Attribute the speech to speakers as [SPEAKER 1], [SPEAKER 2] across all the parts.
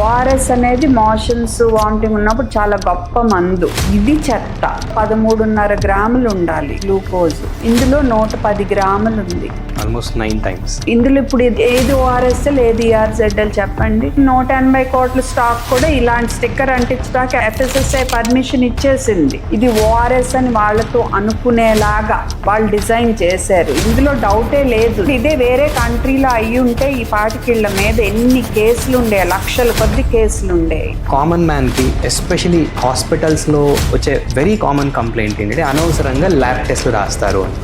[SPEAKER 1] ORS అనేది motions vomiting ఉన్నప్పుడు చాలా గొప్ప మందు. ఇది చెత్త. 13.5 గ్రాములు ఉండాలి గ్లూకోజ్. ఇందులో 110 గ్రాములు ఉంది.
[SPEAKER 2] Almost 9 times.
[SPEAKER 1] ఇందులో ఇప్పుడు ఏది ఓఆర్ఎస్ఎల్ ఏది ఈఆర్జెడ్ఎల్ చెప్పండి. 180 కోట్ల స్టాక్ కూడా ఇలాంటి స్టిక్కర్ అంటించడానికి ఎఫ్ఎస్ఎస్ఐ పర్మిషన్ ఇచ్చేసింది. ఇది ఓఆర్ఎస్ అని వాళ్ళతో అనుకునేలాగా వాళ్ళు డిజైన్ చేశారు. ఇందులో డౌటే లేదు. ఇదే వేరే కంట్రీలో అయ్యి ఉంటే ఈ పాటికిళ్ళ మీద ఎన్ని కేసులు ఉండే, లక్షల కొద్ది కేసులు ఉండే.
[SPEAKER 2] కామన్ మ్యాన్ కి ఎస్పెషలీ హాస్పిటల్స్ లో వచ్చే వెరీ కామన్ కంప్లైంట్ ఏంటంటే అనవసరంగా ల్యాబ్ టెస్ట్లు రాస్తారు అని.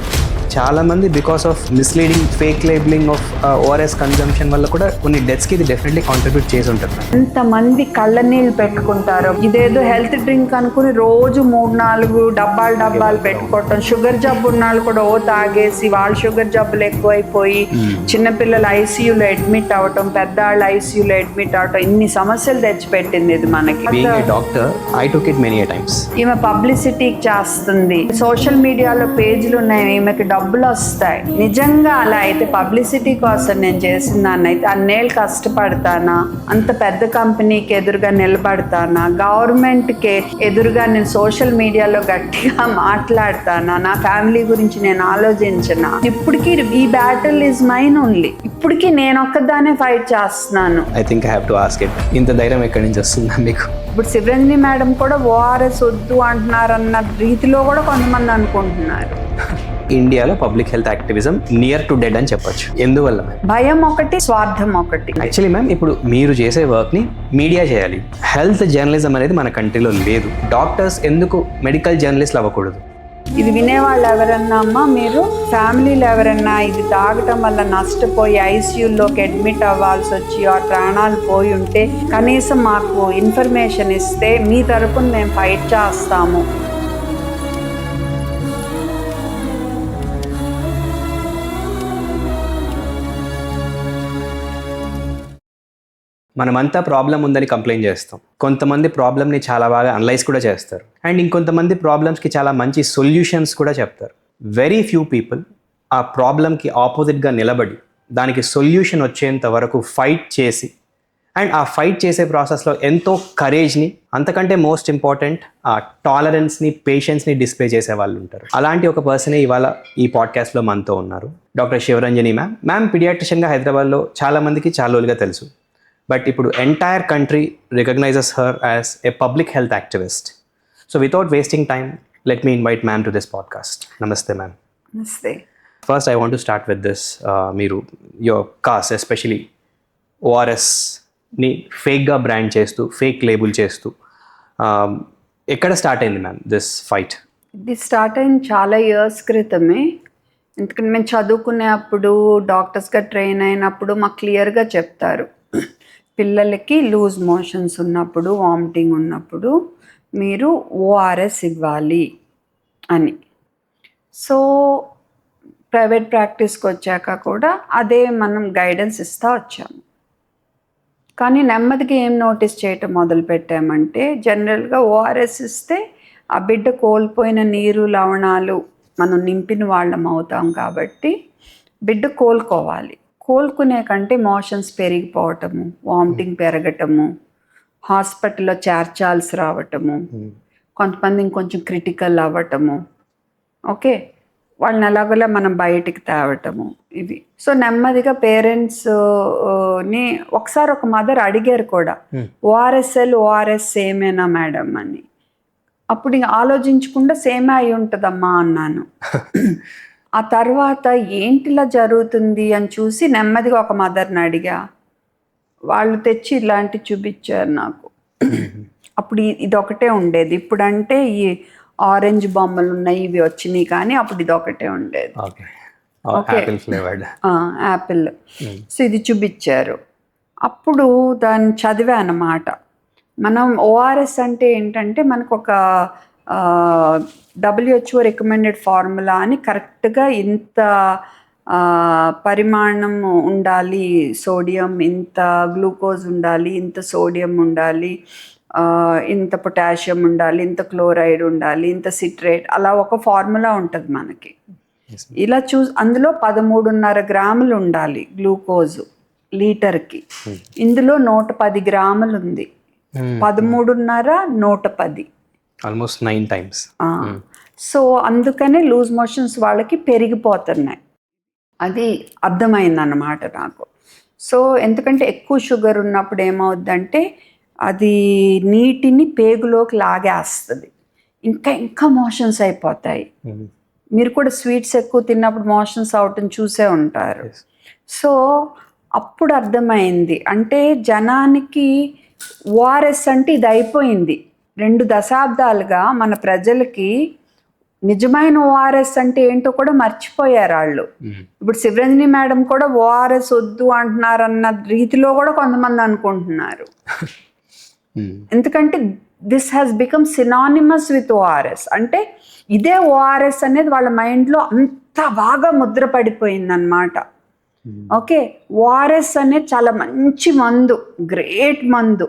[SPEAKER 2] చాలా మంది because of misleading fake labelling of ORS consumption వల్ల కూడా కొన్ని డెత్స్ కి ఇది డెఫినెట్లీ కాంట్రిబ్యూట్ చేసి ఉంటుంది.
[SPEAKER 1] ఎంతమంది కళ్ళ నీళ్ళు పెట్టుకుంటారు. ఇదేదో హెల్త్ డ్రింక్ అనుకుని రోజు 3-4 డబ్బాలు పెట్టుకోవటం. షుగర్ జబ్బు ఉన్న వాళ్ళు కూడా తాగేసి వాళ్ళ షుగర్ జబ్బులు ఎక్కువైపోయి చిన్నపిల్లలు ఐసీయూలో అడ్మిట్ అవ్వటం, పెద్దవాళ్ళు ఐసీయూలో అడ్మిట్ అవ్వటం, ఇన్ని సమస్యలు తెచ్చిపెట్టింది ఇది మనకి.
[SPEAKER 2] Doctor I took it many times.
[SPEAKER 1] ఈమె పబ్లిసిటీకి చేస్తుంది. సోషల్ మీడియాలో పేజీలు ఉన్నాయి, ఈమెకి డబ్బులు వస్తాయి. నిజంగా అలా అయితే పబ్లిసిటీ కోసం నేను చేసిన దాన్ని అయితే అన్నేళ్ళు కష్టపడతానా, అంత పెద్ద కంపెనీకి ఎదురుగా నిలబడతానా, గవర్నమెంట్కి ఎదురుగా నేను సోషల్ మీడియాలో గట్టిగా మాట్లాడతానా, నా ఫ్యామిలీ గురించి నేను ఆలోచించనా? ఇప్పటికీ ఈ బ్యాటిల్ ఈజ్ మైన్ ఓన్లీ. ఇప్పటికీ నేను ఒక్కదానే ఫైట్ చేస్తున్నాను.
[SPEAKER 2] I think I have to ask it. ఇంత ధైర్యం ఎక్కడి నుంచి వస్తుందా మీకు?
[SPEAKER 1] ఇప్పుడు శివరంజని మేడం కూడా ఓఆర్ఎస్ వద్దు అంటున్నారన్న రీతిలో కూడా కొంతమంది అనుకుంటున్నారు.
[SPEAKER 2] ఇండియాలో public health activism near to dead అని చెప్పొచ్చు. ఎందువల్ల మ్యామ్?
[SPEAKER 1] భయం ఒకటి, స్వార్థం ఒకటి.
[SPEAKER 2] యాక్చువల్లీ మ్యామ్ ఇప్పుడు మీరు చేసే వర్క్ని మీడియా చేయాలి. హెల్త్ జర్నలిజం అనేది మన కంట్రీలో లేదు. డాక్టర్స్ ఎందుకు మెడికల్ జర్నలిస్ట్లు అవ్వకూడదు?
[SPEAKER 1] ఇది వినేవాళ్ళు ఎవరన్నా అమ్మా, మీరు ఫ్యామిలీలో ఎవరన్నా ఇది తాగటం వల్ల నష్టపోయి ఐసీయూలోకి అడ్మిట్ అవ్వాల్సి వచ్చి ఆ ప్రాణాలు పోయి ఉంటే కనీసం మాకు ఇన్ఫర్మేషన్ ఇస్తే మీ తరపున మేము ఫైట్ చేస్తాము.
[SPEAKER 2] మనమంతా ప్రాబ్లం ఉందని కంప్లైంట్ చేస్తాం. కొంతమంది ప్రాబ్లమ్ని చాలా బాగా అనలైజ్ కూడా చేస్తారు. అండ్ ఇంకొంతమంది ప్రాబ్లమ్స్కి చాలా మంచి సొల్యూషన్స్ కూడా చెప్తారు. వెరీ ఫ్యూ పీపుల్ ఆ ప్రాబ్లమ్కి ఆపోజిట్గా నిలబడి దానికి సొల్యూషన్ వచ్చేంత వరకు ఫైట్ చేసి అండ్ ఆ ఫైట్ చేసే ప్రాసెస్లో ఎంతో కరేజ్ని, అంతకంటే మోస్ట్ ఇంపార్టెంట్ ఆ టాలరెన్స్ని, పేషెన్స్ని డిస్ప్లే చేసే వాళ్ళు ఉంటారు. అలాంటి ఒక పర్సనే ఇవాళ ఈ పాడ్కాస్ట్లో మనతో ఉన్నారు. Doctor Shivaranjani ma'am. మ్యామ్ పీడియాట్రిషియన్గా హైదరాబాద్లో చాలామందికి చాలా రోజులుగా తెలుసు. But ఇప్పుడు entire country recognizes her as a public health activist. So without wasting time, let me invite ma'am to this podcast. Namaste ma'am.
[SPEAKER 1] Namaste.
[SPEAKER 2] First I want to start with this. Meeru your cause, especially ORS ni fake ga brand chestu, fake label chestu. ekkada start ayindi ma'am this fight?
[SPEAKER 1] ఇది start అయిన చాలా years క్రితమే. ఎందుకంటే మేము చదువుకునేప్పుడు డాక్టర్స్గా train అయినప్పుడు మాకు క్లియర్గా చెప్తారు, పిల్లలకి లూజ్ మోషన్స్ ఉన్నప్పుడు, వామిటింగ్ ఉన్నప్పుడు మీరు ఓఆర్ఎస్ ఇవ్వాలి అని. సో ప్రైవేట్ ప్రాక్టీస్కి వచ్చాక కూడా అదే మనం గైడెన్స్ ఇస్తూ వచ్చాము. కానీ నెమ్మదిగా ఏం నోటీస్ చేయటం మొదలుపెట్టామంటే, జనరల్గా ఓఆర్ఎస్ ఇస్తే ఆ బిడ్డ కోల్పోయిన నీరు, లవణాలు మనం నింపిన వాళ్ళం అవుతాం కాబట్టి బిడ్డ కోలుకోవాలి. కోలుకునే కంటే మోషన్స్ పెరిగిపోవటము, వామిటింగ్ పెరగటము, హాస్పిటల్లో చేర్చాల్సి రావటము, కొంతమంది ఇంకొంచెం క్రిటికల్ అవ్వటము, ఓకే, వాళ్ళని ఎలాగోలా మనం బయటికి తేవటము, ఇవి. సో నెమ్మదిగా పేరెంట్స్ని ఒకసారి ఒక మదర్ అడిగారు కూడా, ఓఆర్ఎస్ సేమేనా మేడం అని. అప్పుడు ఇంక ఆలోచించకుండా సేమే అయి ఉంటుందమ్మా అన్నాను. ఆ తర్వాత ఏంటిలా జరుగుతుంది అని చూసి నెమ్మదిగా ఒక మదర్ని అడిగా. వాళ్ళు తెచ్చి ఇలాంటి చూపించారు నాకు. అప్పుడు ఇదొకటే ఉండేది. ఇప్పుడంటే ఈ ఆరెంజ్ బొమ్మలు ఉన్నాయి, ఇవి వచ్చినాయి, కానీ అప్పుడు ఇదొకటే ఉండేది. యాపిల్. సో ఇది చూపించారు. అప్పుడు దాన్ని చదివా అన్నమాట. మనం ఓఆర్ఎస్ అంటే ఏంటంటే మనకు ఒక WHO రికమెండెడ్ ఫార్ములా అని కరెక్ట్గా ఇంత పరిమాణం ఉండాలి, సోడియం ఇంత, గ్లూకోజ్ ఉండాలి, ఇంత సోడియం ఉండాలి, ఇంత పొటాషియం ఉండాలి, ఇంత క్లోరైడ్ ఉండాలి, ఇంత సిట్రేట్, అలా ఒక ఫార్ములా ఉంటుంది మనకి. ఇలా అందులో 13.5 గ్రాములు ఉండాలి గ్లూకోజు లీటర్కి. ఇందులో 110 గ్రాములు ఉంది. 13.5 110,
[SPEAKER 2] ఆల్మోస్ట్ 9 times.
[SPEAKER 1] సో అందుకనే లూజ్ మోషన్స్ వాళ్ళకి పెరిగిపోతున్నాయి. అది అర్థమైందన్నమాట నాకు. సో ఎందుకంటే ఎక్కువ షుగర్ ఉన్నప్పుడు ఏమవుద్దంటే అది నీటిని పేగులోకి లాగేస్తుంది, ఇంకా మోషన్స్ అయిపోతాయి. మీరు కూడా స్వీట్స్ ఎక్కువ తిన్నప్పుడు మోషన్స్ అవటం చూసే ఉంటారు. సో అప్పుడు అర్థమైంది, అంటే జనానికి ఓఆర్ఎస్ అంటే ఇది అయిపోయింది. 2 దశాబ్దాలుగా మన ప్రజలకి నిజమైన ఓఆర్ఎస్ అంటే ఏంటో కూడా మర్చిపోయారు వాళ్ళు. ఇప్పుడు శివరంజని మేడం కూడా ఓఆర్ఎస్ వద్దు అంటున్నారన్న రీతిలో కూడా కొంతమంది అనుకుంటున్నారు. ఎందుకంటే this has become synonymous with ORS. అంటే ఇదే ఓఆర్ఎస్ అనేది వాళ్ళ మైండ్లో అంత బాగా ముద్ర పడిపోయిందన్నమాట. ఓకే, ఓఆర్ఎస్ అనేది చాలా మంచి మందు, గ్రేట్ మందు,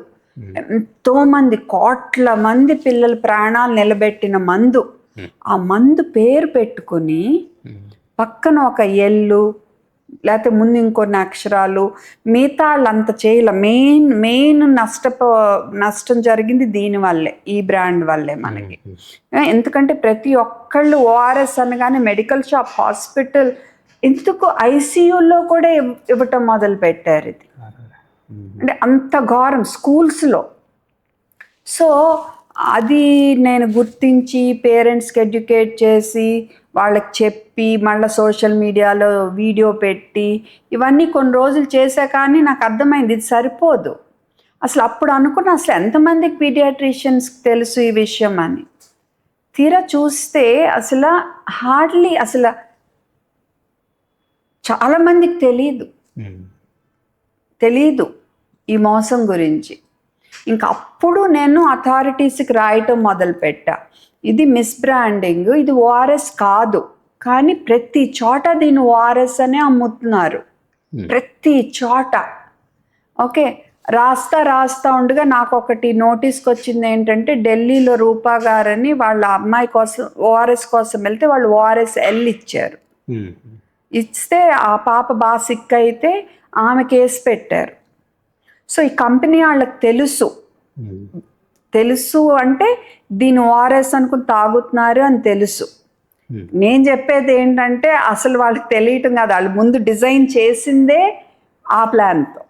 [SPEAKER 1] ఎంతో మంది కోట్ల మంది పిల్లల ప్రాణాలు నిలబెట్టిన మందు. ఆ మందు పేరు పెట్టుకుని పక్కన ఒక ఎల్లు లేకపోతే ముందు ఇంకొన్ని అక్షరాలు, మిగతా వాళ్ళంత చేయలే. మెయిన్ నష్టం జరిగింది దీనివల్లే, ఈ బ్రాండ్ వల్లే మనకి. ఎందుకంటే ప్రతి ఒక్కళ్ళు ఓఆర్ఎస్ అనగానే మెడికల్ షాప్, హాస్పిటల్, ఎందుకు ఐసీయూలో కూడా ఇవ్వటం మొదలు పెట్టారు. ఇది అంటే అంత ఘోరం స్కూల్స్లో. సో అది నేను గుర్తించి పేరెంట్స్కి ఎడ్యుకేట్ చేసి వాళ్ళకి చెప్పి మళ్ళీ సోషల్ మీడియాలో వీడియో పెట్టి ఇవన్నీ కొన్ని రోజులు చేసా. కానీ నాకు అర్థమైంది ఇది సరిపోదు. అసలు అప్పుడు అనుకున్నా అసలు ఎంతమందికి పీడియాట్రిషియన్స్కి తెలుసు ఈ విషయం అని. తీరా చూస్తే అసలు హార్డ్లీ అసలు చాలామందికి తెలీదు ఈ మోసం గురించి. ఇంకా అప్పుడు నేను అథారిటీస్కి రాయటం మొదలుపెట్టా, ఇది మిస్బ్రాండింగ్, ఇది ఓఆర్ఎస్ కాదు. కానీ ప్రతి చోట దీన్ని ఓఆర్ఎస్ అనే అమ్ముతున్నారు, ప్రతి చోట. ఓకే, రాస్తా ఉండగా నాకు ఒకటి నోటీస్కి వచ్చింది ఏంటంటే, ఢిల్లీలో రూపా గారని వాళ్ళ అమ్మాయి కోసం ఓఆర్ఎస్ కోసం వెళ్తే వాళ్ళు ఓఆర్ఎస్ ఎల్ ఇచ్చారు. ఇస్తే ఆ పాప బాగా సిక్ అయితే ఆమె కేసు పెట్టారు. సో ఈ కంపెనీ వాళ్ళకి తెలుసు అంటే దీని ఓఆర్ఎస్ అనుకుని తాగుతున్నారు అని తెలుసు. నేను చెప్పేది ఏంటంటే అసలు వాళ్ళకి తెలియటం కాదు, వాళ్ళు ముందు డిజైన్ చేసిందే ఆ ప్లాన్తో.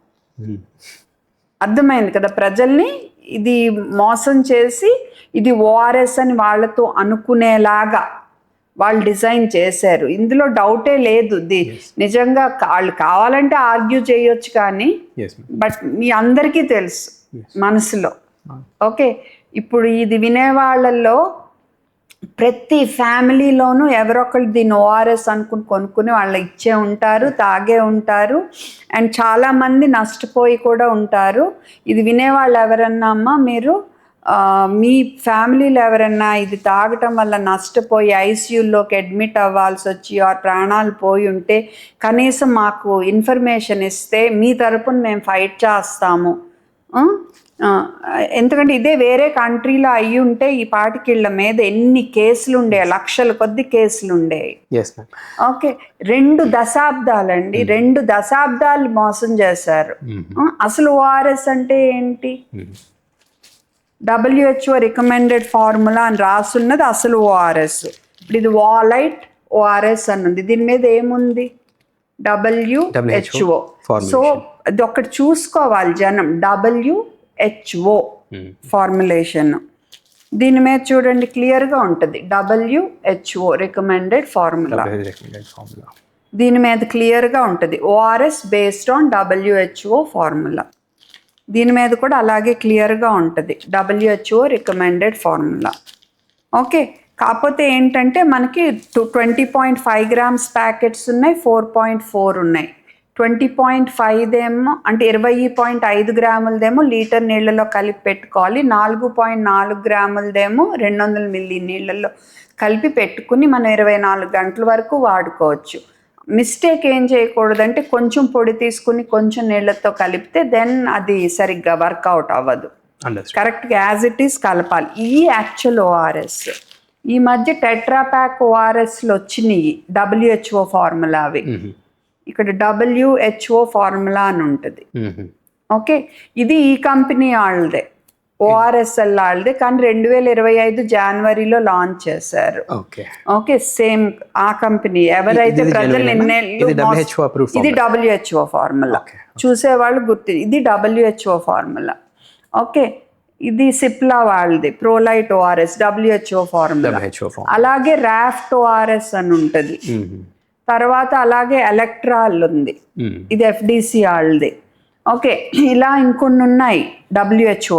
[SPEAKER 1] అర్థమైంది కదా ప్రజల్ని, ఇది మోసం చేసి ఇది ఓఆర్ఎస్ అని వాళ్ళతో అనుకునేలాగా వాళ్ళు డిజైన్ చేశారు. ఇందులో డౌటే లేదు. నిజంగా వాళ్ళు కావాలంటే ఆర్గ్యూ చేయొచ్చు, కానీ బట్ మీ అందరికీ తెలుసు మనసులో. ఓకే, ఇప్పుడు ఇది వినేవాళ్ళల్లో ప్రతి ఫ్యామిలీలోనూ ఎవరొకళ్ళు దీన్ని ఓఆర్ఎస్ అనుకుని కొనుక్కుని వాళ్ళు ఇచ్చే ఉంటారు, తాగే ఉంటారు, అండ్ చాలామంది నష్టపోయి కూడా ఉంటారు. ఇది వినేవాళ్ళు ఎవరన్నా అమ్మా మీరు మీ ఫ్యామిలీలో ఎవరన్నా ఇది తాగటం వల్ల నష్టపోయి ఐసీయూలోకి అడ్మిట్ అవ్వాల్సి వచ్చి ఆ ప్రాణాలు పోయి ఉంటే కనీసం మాకు ఇన్ఫర్మేషన్ ఇస్తే మీ తరపున మేము ఫైట్ చేస్తాము. ఎందుకంటే ఇదే వేరే కంట్రీలో అయ్యి ఉంటే ఈ పాటికిళ్ళ మీద ఎన్ని కేసులు ఉండే, లక్షల కొద్ది కేసులు ఉండేవి. ఓకే, 2 దశాబ్దాలండి, 2 దశాబ్దాలు మోసం చేశారు. అసలు ఓఆర్ఎస్ అంటే ఏంటి? WHO రికమెండెడ్ ఫార్ములా అని రాసున్నది అసలు ఓఆర్ఎస్. ఇప్పుడు ఇది వాలైట్ ఓఆర్ఎస్ అన్నది, దీని మీద ఏముంది? WHO. సో అది ఒక్కటి చూసుకోవాలి జనం, WHO ఫార్ములేషన్. దీని మీద చూడండి క్లియర్గా ఉంటుంది, WHO రికమెండెడ్ ఫార్ములా. దీని మీద క్లియర్గా ఉంటుంది ORS based on WHO formula. దీని మీద కూడా అలాగే క్లియర్గా ఉంటుంది WHO రికమెండెడ్ ఫార్ములా. ఓకే, కాకపోతే ఏంటంటే మనకి 20.5 grams ప్యాకెట్స్ ఉన్నాయి, 4.4 ఉన్నాయి. 20.5 అంటే 20.5 గ్రాములదేమో లీటర్ నీళ్ళలో కలిపి పెట్టుకోవాలి, 4.4 గ్రాములదేమో 200 మిల్లీ నీళ్ళల్లో కలిపి పెట్టుకుని మనం 24 గంటల వరకు వాడుకోవచ్చు. మిస్టేక్ ఏం చేయకూడదంటే కొంచెం పొడి తీసుకుని కొంచెం నీళ్ళతో కలిపితే దెన్ అది సరిగ్గా వర్కౌట్ అవ్వదు. కరెక్ట్గా యాజ్ ఇట్ ఈస్ కలపాలి. ఈ యాక్చువల్ ఓఆర్ఎస్ ఈ మధ్య టెట్రాప్యాక్ ఓఆర్ఎస్లు వచ్చినాయి, WHO ఫార్ములా అవి. ఇక్కడ WHO ఫార్ములా అని ఉంటుంది. ఓకే, ఇది ఈ కంపెనీ వాళ్ళదే, ORSL వాళ్ళదే, కానీ 2025 జనవరిలో లాంచ్ చేశారు. ఓకే, సేమ్ ఆ కంపెనీ ఎవరైతే ప్రజలు ఇది WHO ఫార్ములా చూసేవాళ్ళు గుర్తు, ఇది WHO ఫార్ములా. ఓకే, ఇది సిప్లా వాళ్ళది, ప్రోలైట్ ORS WHO ఫార్ములా. అలాగే రాఫ్ట్ ORS అని ఉంటుంది. తర్వాత అలాగే ఎలక్ట్రాల్ ఉంది, ఇది FDC వాళ్ళది. ఓకే, ఇలా ఇంకొన్ని ఉన్నాయి WHO.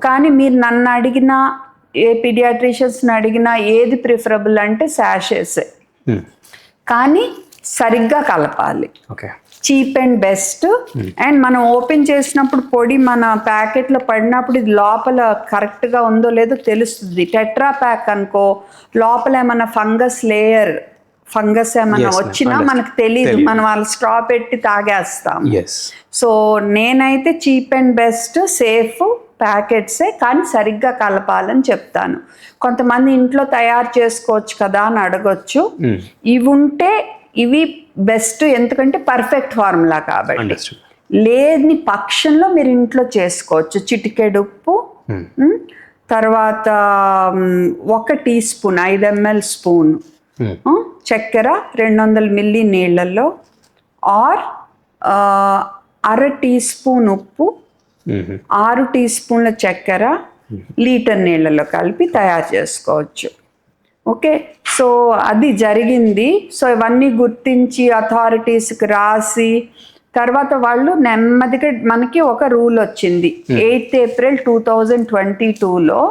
[SPEAKER 1] కానీ మీరు నన్ను అడిగినా, ఏ పీడియాట్రిషియన్స్ని అడిగినా ఏది ప్రిఫరబుల్ అంటే శాషేస్. కానీ సరిగ్గా కలపాలి, చీప్ అండ్ బెస్ట్. అండ్ మనం ఓపెన్ చేసినప్పుడు పొడి మన ప్యాకెట్లో పడినప్పుడు ఇది లోపల కరెక్ట్గా ఉందో లేదో తెలుస్తుంది. టెట్రా ప్యాక్ అనుకో, లోపల ఏమన్నా ఫంగస్ ఏమన్నా వచ్చినా మనకు తెలియదు, మనం వాళ్ళ స్ట్రా పెట్టి తాగేస్తాం. సో నేనైతే చీప్ అండ్ బెస్ట్ సేఫ్ ప్యాకెట్సే, కానీ సరిగ్గా కలపాలని చెప్తాను. కొంతమంది ఇంట్లో తయారు చేసుకోవచ్చు కదా అని అడగొచ్చు. ఇవి ఉంటే ఇవి బెస్ట్, ఎందుకంటే పర్ఫెక్ట్ ఫార్ములా కాబట్టి. లేని పక్షంలో మీరు ఇంట్లో చేసుకోవచ్చు. చిటికెడు ఉప్పు, తర్వాత 1 టీ స్పూన్ 5 ml స్పూన్ చక్కెర 200 మిల్లీ నీళ్ళల్లో, ఆర్ 1/2 టీ స్పూన్ ఉప్పు, 6 టీ స్పూన్ల చక్కెర లీటర్ నీళ్ళలో కలిపి తయారు చేసుకోవచ్చు. ఓకే, సో అది జరిగింది. సో ఇవన్నీ గుర్తించి అథారిటీస్కి రాసి తర్వాత వాళ్ళు నెమ్మదిగా మనకి ఒక రూల్ వచ్చింది 8th ఏప్రిల్ 2022లో.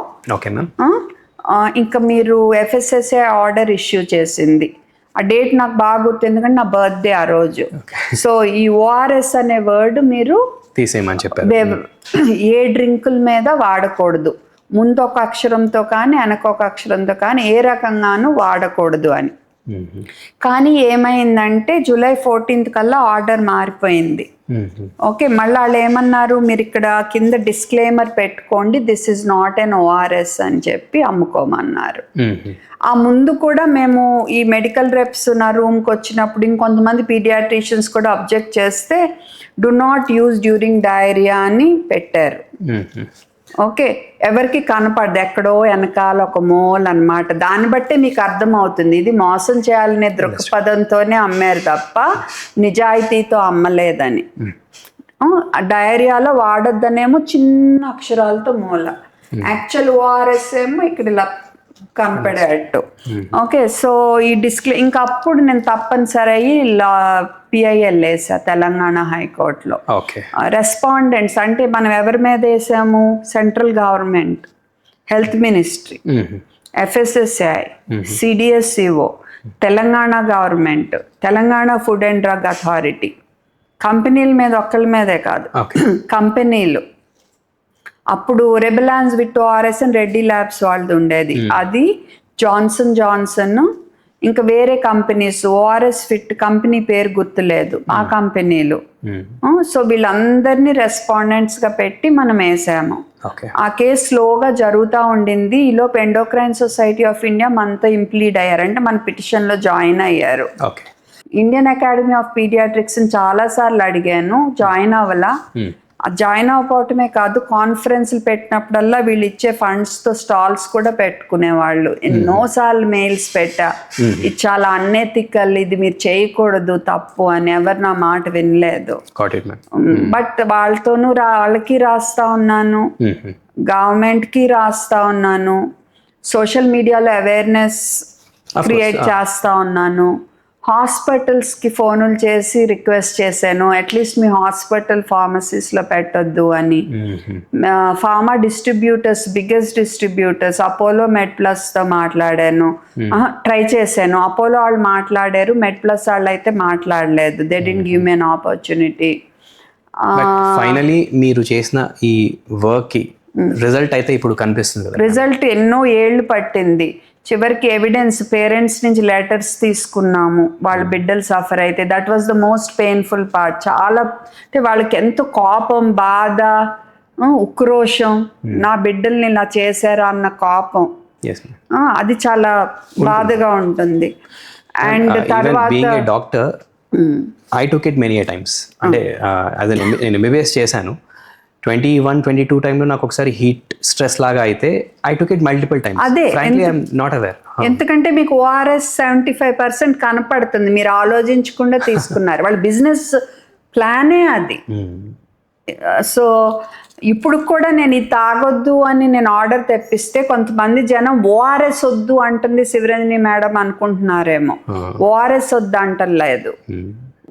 [SPEAKER 1] ఇంకా మీరు FSSAI ఆర్డర్ ఇష్యూ చేసింది. ఆ డేట్ నాకు బాగా గుర్తు, ఎందుకంటే నా బర్త్డే ఆ రోజు. సో ఈ ORS అనే వర్డ్ మీరు
[SPEAKER 2] తీసేయమని చెప్పారు.
[SPEAKER 1] ఏ డ్రింకుల మీద వాడకూడదు, ముందు ఒక అక్షరంతో కానీ వెనక ఒక అక్షరంతో కానీ ఏ రకంగానూ వాడకూడదు అని. కానీ ఏమైందంటే జూలై 14th కల్లా ఆర్డర్ మారిపోయింది. ఓకే, మళ్ళీ వాళ్ళు ఏమన్నారు, మీరు ఇక్కడ కింద డిస్క్లైమర్ పెట్టుకోండి, this is not an ORS అని చెప్పి అమ్ముకోమన్నారు. ఆ ముందు కూడా మేము ఈ మెడికల్ రెప్స్ నా రూమ్కి వచ్చినప్పుడు ఇంకొంతమంది పీడియాట్రిషియన్స్ కూడా అబ్జెక్ట్ చేస్తే do not use during diarrhoea అని పెట్టారు. ఓకే, ఎవరికి కనపడదు, ఎక్కడో వెనకాల ఒక మూల అన్నమాట. దాన్ని బట్టే మీకు అర్థమవుతుంది ఇది మోసం చేయాలనే దృక్పథంతోనే అమ్మారు తప్ప నిజాయితీతో అమ్మలేదని. డయేరియాలో వాడొద్దనేమో చిన్న అక్షరాలతో మూల, యాక్చువల్ ORS ఏమో ఇక్కడ ఇలా కనపడేట్టు. ఓకే, సో ఈ ఇంకా అప్పుడు నేను తప్పనిసరి అయ్యి PIL వేసా తెలంగాణ హైకోర్టులో. రెస్పాండెంట్స్ అంటే మనం ఎవరి మీద వేసాము, central government, health ministry, FSSAI, CDSCO, Telangana government, Telangana food and drug authority. కంపెనీల మీద ఒక్కళ్ళ మీదే కాదు, కంపెనీలు. అప్పుడు రెబెలాన్స్ విత్ ORS అని రెడ్డి ల్యాబ్స్ వాళ్ళది ఉండేది, అది జాన్సన్, ఇంకా వేరే కంపెనీస్ ORS ఫిట్ కంపెనీ పేరు గుర్తులేదు, ఆ కంపెనీలు. సో వీళ్ళందరినీ రెస్పాండెంట్స్గా పెట్టి మనం వేసాము. ఆ కేసు స్లోగా జరుగుతూ ఉండింది. ఈలోపు ఎండోక్రైన్ సొసైటీ ఆఫ్ ఇండియా మనతో ఇంప్లీడ్ అయ్యారు, అంటే మన పిటిషన్లో జాయిన్ అయ్యారు. ఇండియన్ అకాడమీ ఆఫ్ పీడియాట్రిక్స్ని చాలాసార్లు అడిగాను, జాయిన్ అవ్వాలా. జాయిన్ అవ్వటమే కాదు, కాన్ఫరెన్స్లు పెట్టినప్పుడల్లా వీళ్ళు ఇచ్చే ఫండ్స్తో స్టాల్స్ కూడా పెట్టుకునేవాళ్ళు. ఎన్నోసార్లు మెయిల్స్ పెట్టా, ఇది చాలా అన్ఎథికల్, ఇది మీరు చేయకూడదు, తప్పు అని. ఎవరు నా మాట వినలేదు. బట్ వాళ్ళకి రాస్తా ఉన్నాను, గవర్నమెంట్కి రాస్తా ఉన్నాను, సోషల్ మీడియాలో అవేర్నెస్ క్రియేట్ చేస్తా ఉన్నాను. హాస్పిటల్స్కి ఫోనులు చేసి రిక్వెస్ట్ చేశాను, అట్లీస్ట్ మీ హాస్పిటల్ ఫార్మసీస్లో పెట్టొద్దు అని. Pharma distributors, biggest distributors Apollo మెడ్ప్లస్తో మాట్లాడాను, ట్రై చేశాను. అపోలో వాళ్ళు మాట్లాడారు, మెడ్ప్లస్ వాళ్ళు అయితే మాట్లాడలేదు. They didn't give me an opportunity.
[SPEAKER 2] Finally మీరు చేసిన ఈ వర్క్కి రిజల్ట్ అయితే ఇప్పుడు కనిపిస్తుంది.
[SPEAKER 1] రిజల్ట్ ఎన్నో ఏళ్ళు పట్టింది. చివరికి ఎవిడెన్స్ పేరెంట్స్ నుంచి లెటర్స్ తీసుకున్నాము, వాళ్ళ బిడ్డలు సఫర్ అయితే. That was the most painful part. చాలా అంటే వాళ్ళకి ఎంతో కోపం, బాధ, ఉక్రోషం, నా బిడ్డల్ని ఇలా చేశారా అన్న కోపం, అది చాలా బాధగా ఉంటుంది. అండ్ తర్వాత
[SPEAKER 2] doctor I took it many times. అంటే అదే నేను ఎంబీబీఎస్ చేశాను 21-22 టైంలో నాకు ఒకసారి హీట్ స్ట్రెస్ లాగా అయితే I took it multiple times.
[SPEAKER 1] అదే,
[SPEAKER 2] ఫ్రాంక్లీ ఐఎమ్ నాట్ అవేర్.
[SPEAKER 1] ఎందుకంటే మీకు ఓఆర్ఎస్ 75% కనపడుతుంది, మీరు ఆలోచించకుండా తీసుకున్నారు. వాళ్ళ బిజినెస్ ప్లానే అది. సో ఇప్పుడు కూడా నేను ఇది తాగొద్దు అని నేను ఆర్డర్ తెప్పిస్తే కొంతమంది జనం ఓఆర్ఎస్ వద్దు అంటుంది శివరంజని మేడం అనుకుంటున్నారేమో. ఓఆర్ఎస్ వద్దు అంటలేదు.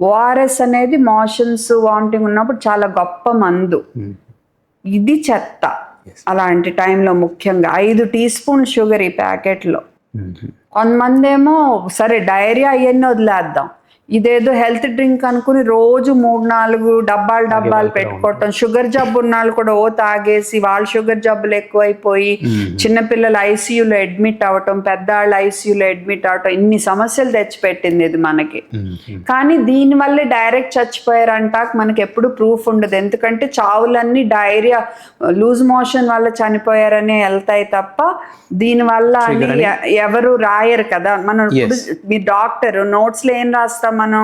[SPEAKER 1] ఓఆర్ఎస్ అనేది మోషన్స్ వామిటింగ్ ఉన్నప్పుడు చాలా గొప్ప మందు. ఇది చెత్త. అలాంటి టైంలో ముఖ్యంగా 5 టీ స్పూన్ షుగర్ ఈ ప్యాకెట్లో. కొంతమంది ఏమో సరే డైరియా అవన్నీ వదిలేద్దాం, ఇదేదో హెల్త్ డ్రింక్ అనుకుని రోజు 3-4 డబ్బాలు పెట్టుకోవటం. షుగర్ జబ్బు ఉన్నాళ్ళు కూడా తాగేసి వాళ్ళ షుగర్ జబ్బులు ఎక్కువైపోయి చిన్నపిల్లలు ఐసీయూలో అడ్మిట్ అవ్వటం, పెద్దవాళ్ళు ఐసీయూలో అడ్మిట్ అవ్వటం, ఇన్ని సమస్యలు తెచ్చిపెట్టింది ఇది మనకి. కానీ దీనివల్లే డైరెక్ట్ చచ్చిపోయారంట మనకి ఎప్పుడు ప్రూఫ్ ఉండదు. ఎందుకంటే చావులన్నీ డైరియా లూజ్ మోషన్ వల్ల చనిపోయారనే వెళ్తాయి తప్ప దీనివల్ల అని ఎవరు రాయరు కదా. మనం ఇప్పుడు మీ డాక్టర్ నోట్స్లో ఏం రాస్తాం, మనం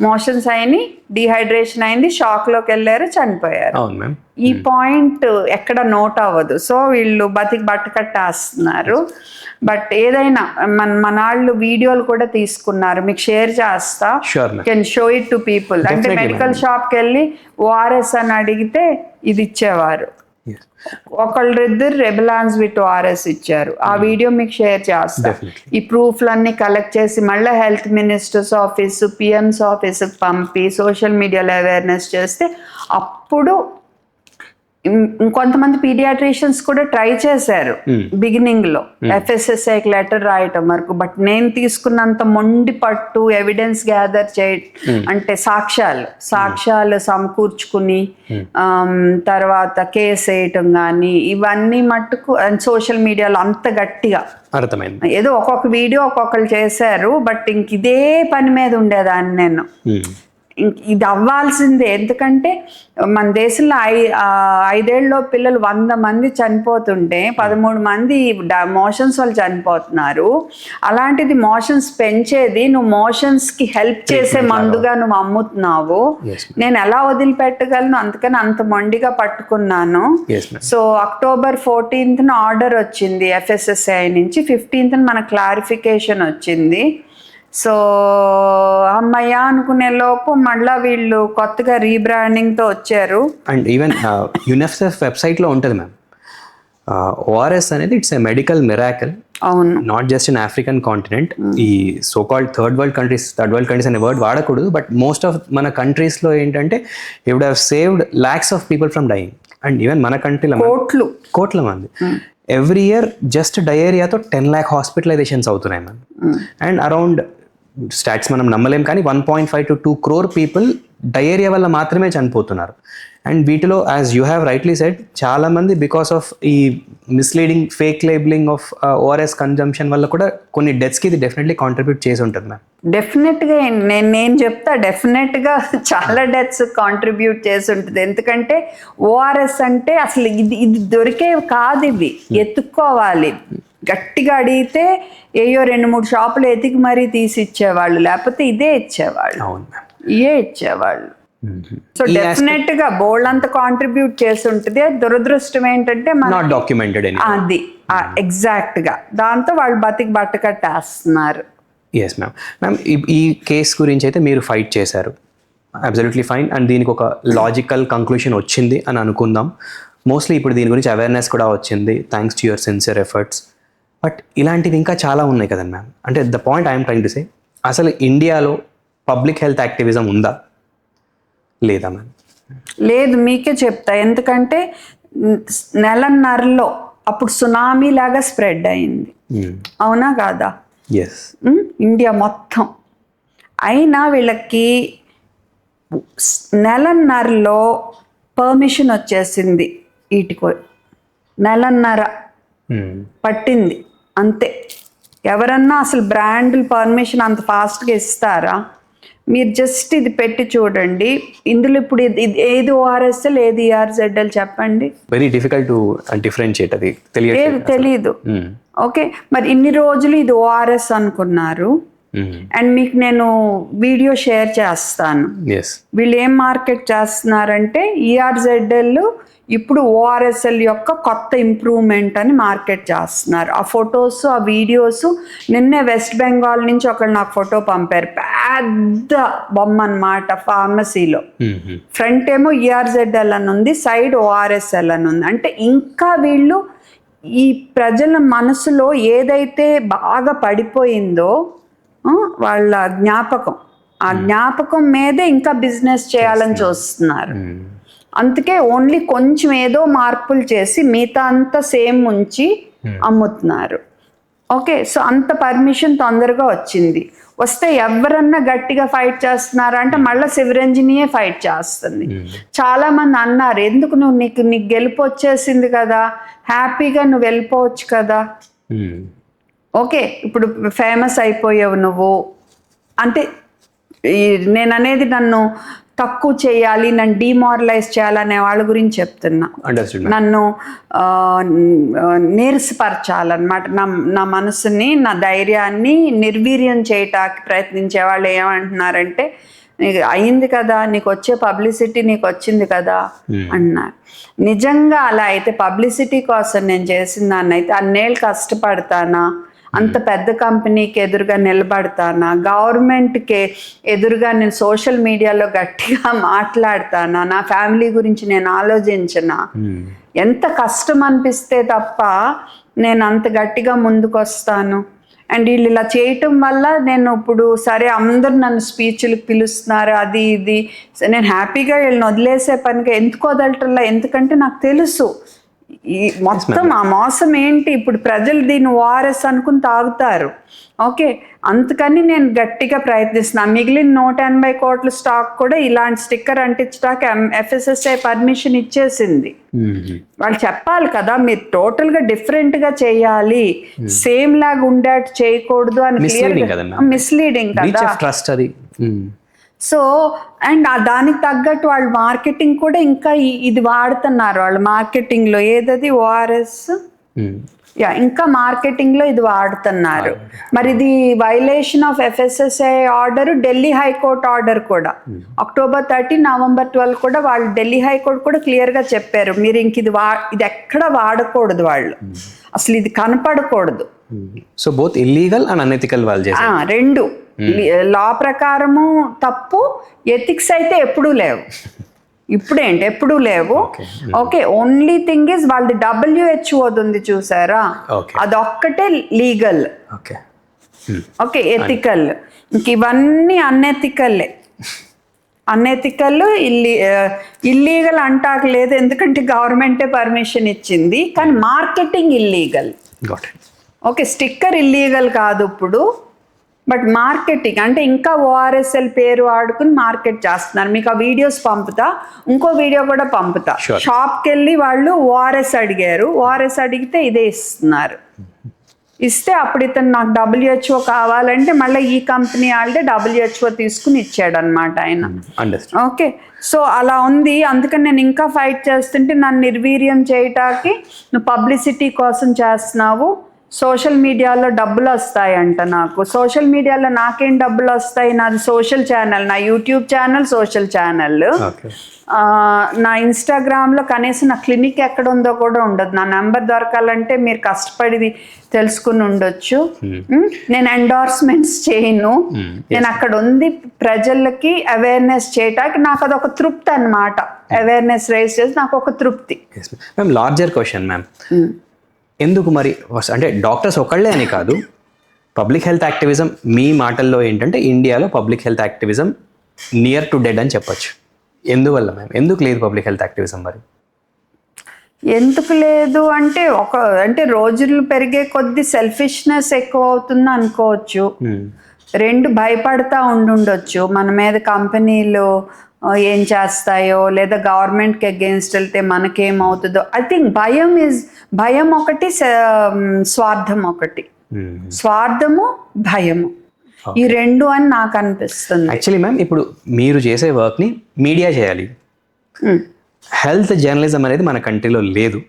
[SPEAKER 1] మోషన్స్ అయినాయి, డిహైడ్రేషన్ అయింది, షాక్ లోకి వెళ్ళారు, చనిపోయారు. ఈ పాయింట్ ఎక్కడ నోట్ అవ్వదు. సో వీళ్ళు బట్టకట్టేస్తున్నారు. బట్ ఏదైనా మనాళ్ళు వీడియోలు కూడా తీసుకున్నారు, మీకు షేర్ చేస్తా. Can show it to people. అంటే మెడికల్ షాప్కి వెళ్ళి ఓఆర్ఎస్ అని అడిగితే ఇది ఇచ్చేవారు. ఒకళ్ళిద్దరు రెబలాన్స్ విత్ ఓఆర్ఎస్ ఇచ్చారు. ఆ వీడియో మీకు షేర్ చేస్తా. ఈ ప్రూఫ్లన్నీ కలెక్ట్ చేసి మళ్ళీ హెల్త్ మినిస్టర్స్ ఆఫీస్, పిఎంస్ ఆఫీస్కి పంపి సోషల్ మీడియాలో అవేర్నెస్ చేస్తే అప్పుడు ఇంకొంతమంది పీడియాట్రిషియన్స్ కూడా ట్రై చేశారు బిగినింగ్ లో ఎఫ్ఎస్ఎస్ఐకి లెటర్ రాయటం వరకు. బట్ నేను తీసుకున్నంత మొండి పట్టు ఎవిడెన్స్ గ్యాదర్ అంటే సాక్ష్యాలు సమకూర్చుకుని తర్వాత కేసు వేయటం కానీ ఇవన్నీ మట్టుకు సోషల్ మీడియాలో అంత గట్టిగా
[SPEAKER 2] అర్థమైంది.
[SPEAKER 1] ఏదో ఒక్కొక్క వీడియో ఒక్కొక్కరు చేశారు. బట్ ఇంక ఇదే పని మీద ఉండేదాన్ని నేను. ఇది అవ్వాల్సిందే. ఎందుకంటే మన దేశంలో 5 ఏళ్ళలో పిల్లలు 100 మంది చనిపోతుంటే 13 మంది మోషన్స్ వాళ్ళు చనిపోతున్నారు. అలాంటిది మోషన్స్ పెంచేది నువ్వు మోషన్స్కి హెల్ప్ చేసే మందుగా నువ్వు అమ్ముతున్నావు. నేను ఎలా వదిలిపెట్టగలను? అందుకని అంత మొండిగా పట్టుకున్నాను. సో October 14th ఆర్డర్ వచ్చింది FSSAI నుంచి, 15th మన క్లారిఫికేషన్ వచ్చింది. సో అమ్మయ్య అనుకునే లోపు మళ్ళీ వీళ్ళు కొత్తగా రీబ్రాండింగ్తో వచ్చారు.
[SPEAKER 2] అండ్ ఈవెన్ యునిసెఫ్ వెబ్సైట్లో ఉంటుంది మ్యామ్, ఓఆర్ఎస్ అనేది ఇట్స్ ఎ మెడికల్ మిరాకిల్.
[SPEAKER 1] అవును,
[SPEAKER 2] not just in African continent. ఈ so called third world countries అనే వర్డ్ వాడకూడదు, బట్ మోస్ట్ ఆఫ్ మన కంట్రీస్లో ఏంటంటే it would have saved lakhs of people from dying. And even మన కంట్రీలో కోట్ల మంది ఎవ్రీ ఇయర్ జస్ట్ డయేరియాతో 10 lakh హాస్పిటలైజేషన్స్ అవుతున్నాయి మ్యామ్. అండ్ అరౌండ్ స్టాట్స్ మనం నమ్మలేం కానీ 1.5 to 2 crore పీపుల్ డయేరియా వల్ల మాత్రమే చనిపోతున్నారు. అండ్ వీటిలో as you have rightly said చాలా మంది బికాస్ ఆఫ్ ఈ misleading fake labelling of ORS consumption వల్ల కూడా కొన్ని డెత్స్కి ఇది డెఫినెట్లీ కాంట్రిబ్యూట్ చేసి ఉంటుంది మ్యామ్.
[SPEAKER 1] డెఫినెట్గా నేను చెప్తా, డెఫినెట్గా చాలా డెత్స్ కాంట్రిబ్యూట్ చేసి ఉంటుంది. ఎందుకంటే ఓఆర్ఎస్ అంటే అసలు ఇది దొరికేవి కాదు, ఇవి ఎత్తుక్కోవాలి. గట్టిగా అడిగితే ఏయో 2-3 షాపులు ఎతికి మరీ తీసి ఇచ్చేవాళ్ళు, లేకపోతే ఇదే ఇచ్చేవాళ్ళు. ఇవే ఇచ్చేవాళ్ళు. సో డెఫినెట్ గా బోల్డ్ అంత కాంట్రిబ్యూట్ చేసి ఉంటుంది. దురదృష్టం ఏంటంటే
[SPEAKER 2] నాట్ డాక్యుమెంటెడ్
[SPEAKER 1] అది ఎగ్జాక్ట్ గా దాంతో వాళ్ళు బట్టకట్టేస్తున్నారు.
[SPEAKER 2] Yes ma'am. మ్యామ్ ఈ కేస్ గురించి అయితే మీరు ఫైట్ చేశారు, అబ్సల్యూట్లీ ఫైన్. అండ్ దీనికి ఒక లాజికల్ కంక్లూషన్ వచ్చింది అని అనుకుందాం. మోస్ట్లీ ఇప్పుడు దీని గురించి అవేర్నెస్ కూడా వచ్చింది thanks to your sincere efforts. But ఇలాంటివి ఇంకా చాలా ఉన్నాయి కదండి మ్యామ్. అంటే the point I'm trying to సే, అసలు ఇండియాలో పబ్లిక్ హెల్త్ యాక్టివిజం ఉందా లేదా మ్యామ్?
[SPEAKER 1] లేదు, మీకే చెప్తా. ఎందుకంటే నెలన్నరలో అప్పుడు సునామీ లాగా స్ప్రెడ్ అయింది, అవునా కాదా?
[SPEAKER 2] ఎస్,
[SPEAKER 1] ఇండియా మొత్తం. అయినా వీళ్ళకి నెలన్నరలో పర్మిషన్ వచ్చేసింది. వీటికో నెలన్నర పట్టింది అంతే. ఎవరన్నా అసలు బ్రాండ్లు పర్మిషన్ అంత ఫాస్ట్గా ఇస్తారా? మీరు జస్ట్ ఇది పెట్టి చూడండి. ఇందులో ఇప్పుడు ఏది ఓఆర్ఎస్ఎల్ ఏది ఈఆర్జెడ్ఎల్ చెప్పండి.
[SPEAKER 2] వెరీ డిఫికల్ట్ టు డిఫరెన్షియేట్, అది
[SPEAKER 1] తెలీదు. ఓకే, మరి ఇన్ని రోజులు ఇది ఓఆర్ఎస్ అనుకున్నారు, అండ్ మీకు నేను వీడియో షేర్ చేస్తాను.
[SPEAKER 2] ఎస్.
[SPEAKER 1] వీళ్ళు ఏం మార్కెట్ చేస్తున్నారంటే ERZL ఇప్పుడు ORSL యొక్క కొత్త ఇంప్రూవ్మెంట్ అని మార్కెట్ చేస్తున్నారు. ఆ ఫొటోస్, ఆ వీడియోస్, నిన్నే వెస్ట్ బెంగాల్ నుంచి ఒకళ్ళు నాకు ఫోటో పంపారు. పెద్ద బొమ్మ అన్నమాట ఫార్మసీలో. ఫ్రంట్ ఏమో ERZL అని ఉంది, సైడ్ ORSL అని ఉంది. అంటే ఇంకా వీళ్ళు ఈ ప్రజల మనసులో ఏదైతే బాగా పడిపోయిందో వాళ్ళ జ్ఞాపకం, ఆ జ్ఞాపకం మీదే ఇంకా బిజినెస్ చేయాలని చూస్తున్నారు. అందుకే ఓన్లీ కొంచెం ఏదో మార్పులు చేసి మిగతా అంతా సేమ్ ఉంచి అమ్ముతున్నారు. ఓకే, సో అంత పర్మిషన్ తొందరగా వచ్చింది. వస్తే ఎవరన్నా గట్టిగా ఫైట్ చేస్తున్నారా అంటే మళ్ళీ శివరంజనియే ఫైట్ చేస్తుంది. చాలా మంది అన్నారు, ఎందుకు నువ్వు నీకు గెలుపు వచ్చేసింది కదా, హ్యాపీగా నువ్వు వెళ్ళిపోవచ్చు కదా. ఓకే, ఇప్పుడు ఫేమస్ అయిపోయావు నువ్వు అంటే నేను అనేది నన్ను తక్కువ చేయాలి, నన్ను డిమారలైజ్ చేయాలనే వాళ్ళ గురించి చెప్తున్నా. నన్ను నీరసపరచాలన్నమాట, నా మనసుని, నా ధైర్యాన్ని నిర్వీర్యం చేయటానికి ప్రయత్నించే వాళ్ళు ఏమంటున్నారంటే, నీకు అయింది కదా, నీకు వచ్చే పబ్లిసిటీ నీకు వచ్చింది కదా అన్నారు. నిజంగా అలా అయితే పబ్లిసిటీ కోసం నేను చేసిన దాన్ని అయితే అన్నేళ్ళు కష్టపడతానా, అంత పెద్ద కంపెనీకి ఎదురుగా నిలబడతానా, గవర్నమెంట్కి ఎదురుగా నేను సోషల్ మీడియాలో గట్టిగా మాట్లాడతానా, నా ఫ్యామిలీ గురించి నేను ఆలోచించనా, ఎంత కష్టం అనిపిస్తే తప్ప నేను అంత గట్టిగా ముందుకు వస్తాను. అండ్ వీళ్ళు ఇలా చేయటం వల్ల నేను ఇప్పుడు సరే అందరూ నన్ను స్పీచ్లకు పిలుస్తున్నారు, అది ఇది, నేను హ్యాపీగా వీళ్ళని వదిలేసే పనిగా ఎందుకు వదలటల్లా, ఎందుకంటే నాకు తెలుసు ఈ మొత్తం ఆ మోసం ఏంటి. ఇప్పుడు ప్రజలు దీన్ని ORS అనుకుని తాగుతారు. ఓకే, అందుకని నేను గట్టిగా ప్రయత్నిస్తున్నాను. మిగిలిన 180 కోట్ల స్టాక్ కూడా ఇలాంటి స్టిక్కర్ అంటించడానికి FSSAI పర్మిషన్ ఇచ్చేసింది. వాళ్ళు చెప్పాలి కదా, మీరు టోటల్గా డిఫరెంట్గా చేయాలి, సేమ్ లాగా ఉండేట్టు చేయకూడదు అని. మిస్లీడింగ్ కదా. సో అండ్ దానికి తగ్గట్టు వాళ్ళు మార్కెటింగ్ కూడా ఇంకా ఇది వాడుతున్నారు. వాళ్ళు మార్కెటింగ్లో ఏదది ORS ఇంకా మార్కెటింగ్లో ఇది వాడుతున్నారు. మరి ఇది violation of FSSAI order, Delhi high court order కూడా October 30, November 12 కూడా వాళ్ళు ఢిల్లీ హైకోర్టు కూడా క్లియర్గా చెప్పారు, మీరు ఇంక ఇది ఎక్కడ వాడకూడదు, వాళ్ళు అసలు ఇది కనపడకూడదు.
[SPEAKER 2] So both illegal and unethical వాళ్ళు
[SPEAKER 1] రెండు లా ప్రకారము తప్పు, ఎథిక్స్ అయితే ఎప్పుడూ లేవు. ఇప్పుడేంటి ఎప్పుడూ లేవు. ఓకే, ఓన్లీ థింగ్ ఇస్ వాళ్ళది WHO ఉంది చూసారా, అదొక్కటే లీగల్. ఓకే, ఎథికల్ ఇంక ఇవన్నీ అన్ఎథికల్లే. అన్ఎథికల్ ఇల్లీగల్ అంటాక లేదు, ఎందుకంటే గవర్నమెంటే పర్మిషన్ ఇచ్చింది, కానీ marketing illegal. Okay, sticker illegal కాదు ఇప్పుడు, బట్ మార్కెటింగ్ అంటే ఇంకా ORSL పేరు వాడుకుని మార్కెట్ చేస్తున్నారు. మీకు ఆ వీడియోస్ పంపుతా, ఇంకో వీడియో కూడా పంపుతా. షాప్కి వెళ్ళి వాళ్ళు ORS అడిగారు, ORS అడిగితే ఇదే ఇస్తున్నారు. ఇస్తే అప్పుడు ఇతను నాకు WHO కావాలంటే మళ్ళీ ఈ కంపెనీ వాళ్ళే WHO తీసుకుని ఇచ్చాడు అనమాట ఆయన. ఓకే, సో అలా ఉంది. అందుకని నేను ఇంకా ఫైట్ చేస్తుంటే నన్ను నిర్వీర్యం చేయటానికి నువ్వు పబ్లిసిటీ కోసం చేస్తున్నావు, సోషల్ మీడియాలో డబ్బులు వస్తాయంట. నాకు సోషల్ మీడియాలో నాకేం డబ్బులు వస్తాయి, నాది సోషల్ ఛానల్, నా యూట్యూబ్ ఛానల్ సోషల్ ఛానల్, నా ఇన్స్టాగ్రామ్లో కనీసం నా క్లినిక్ ఎక్కడ ఉందో కూడా ఉండదు. నా నెంబర్ దొరకాలంటే మీరు కష్టపడి తెలుసుకుని ఉండొచ్చు. నేను ఎండార్స్మెంట్స్ చేయను, నేను అక్కడ ఉంది ప్రజలకి అవేర్నెస్ చేయటానికి. నాకు అదొక తృప్తి అన్నమాట, అవేర్నెస్ రైజ్ చేసి నాకు ఒక తృప్తి.
[SPEAKER 2] మ్యామ్, లార్జర్ క్వశ్చన్ మ్యామ్, ఎందుకు మరి అంటే డాక్టర్స్ ఒకళ్ళే అని కాదు, పబ్లిక్ హెల్త్ యాక్టివిజం మీ మాటల్లో ఏంటంటే ఇండియాలో public health activism near to dead అని చెప్పొచ్చు. ఎందువల్ల మ్యామ్, ఎందుకు లేదు పబ్లిక్ హెల్త్ యాక్టివిజం? మరి
[SPEAKER 1] ఎందుకు లేదు అంటే అంటే రోజులు పెరిగే కొద్ది సెల్ఫిష్నెస్ ఎక్కువ అవుతుంది అనుకోవచ్చు. రెండు భయపడతా ఉండొచ్చు, మన మీద కంపెనీలు ఏం చేస్తాయో, లేదా గవర్నమెంట్కి అగెయిన్స్ట్ వెళ్తే మనకేమవుతుందో. ఐ థింక్ భయం ఒకటి, స్వార్థం ఒకటి. స్వార్థము, భయము, ఈ రెండు అని నాకు అనిపిస్తుంది.
[SPEAKER 2] యాక్చువల్లీ మ్యామ్, ఇప్పుడు మీరు చేసే వర్క్ని మీడియా చేయాలి. హెల్త్ జర్నలిజం అనేది మన కంట్రీలో లేదు.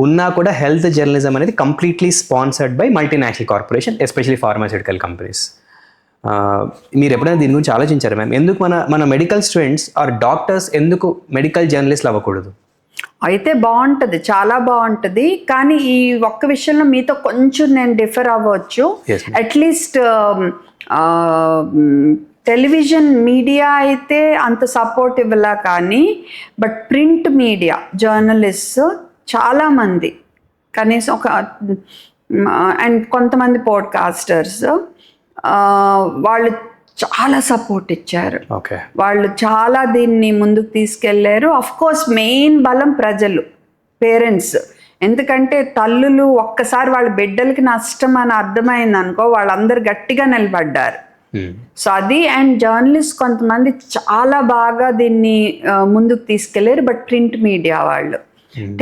[SPEAKER 2] ఉన్నా కూడా హెల్త్ జర్నలిజం అనేది completely sponsored by multinational corporation, especially pharmaceutical companies. మీరు ఎప్పుడైనా దీని గురించి ఆలోచించారా మ్యామ్? ఎందుకు మన మెడికల్ స్టూడెంట్స్ ఆర్ డాక్టర్స్ ఎందుకు మెడికల్ జర్నలిస్ట్లు అవ్వకూడదు?
[SPEAKER 1] అయితే బాగుంటుంది, చాలా బాగుంటుంది. కానీ ఈ ఒక్క విషయంలో మీతో కొంచెం నేను డిఫర్ అవ్వచ్చు.
[SPEAKER 2] Yes,
[SPEAKER 1] అట్లీస్ట్ టెలివిజన్ మీడియా అయితే అంత సపోర్ట్ ఇవ్వలా, కానీ బట్ ప్రింట్ మీడియా జర్నలిస్ట్ చాలామంది, కనీసం ఒక అండ్ కొంతమంది పాడ్కాస్టర్స్ వాళ్ళు చాలా సపోర్ట్ ఇచ్చారు.
[SPEAKER 2] ఓకే,
[SPEAKER 1] వాళ్ళు చాలా దీన్ని ముందుకు తీసుకెళ్లారు. అఫ్ కోర్స్ మెయిన్ బలం ప్రజలు, పేరెంట్స్. ఎందుకంటే తల్లులు ఒక్కసారి వాళ్ళ బిడ్డలకి నష్టం అని అర్థమైంది అనుకో, వాళ్ళందరూ గట్టిగా నిలబడ్డారు. సో అది. అండ్ జర్నలిస్ట్ కొంతమంది చాలా బాగా దీన్ని ముందుకు తీసుకెళ్లారు. బట్ ప్రింట్ మీడియా వాళ్ళు,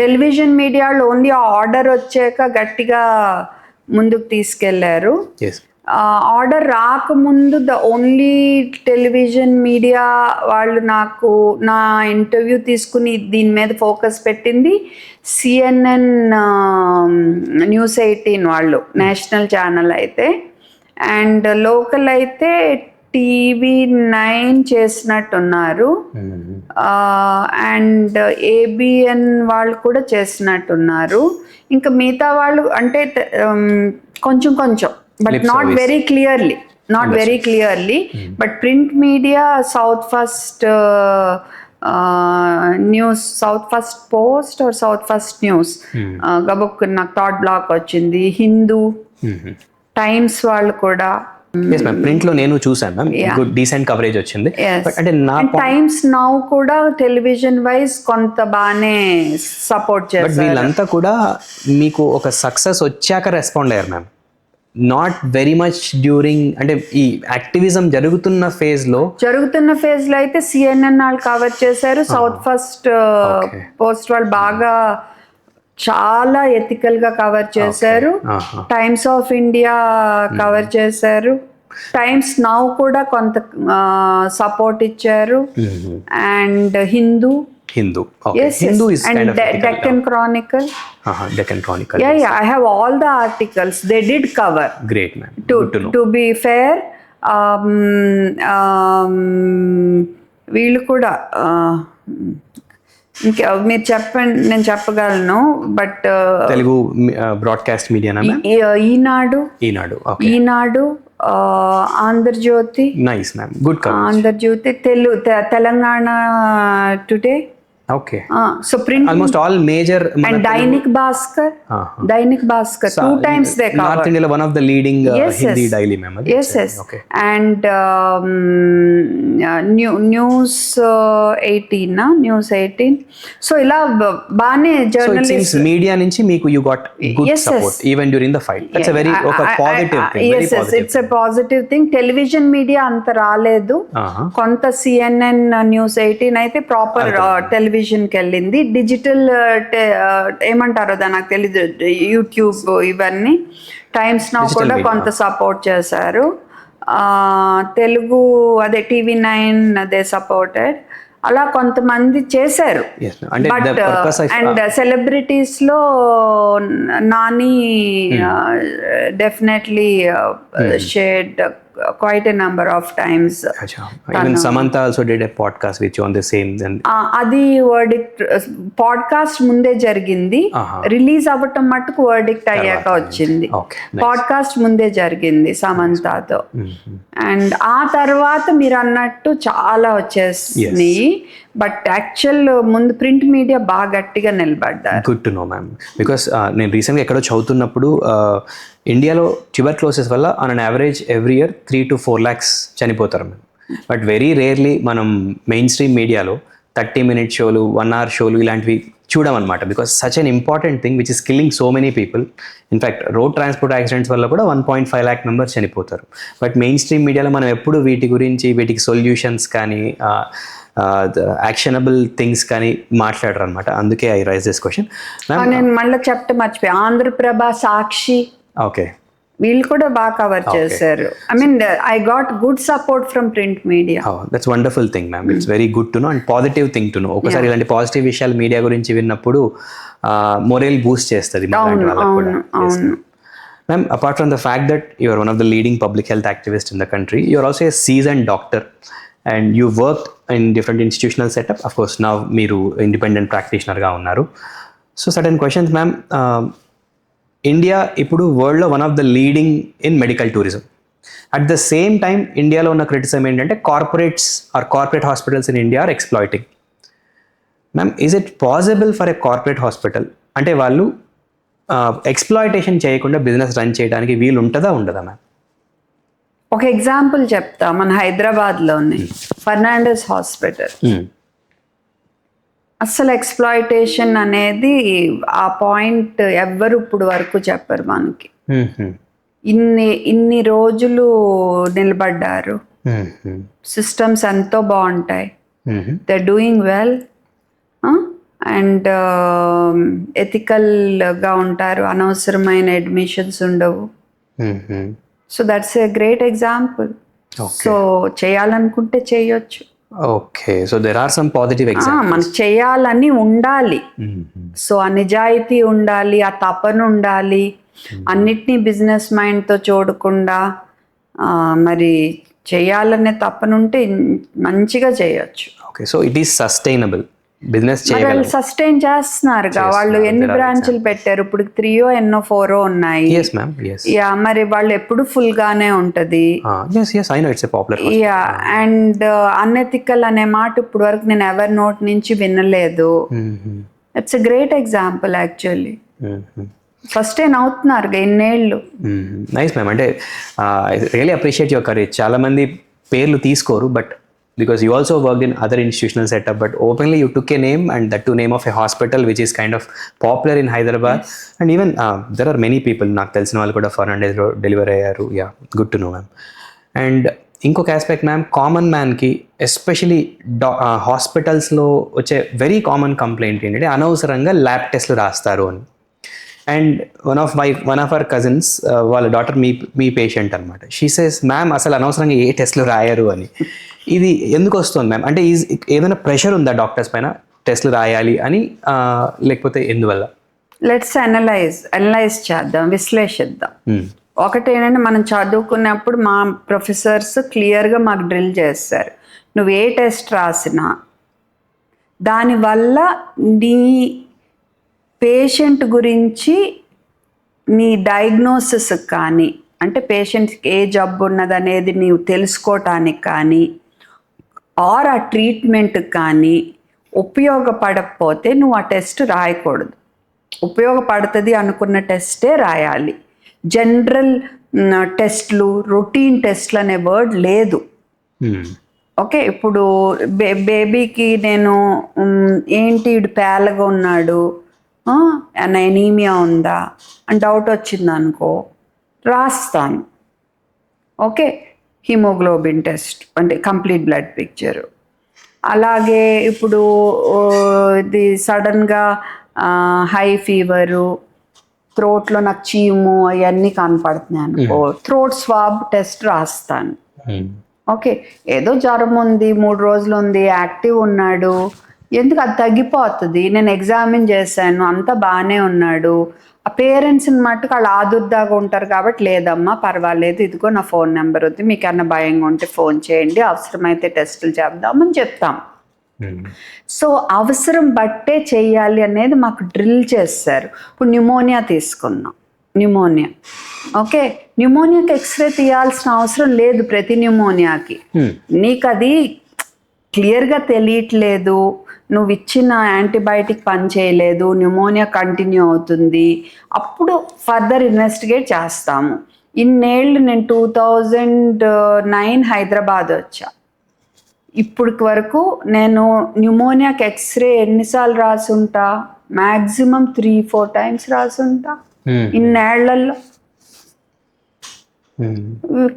[SPEAKER 1] టెలివిజన్ మీడియా వాళ్ళు ఓన్లీ ఆ ఆర్డర్ వచ్చాక గట్టిగా ముందుకు తీసుకెళ్లారు. ఆర్డర్ రాకముందు ద ఓన్లీ టెలివిజన్ మీడియా వాళ్ళు నాకు నా ఇంటర్వ్యూ తీసుకుని దీని మీద ఫోకస్ పెట్టింది సిఎన్ఎన్, న్యూస్ 18 వాళ్ళు, నేషనల్ ఛానల్ అయితే. అండ్ లోకల్ అయితే TV9 చేసినట్టున్నారు. అండ్ ABN వాళ్ళు కూడా చేసినట్టున్నారు. ఇంకా మిగతా వాళ్ళు అంటే కొంచెం కొంచెం, but not very clearly, but print media South First news, South First Post or South First news, గబుక్ నాకు థాట్ బ్లాక్ వచ్చింది. హిందూ, టైమ్స్ వాళ్ళు కూడా.
[SPEAKER 2] ప్రింట్ లో నేను చూసాను మ్యామ్, గుడ్ డీసెంట్ కవరేజ్ వచ్చింది. అంటే నా
[SPEAKER 1] టైమ్స్ నౌ కూడా టెలివిజన్ వైజ్ కొంత బాగానే సపోర్ట్ చేస్తారు.
[SPEAKER 2] బట్ వీళ్ళంతా కూడా మీకు ఒక సక్సెస్ వచ్చాక రెస్పాండ్ అయ్యారు ma'am, not very much during, అంటే ఈ యాక్టివిజం జరుగుతున్న ఫేజ్ లో
[SPEAKER 1] అయితే సిఎన్ఎన్ వాళ్ళు కవర్ చేశారు. సౌత్ ఫస్ట్ పోస్ట్ వాళ్ళు బాగా చాలా ఎథికల్ గా కవర్ చేశారు. టైమ్స్ ఆఫ్ ఇండియా కవర్ చేశారు. టైమ్స్ నౌ కూడా కొంత సపోర్ట్ ఇచ్చారు. And Hindu is and Deccan Chronicle.
[SPEAKER 2] Deccan Chronicle.
[SPEAKER 1] Yeah, I have all the articles. They did cover.
[SPEAKER 2] Great, ma'am.
[SPEAKER 1] Good to know. To be fair, వీళ్ళు కూడా ఇంకా మీరు చెప్పండి, నేను చెప్పగలను. But
[SPEAKER 2] Telugu broadcast media,
[SPEAKER 1] Eenadu, Andhra Jyothi.
[SPEAKER 2] Nice ma'am, good coverage.
[SPEAKER 1] Andhra Jyothi, Telangana today.
[SPEAKER 2] Okay.
[SPEAKER 1] So print
[SPEAKER 2] almost all major.
[SPEAKER 1] And Dainik Bhaskar 2 times they cover.
[SPEAKER 2] North India, one of the leading Hindi daily, ma'am.
[SPEAKER 1] Yes. Okay. And News 18. So ila baane journalists,
[SPEAKER 2] media nunchi meeku you got good support even during the fight. That's a very positive thing.
[SPEAKER 1] Yes, it's a positive thing. Television media anta raaledu. Konta CNN, News 18 అయితే proper టెలివిజన్కి వెళ్ళింది. Digital ఏమంటారో దాని నాకు తెలీదు, YouTube ఇవన్నీ. Times now కూడా కొంత support చేశారు. తెలుగు అదే TV9 అదే సపోర్టెడ్. అలా కొంతమంది చేశారు. బట్ అండ్ సెలబ్రిటీస్ లో Nani definitely shared quite a number of times.
[SPEAKER 2] Even Samantha also did a podcast with you on the same.
[SPEAKER 1] అది వర్డిక్ట్ పాడ్కాస్ట్ ముందే జరిగింది, రిలీజ్ అవ్వటం మట్టుకు వర్డిక్ట్ అయ్యాక వచ్చింది. పాడ్కాస్ట్ ముందే జరిగింది సమంతతో. అండ్ ఆ తర్వాత మీరు అన్నట్టు చాలా వచ్చేసినాయి. బట్ యాక్చువల్ ముందు ప్రింట్ మీడియా బాగా గట్టిగా నిలబడ్డారు.
[SPEAKER 2] Good to know ma'am. Because నేను రీసెంట్గా ఎక్కడో చదువుతున్నప్పుడు ఇండియాలో ట్యూబర్క్లోసిస్ వల్ల on an average every year 3 to 4 lakhs చనిపోతారు మ్యామ్. బట్ వెరీ రేర్లీ మనం మెయిన్ స్ట్రీమ్ మీడియాలో 30-minute షోలు, 1 hour షోలు ఇలాంటివి చూడమన్నమాట. Because such an important thing which is killing so many people. In fact road transport accidents వల్ల కూడా 1.5 lakh members చనిపోతారు. బట్ మెయిన్ స్ట్రీమ్ మీడియాలో మనం ఎప్పుడు వీటికి సొల్యూషన్స్ కానీ యాక్షనబుల్ థింగ్స్ కానీ మాట్లాడరు అనమాట. అందుకే ఐ రైజ్ దిస్ క్వశ్చన్.
[SPEAKER 1] నేను మళ్ళీ చెప్తే మర్చిపోయా, ఆంధ్రప్రభ, సాక్షి,
[SPEAKER 2] ఓకే,
[SPEAKER 1] వీళ్ళు కూడా బాగా కవర్ చేశారు. I mean I got good support from print media.
[SPEAKER 2] That's wonderful thing ma'am. It's very good to no and positive thing to know. ఒకసారి ఇలాంటి పాజిటివ్ విషయాలు మీడియా గురించి విన్నప్పుడు మొరల్ బూస్ట్ చేస్తుంది.
[SPEAKER 1] అవును.
[SPEAKER 2] Ma'am, apart from the fact that you are one of the leading public health activists in the country, you are also a seasoned doctor and you worked in different institutional setup. Of course, now మీరు independent practitioner గా ఉన్నారు. So certain questions, ma'am. India ఇప్పుడు వరల్డ్లో one of the leading in medical tourism. At the same time ఇండియాలో ఉన్న criticism ఏంటంటే corporate hospitals in India are exploiting. Ma'am, is it possible for a corporate hospital అంటే వాళ్ళు exploitation చేయకుండా business run చేయడానికి వీలు ఉంటుందా ఉండదా మ్యామ్?
[SPEAKER 1] ఒక ఎగ్జాంపుల్ చెప్తా. మన హైదరాబాద్లోని ఫెర్నాండెస్ హాస్పిటల్, అస్సలు ఎక్స్ప్లాయిటేషన్ అనేది ఆ పాయింట్ ఎవ్వరు ఇప్పుడు వరకు చెప్పరు మనకి. ఇన్ని రోజులు నిలబడ్డారు, సిస్టమ్స్ ఎంతో బాగుంటాయి, దే డూయింగ్ వెల్ అండ్ ఎథికల్గా ఉంటారు, అనవసరమైన అడ్మిషన్స్ ఉండవు. So that's a great example. So చేయాలనుకుంటే చేయొచ్చు.
[SPEAKER 2] Okay, so there are some positive examples.
[SPEAKER 1] మనకు చేయాలని ఉండాలి. సో ఆ నిజాయితీ ఉండాలి, ఆ తపన ఉండాలి, అన్నిటినీ బిజినెస్ మైండ్తో చూడకుండా మరి చేయాలనే తపన ఉంటే మంచిగా చేయొచ్చు.
[SPEAKER 2] Okay, so it is sustainable business.
[SPEAKER 1] వాళ్ళు సస్టైన్ చేస్తున్నారుగా. వాళ్ళు ఎన్ని బ్రాంచ్లు పెట్టారు ఇప్పుడు? 3 ఎన్నో 4 ఉన్నాయి. యా, మరి వాళ్ళు ఎప్పుడు ఫుల్ గానే ఉంటది. యా, అండ్ అన్ఎథికల్ అనే మాట ఇప్పుడు వరకు నేను ఎవరి నోట్ నుంచి వినలేదు. It's a great example actually. Sustain అవుతున్నారు ఇన్నేళ్ళు.
[SPEAKER 2] Nice ma'am. అంటే రియలీ అప్రిషియేట్ యువర్ కరేజ్. చాలా మంది పేర్లు తీసుకోరు, but because you also worked in other institutional setup, but openly you took a name, and that too name of a hospital which is kind of popular in Hyderabad. Yes. And even there are many people, నాకు తెలిసిన వాళ్ళు కూడా Fernandez లో delivery అయ్యారు. Yeah, good to know ma'am. And ఇంకొక aspect ma'am, common మ్యాన్కి especially హాస్పిటల్స్లో వచ్చే very common complaint ఏంటంటే అనవసరంగా ల్యాబ్ టెస్ట్లు రాస్తారు అని. And one of our cousins వాళ్ళ డాటర్ మీ పేషెంట్ అనమాట. షీ సేస్, మ్యామ్ అసలు అనవసరంగా ఏ టెస్ట్లు రాయరు అని. ఇది ఎందుకు వస్తుంది మ్యామ్? అంటే ఏదైనా ప్రెషర్ ఉందా డాక్టర్స్ పైన టెస్ట్లు రాయాలి అని, లేకపోతే ఎందువల్ల?
[SPEAKER 1] లెట్స్ అనలైజ్ చేద్దాం, విశ్లేషిద్దాం. ఒకటి ఏంటంటే, మనం చదువుకున్నప్పుడు మా ప్రొఫెసర్స్ క్లియర్గా మాకు డ్రిల్ చేస్తారు, నువ్వు ఏ టెస్ట్ రాసినా దానివల్ల నీ పేషెంట్ గురించి, నీ డయాగ్నోసిస్ కానీ, అంటే పేషెంట్కి ఏ జబ్బు ఉన్నదనేది నీవు తెలుసుకోవటానికి కానీ, ఆర్ ఆ ట్రీట్మెంట్ కానీ ఉపయోగపడకపోతే నువ్వు ఆ టెస్ట్ రాయకూడదు. ఉపయోగపడుతుంది అనుకున్న టెస్టే రాయాలి. జనరల్ టెస్ట్లు, రొటీన్ టెస్ట్లు అనే వర్డ్ లేదు. ఓకే, ఇప్పుడు బేబీకి నేను ఏంటి ఇడు పేలగా ఉన్నాడు, ఎనీమియా ఉందా అని డౌట్ వచ్చింది అనుకో, రాస్తాను. ఓకే, హిమోగ్లోబిన్ టెస్ట్ అంటే కంప్లీట్ బ్లడ్ పిక్చరు. అలాగే ఇప్పుడు ఇది సడన్గా హై ఫీవరు, థ్రోట్లో నాకు చీము అవన్నీ కనపడుతున్నాయి అనుకో, థ్రోట్ స్వాబ్ టెస్ట్ రాస్తాను. ఓకే, ఏదో జ్వరం ఉంది, 3 రోజులు ఉంది, యాక్టివ్ ఉన్నాడు, ఎందుకు అది తగ్గిపోతుంది, నేను ఎగ్జామిన్ చేశాను అంతా బాగానే ఉన్నాడు. ఆ పేరెంట్స్ని మట్టుకు వాళ్ళు ఆదుర్దాగా ఉంటారు కాబట్టి, లేదమ్మా పర్వాలేదు, ఇదిగో నా ఫోన్ నెంబర్ ఉంది, మీకు ఏమన్నా భయంగా ఉంటే ఫోన్ చేయండి, అవసరమైతే టెస్టులు చేద్దామని చెప్తాం. సో అవసరం బట్టే చేయాలి అనేది మాకు డ్రిల్ చేస్తారు. ఇప్పుడు న్యూమోనియా తీసుకున్నాం, న్యూమోనియా. ఓకే, న్యూమోనియాకి ఎక్స్రే తీయాల్సిన అవసరం లేదు ప్రతి న్యూమోనియాకి. నీకు అది క్లియర్గా తెలియట్లేదు, నువ్వు ఇచ్చిన యాంటీబయాటిక్ పనిచేయలేదు, న్యూమోనియా కంటిన్యూ అవుతుంది, అప్పుడు ఫర్దర్ ఇన్వెస్టిగేట్ చేస్తాము. ఇన్నేళ్ళు నేను 2009 హైదరాబాద్ వచ్చా. ఇప్పటికి వరకు నేను న్యూమోనియాకి ఎక్స్రే ఎన్నిసార్లు రాసుంటా? Maximum 3-4 times రాసుంటా ఇన్నేళ్లలో.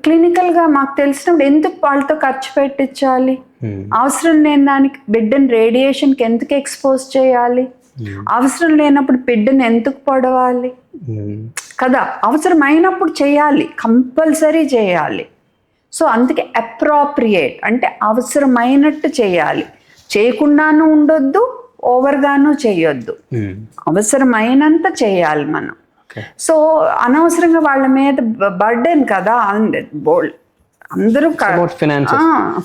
[SPEAKER 1] క్లినికల్గా మాకు తెలిసినప్పుడు ఎందుకు వాళ్ళతో ఖర్చు పెట్టించాలి? అవసరం లేని దానికి బిడ్డని రేడియేషన్కి ఎందుకు ఎక్స్పోజ్ చేయాలి? అవసరం లేనప్పుడు బిడ్డను ఎందుకు పొడవాలి కదా? అవసరమైనప్పుడు చేయాలి, కంపల్సరీ చేయాలి. సో అందుకే అప్రాప్రియేట్ అంటే అవసరమైనట్టు చేయాలి, చేయకుండానూ ఉండొద్దు, ఓవర్గాను చేయొద్దు, అవసరమైనంత చేయాలి మనం. సో అనవసరంగా వాళ్ళ మీద బర్డెన్ కదా, అందరూ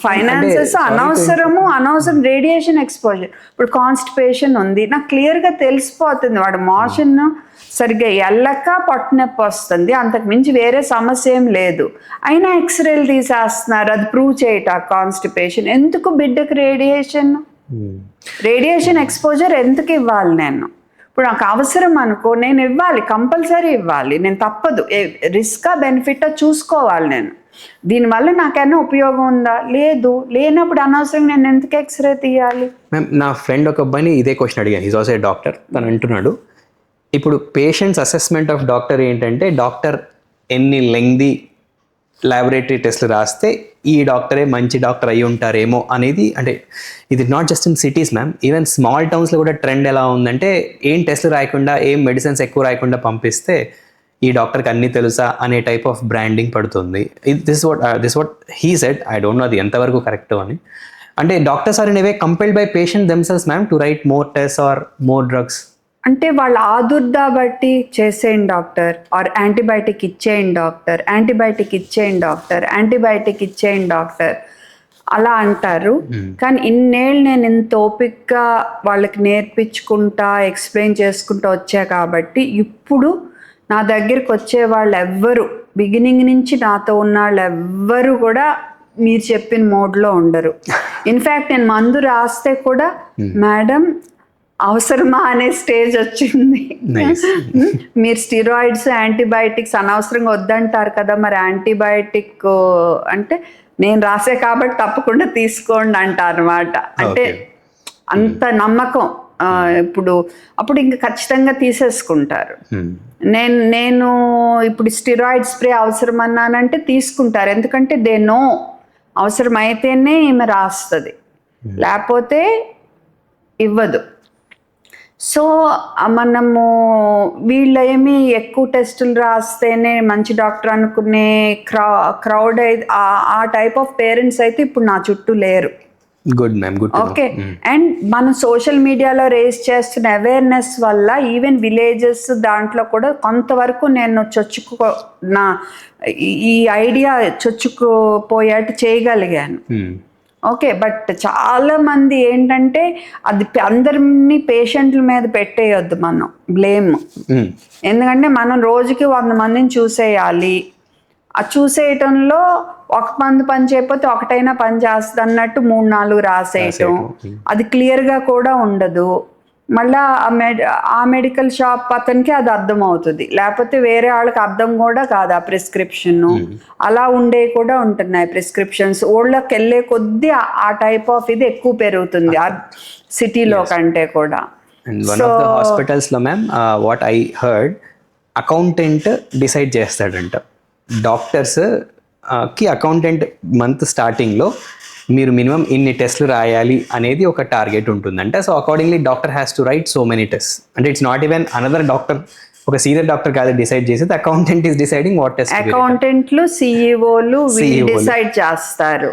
[SPEAKER 1] ఫైనాన్సెస్ అనవసరం రేడియేషన్ ఎక్స్పోజర్. ఇప్పుడు కాన్స్టిపేషన్ ఉంది, నాకు క్లియర్గా తెలిసిపోతుంది వాడు మోషన్ సరిగ్గా ఎల్లక పొట్టనొప్పి వస్తుంది, అంతకు మించి వేరే సమస్య ఏం లేదు, అయినా ఎక్స్రేలు తీసేస్తున్నారు అది ప్రూవ్ చేయట కాన్స్టిపేషన్. ఎందుకు బిడ్డకు రేడియేషన్ ఎక్స్పోజర్ ఎందుకు ఇవ్వాలి? నేను ఇప్పుడు నాకు అవసరం అనుకో, నేను ఇవ్వాలి, కంపల్సరీ ఇవ్వాలి, నేను తప్పదు, రిస్కా బెనిఫిటా చూసుకోవాలి. నేను దీనివల్ల నాకైనా ఉపయోగం ఉందా? లేదు. లేనప్పుడు అనవసరంగా నేను ఎందుకు ఎక్స్రే తీయాలి?
[SPEAKER 2] మ్యామ్, నా ఫ్రెండ్ ఒక అబ్బాయిని ఇదే క్వశ్చన్ అడిగాను. Is also a doctor. తను అంటున్నాడు, ఇప్పుడు పేషెంట్స్ అసెస్మెంట్ ఆఫ్ డాక్టర్ ఏంటంటే, డాక్టర్ ఎన్ని లెంగ్దీ ల్యాబొరేటరీ టెస్ట్లు రాస్తే ఈ డాక్టరే మంచి డాక్టర్ అయి ఉంటారేమో అనేది. అంటే ఇది not just in cities ma'am, even small టౌన్స్లో కూడా ట్రెండ్ ఎలా ఉందంటే, ఏం టెస్ట్లు రాయకుండా, ఏం మెడిసిన్స్ ఎక్కువ రాయకుండా పంపిస్తే ఈ డాక్టర్కి అన్నీ తెలుసా అనే టైప్ ఆఫ్ బ్రాండింగ్ పడుతుంది. This what he said. I don't know అది ఎంతవరకు కరెక్ట్ అని. అంటే doctors are in a way compelled by patient themselves ma'am to write more test or more drugs.
[SPEAKER 1] అంటే వాళ్ళ ఆదుర్దా బట్టి చేసేయండి డాక్టర్, ఆర్ యాంటీబయాటిక్ ఇచ్చేయండి డాక్టర్, యాంటీబయాటిక్ ఇచ్చేయండి డాక్టర్, యాంటీబయాటిక్ ఇచ్చేయండి డాక్టర్ అలా అంటారు. కానీ ఇన్నేళ్ళు నేను ఇంత ఓపిక్గా వాళ్ళకి నేర్పించుకుంటా ఎక్స్ప్లెయిన్ చేసుకుంటూ వచ్చా కాబట్టి ఇప్పుడు నా దగ్గరికి వచ్చే వాళ్ళు ఎవ్వరు, బిగినింగ్ నుంచి నాతో ఉన్న వాళ్ళు ఎవ్వరు కూడా మీరు చెప్పిన మోడ్లో ఉండరు. ఇన్ఫ్యాక్ట్ నేను మందు రాస్తే కూడా మేడం అవసరమా అనే స్టేజ్ వచ్చింది. మీరు స్టిరాయిడ్స్ యాంటీబయాటిక్స్ అనవసరంగా వద్దంటారు కదా, మరి యాంటీబయాటిక్ అంటే నేను రాసే కాబట్టి తప్పకుండా తీసుకోండి అంటారు అనమాట. అంటే అంత నమ్మకం. అప్పుడు ఇంకా ఖచ్చితంగా తీసేసుకుంటారు. నేను ఇప్పుడు స్టిరాయిడ్ స్ప్రే అవసరం అన్నానంటే తీసుకుంటారు, ఎందుకంటే దే నో అవసరమైతేనే ఈమె రాస్తుంది, లేకపోతే ఇవ్వదు. సో మనము వీళ్ళు ఏమి ఎక్కువ టెస్టులు రాస్తేనే మంచి డాక్టర్ అనుకునే క్రౌడ్ అయితే, ఆ టైప్ ఆఫ్ పేరెంట్స్ అయితే ఇప్పుడు నా చుట్టూ లేరు.
[SPEAKER 2] Good ma'am, good.
[SPEAKER 1] Okay. And మనం సోషల్ మీడియాలో రేస్ చేస్తున్న అవేర్నెస్ వల్ల ఈవెన్ విలేజెస్ దాంట్లో కూడా కొంతవరకు నేను నా ఈ ఐడియా చొచ్చుకుపోయేట్టు చేయగలిగాను. ఓకే. బట్ చాలా మంది ఏంటంటే అది అందరినీ పేషెంట్ల మీద పెట్టేయొద్దు మనం బ్లేమ్. ఎందుకంటే మనం రోజుకి 100 మందిని చూసేయాలి. ఆ చూసేయటంలో ఒక మంది పని చేయకపోతే ఒకటైనా పని చేస్తుంది అన్నట్టు 3-4 రాసేయటం, అది క్లియర్గా కూడా ఉండదు. మళ్ళా ఆ మెడికల్ షాప్ అతనికి అది అర్థం అవుతుంది, లేకపోతే వేరే వాళ్ళకి అర్థం కూడా కాదు ఆ ప్రిస్క్రిప్షన్. అలా ఉండే కూడా ఉంటున్నాయి ప్రిస్క్రిప్షన్స్. ఊళ్ళోకి వెళ్ళే కొద్దీ ఆ టైప్ ఆఫ్ ఇది ఎక్కువ పెరుగుతుంది ఆ సిటీలో కంటే కూడా.
[SPEAKER 2] వన్ ఆఫ్ ద హాస్పిటల్స్ లో ma'am what I heard, accountant decide చేస్తాడంట. డాక్టర్స్ కి అకౌంటెంట్ మంత్ స్టార్టింగ్లో మీరు మినిమం ఇన్ని టెస్ట్లు రాయాలి అనేది ఒక టార్గెట్ ఉంటుందంట. So accordingly doctor has to write so many test. అంటే it's not even another doctor, ఒక సీనియర్ డాక్టర్ కాదు డిసైడ్ చేసేది, accountant is deciding what test.
[SPEAKER 1] అకౌంటెంట్లు సిఇఓలు డిసైడ్ చేస్తారు.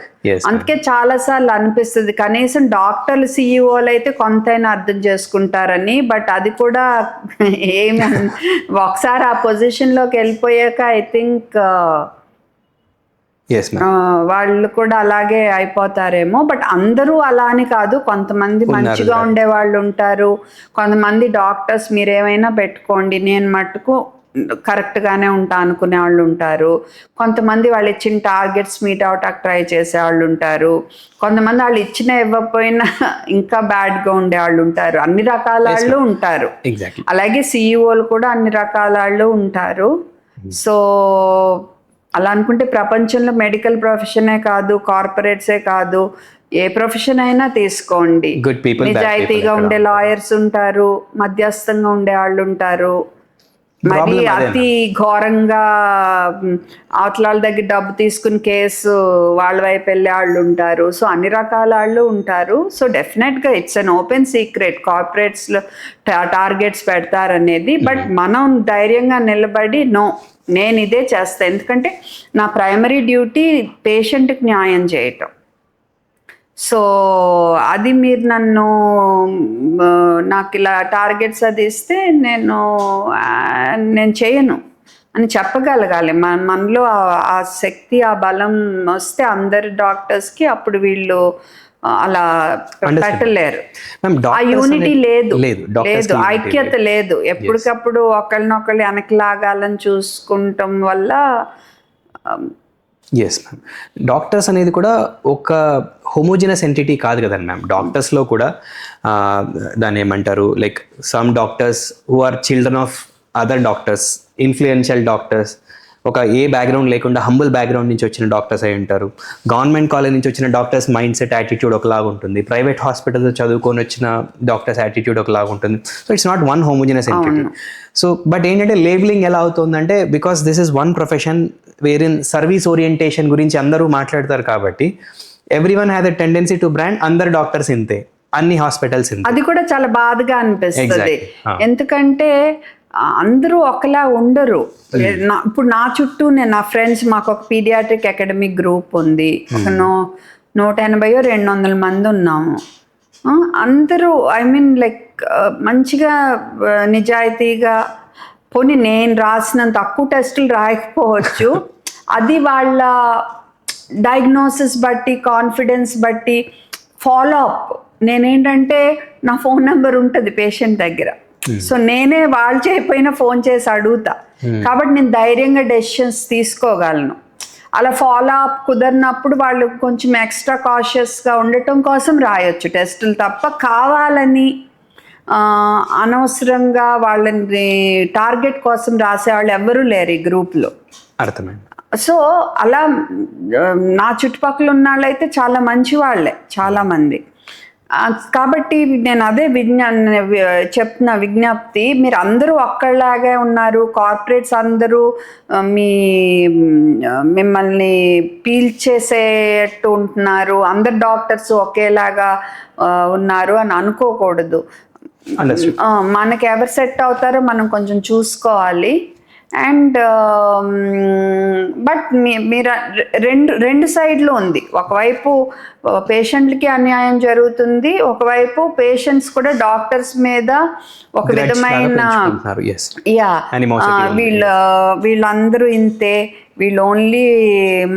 [SPEAKER 1] అందుకే చాలా సార్లు అనిపిస్తుంది కనీసం డాక్టర్లు సిఇఓలు అయితే కొంతైనా అర్థం చేసుకుంటారని. బట్ అది కూడా ఏమి ఒకసారి ఆ పొజిషన్లోకి వెళ్ళిపోయాక ఐ థింక్ వాళ్ళు కూడా అలాగే అయిపోతారేమో. బట్ అందరూ అలా అని కాదు, కొంతమంది మంచిగా ఉండే వాళ్ళు ఉంటారు, కొంతమంది డాక్టర్స్ మీరేమైనా పెట్టుకోండి నేను మట్టుకు కరెక్ట్గానే ఉంటా అనుకునే వాళ్ళు ఉంటారు, కొంతమంది వాళ్ళు ఇచ్చిన టార్గెట్స్ మీట్ అవటానికి ట్రై చేసే వాళ్ళు ఉంటారు, కొంతమంది వాళ్ళు ఇచ్చిన ఇవ్వకపోయినా ఇంకా బ్యాడ్గా ఉండే వాళ్ళు ఉంటారు. అన్ని రకాల వాళ్ళు ఉంటారు. అలాగే సిఇఓలు కూడా అన్ని రకాల వాళ్ళు ఉంటారు. సో అలా అనుకుంటే ప్రపంచంలో మెడికల్ ప్రొఫెషనే కాదు, కార్పొరేట్సే కాదు, ఏ ప్రొఫెషన్ అయినా తీసుకోండి, నిజాయితీగా ఉండే లాయర్స్ ఉంటారు, మధ్యస్థంగా ఉండే వాళ్ళు ఉంటారు, మరి అతి ఘోరంగా అవతలాల దగ్గర డబ్బు తీసుకుని కేసు వాళ్ళ వైపు వెళ్ళే వాళ్ళు ఉంటారు. సో అన్ని రకాల వాళ్ళు ఉంటారు. సో డెఫినెట్గా ఇట్స్ అన్ ఓపెన్ సీక్రెట్ కార్పొరేట్స్లో టార్గెట్స్ పెడతారనేది. బట్ మనం ధైర్యంగా నిలబడి నేను ఇదే చేస్తాను, ఎందుకంటే నా ప్రైమరీ డ్యూటీ పేషెంట్కి న్యాయం చేయటం. సో అది మీరు నన్ను నాకు ఇలా టార్గెట్స్ అది ఇస్తే నేను చేయను అని చెప్పగలగాలి. మనలో ఆ శక్తి, ఆ బలం వస్తే అందరి డాక్టర్స్కి అప్పుడు వీళ్ళు అలా పెట్టలేరు. ఆ యూనిటీ లేదు, ఐక్యత లేదు. ఎప్పటికప్పుడు ఒకళ్ళనొకళ్ళు వెనక్కి లాగాలని చూసుకుంటాం వల్ల.
[SPEAKER 2] ఎస్ మ్యామ్, డాక్టర్స్ అనేది కూడా ఒక హోమోజినస్ ఎంటిటీ కాదు కదండి మ్యామ్. డాక్టర్స్లో కూడా దాన్ని ఏమంటారు, like some doctors who are children of other doctors, influential doctors, ఒక ఏ బ్యాక్గ్రౌండ్ లేకుండా హంబుల్ బ్యాక్గ్రౌండ్ నుంచి వచ్చిన డాక్టర్స్ అయి ఉంటారు. గవర్నమెంట్ కాలేజ్ నుంచి వచ్చిన డాక్టర్స్ మైండ్ సెట్, యాటిట్యూడ్ ఒకలాగా ఉంటుంది. ప్రైవేట్ హాస్పిటల్స్ చదువుకొని వచ్చిన డాక్టర్స్ యాటిట్యూడ్ ఒకలాగా ఉంటుంది. So it's not one homogeneous entity. So but ఏంటంటే లేబులింగ్ ఎలా అవుతుందంటే, because this is one profession where in service orientation గురించి అందరూ మాట్లాడతారు కాబట్టి everyone has a tendency to brand అందరు డాక్టర్స్ ఇంతే, అన్ని హాస్పిటల్స్ ఇంతే.
[SPEAKER 1] అది కూడా చాలా బాధగా అనిపిస్తుంది. ఎందుకంటే అందరూ ఒకలా ఉండరు. ఇప్పుడు నా చుట్టూ నా ఫ్రెండ్స్, మాకు ఒక పీడియాట్రిక్ అకాడమిక్ గ్రూప్ ఉంది. ఒక 180-200 మంది ఉన్నాము. అందరూ ఐ మీన్ లైక్ మంచిగా నిజాయితీగా, పోనీ నేను రాసినంత తక్కువ టెస్టులు రాయకపోవచ్చు, అది వాళ్ళ డయాగ్నోసిస్ బట్టి, కాన్ఫిడెన్స్ బట్టి ఫాలో అప్. నేనేంటంటే నా ఫోన్ నెంబర్ ఉంటుంది పేషెంట్ దగ్గర. సో నేనే వాళ్ళు చేయకపోయినా ఫోన్ చేసి అడుగుతా. కాబట్టి నేను ధైర్యంగా డెసిషన్స్ తీసుకోగలను. అలా ఫాలో అప్ కుదరినప్పుడు వాళ్ళు కొంచెం ఎక్స్ట్రా కాషియస్గా ఉండటం కోసం రాయొచ్చు టెస్టులు తప్ప కావాలని అనవసరంగా వాళ్ళని టార్గెట్ కోసం రాసేవాళ్ళు ఎవ్వరూ లేరు ఈ గ్రూప్లో.
[SPEAKER 2] అర్థమైంది.
[SPEAKER 1] సో అలా నా చుట్టుపక్కల ఉన్న వాళ్ళైతే చాలా మంచి వాళ్ళే చాలామంది. కాబట్టి నేను అదే చెప్తున్న విజ్ఞప్తి, మీరు అందరూ ఒక్కళ్ళలాగే ఉన్నారు, కార్పొరేట్స్ అందరూ మిమ్మల్ని పీల్చేసేట్టు ఉంటున్నారు, అందరు డాక్టర్స్ ఒకేలాగా ఉన్నారు అని అనుకోకూడదు. మనకి ఎవరు సెట్ అవుతారో మనం కొంచెం చూసుకోవాలి. అండ్ బట్ మీరు రెండు సైడ్లు ఉంది. ఒకవైపు పేషెంట్లకి అన్యాయం జరుగుతుంది, ఒకవైపు పేషెంట్స్ కూడా డాక్టర్స్ మీద ఒక విధమైన వీళ్ళందరూ ఇంతే, వీళ్ళు ఓన్లీ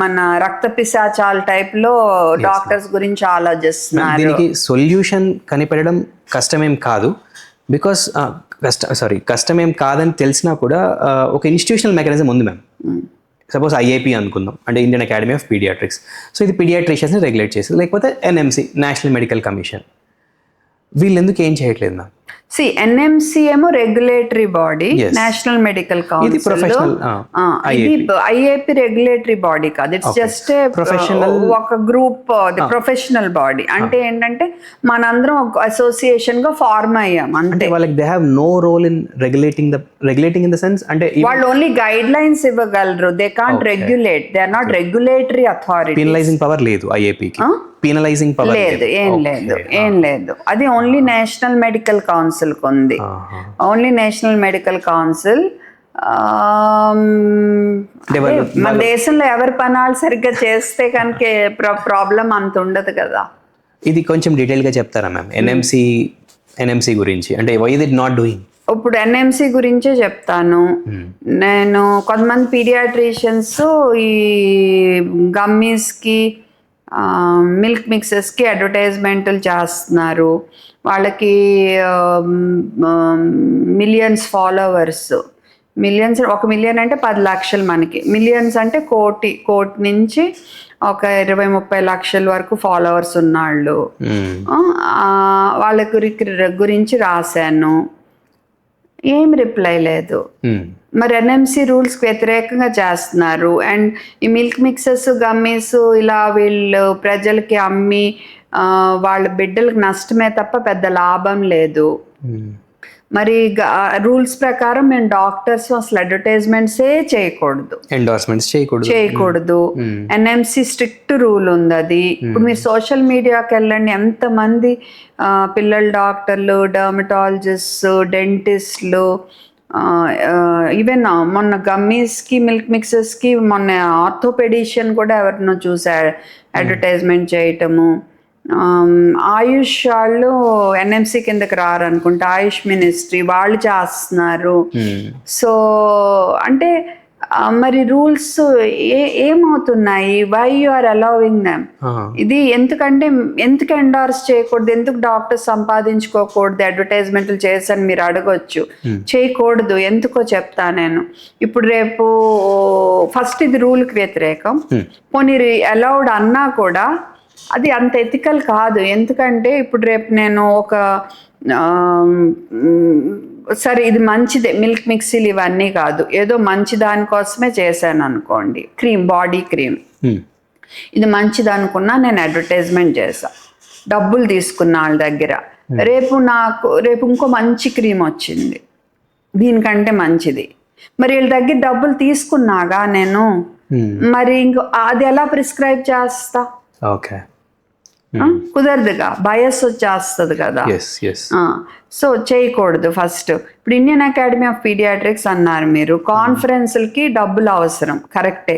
[SPEAKER 1] మన రక్త పిశాచాల టైప్లో డాక్టర్స్ గురించి ఆలోచిస్తున్నారు.
[SPEAKER 2] దీనికి సొల్యూషన్ కనిపెట్టడం కష్టమేం కాదు. బికాస్ కష్టమేం కాదని తెలిసినా కూడా ఒక ఇన్స్టిట్యూషనల్ మెకానిజం ఉంది మ్యామ్. సపోజ్ ఐఏపీ అనుకుందాం, అంటే Indian Academy of Pediatrics. So ఇది పీడియాట్రిషియన్స్ని రెగ్యులేట్ చేసేది. లేకపోతే ఎన్ఎంసీ, నేషనల్ మెడికల్ కమిషన్, వీళ్ళు ఎందుకు ఏం చేయట్లేదు మ్యామ్?
[SPEAKER 1] ఎన్ఎంసీ ఏమో regulatory body, national medical council. IAP regulatory body కాదు, ఇట్స్ జస్ట్ ప్రొఫెషనల్, ఒక గ్రూప్ ప్రొఫెషనల్ బాడీ. అంటే ఏంటంటే మనందరం ఒక అసోసియేషన్ గా ఫార్మ్ అయ్యాం. అంటే
[SPEAKER 2] వాళ్ళకి they have no role in regulating in the sense, అంటే
[SPEAKER 1] వాళ్ళు ఓన్లీ గైడ్ లైన్స్ ఇవ్వగలరు, they can't regulate, they are not regulatory authority.
[SPEAKER 2] Penalising power లేదు ఐఏపీకి. పెనలైజింగ్ పవర్
[SPEAKER 1] లేదు, ఏం లేదు. అది ఓన్లీ నేషనల్ మెడికల్ కౌన్సిల్ కు ఉంది. Only national medical council. మన దేశంలో ఎవరి పనాలు సరిగ్గా చేస్తే కనుక ప్రాబ్లం అంత ఉండదు కదా.
[SPEAKER 2] ఇది కొంచెం డీటెయిల్ గా చెప్తారా మ్యామ్ ఎన్ఎంసీ గురించి? అంటే why is it not doing?
[SPEAKER 1] ఇప్పుడు ఎన్ఎంసీ గురించే చెప్తాను. నేను కొంతమంది పీడియాట్రిషియన్స్ ఈ గమ్మీస్కి, మిల్క్ మిక్సెస్కి అడ్వర్టైజ్మెంట్లు చేస్తున్నారు. వాళ్ళకి మిలియన్స్ ఫాలోవర్స్, మిలియన్స్, 1 మిలియన్ అంటే 10 లక్షలు, మనకి మిలియన్స్ అంటే కోటి నుంచి ఒక 20-30 లక్షల వరకు ఫాలోవర్స్ ఉన్నాళ్ళు. వాళ్ళ గురించి రాశాను, ఏం రిప్లై లేదు. మరి ఎన్ఎంసీ రూల్స్కి వ్యతిరేకంగా చేస్తున్నారు. అండ్ ఈ మిల్క్ మిక్సెస్, గమ్మీస్ ఇలా వీళ్ళు ప్రజలకి అమ్మి వాళ్ళ బిడ్డలకు నష్టమే తప్ప పెద్ద లాభం లేదు. మరి రూల్స్ ప్రకారం మేము డాక్టర్స్ అసలు అడ్వర్టైజ్మెంట్సే చేయకూడదు,
[SPEAKER 2] ఎండోర్స్మెంట్స్ చేయకూడదు.
[SPEAKER 1] ఎన్ఎంసీ స్ట్రిక్ట్ రూల్ ఉంది అది. ఇప్పుడు మీరు సోషల్ మీడియాకి వెళ్ళండి, ఎంతమంది పిల్లల డాక్టర్లు, డర్మటాలజిస్ట్, డెంటిస్ట్లు, ఈవెన్ మొన్న గమ్మీస్కి, మిల్క్ మిక్సెస్కి మొన్న ఆర్థోపెడిషియన్ కూడా ఎవరినో చూసా అడ్వర్టైజ్మెంట్ చేయటము. ఆయుష్ వాళ్ళు ఎన్ఎంసి కిందకి రారనుకుంటా, ఆయుష్ మినిస్ట్రీ వాళ్ళు చేస్తున్నారు. సో అంటే మరి రూల్స్ ఏమవుతున్నాయి? Why you are allowing them? ఇది ఎందుకు ఎండార్స్ చేయకూడదు? ఎందుకు డాక్టర్స్ సంపాదించుకోకూడదు? అడ్వర్టైజ్మెంట్లు చేసని మీరు అడగొచ్చు. చేయకూడదు, ఎందుకో చెప్తా నేను. ఇప్పుడు రేపు ఫస్ట్ ఇది రూల్కి వ్యతిరేకం. పోనీ అలౌడ్ అన్నా కూడా అది అంత ఎథికల్ కాదు. ఎందుకంటే ఇప్పుడు రేపు నేను ఒక సరే ఇది మంచిదే, మిల్క్ మిక్సీలు ఇవన్నీ కాదు, ఏదో మంచి దానికోసమే చేశాను అనుకోండి, క్రీమ్, బాడీ క్రీమ్, ఇది మంచిది అనుకున్నా, నేను అడ్వర్టైజ్మెంట్ చేశా, డబ్బులు తీసుకున్నా వాళ్ళ దగ్గర. రేపు ఇంకో మంచి క్రీమ్ వచ్చింది దీనికంటే మంచిది, మరి వీళ్ళ దగ్గర డబ్బులు తీసుకున్నాగా నేను, మరి ఇంకో అది ఎలా ప్రిస్క్రైబ్ చేస్తా?
[SPEAKER 2] ఓకే,
[SPEAKER 1] కుదరదుగా, బయస్ వచ్చేస్తుంది కదా. సో చేయకూడదు. ఫస్ట్ ఇప్పుడు ఇండియన్ అకాడమీ ఆఫ్ పీడియాట్రిక్స్ అన్నారు మీరు, కాన్ఫరెన్స్లకి డబ్బులు అవసరం, కరెక్టే.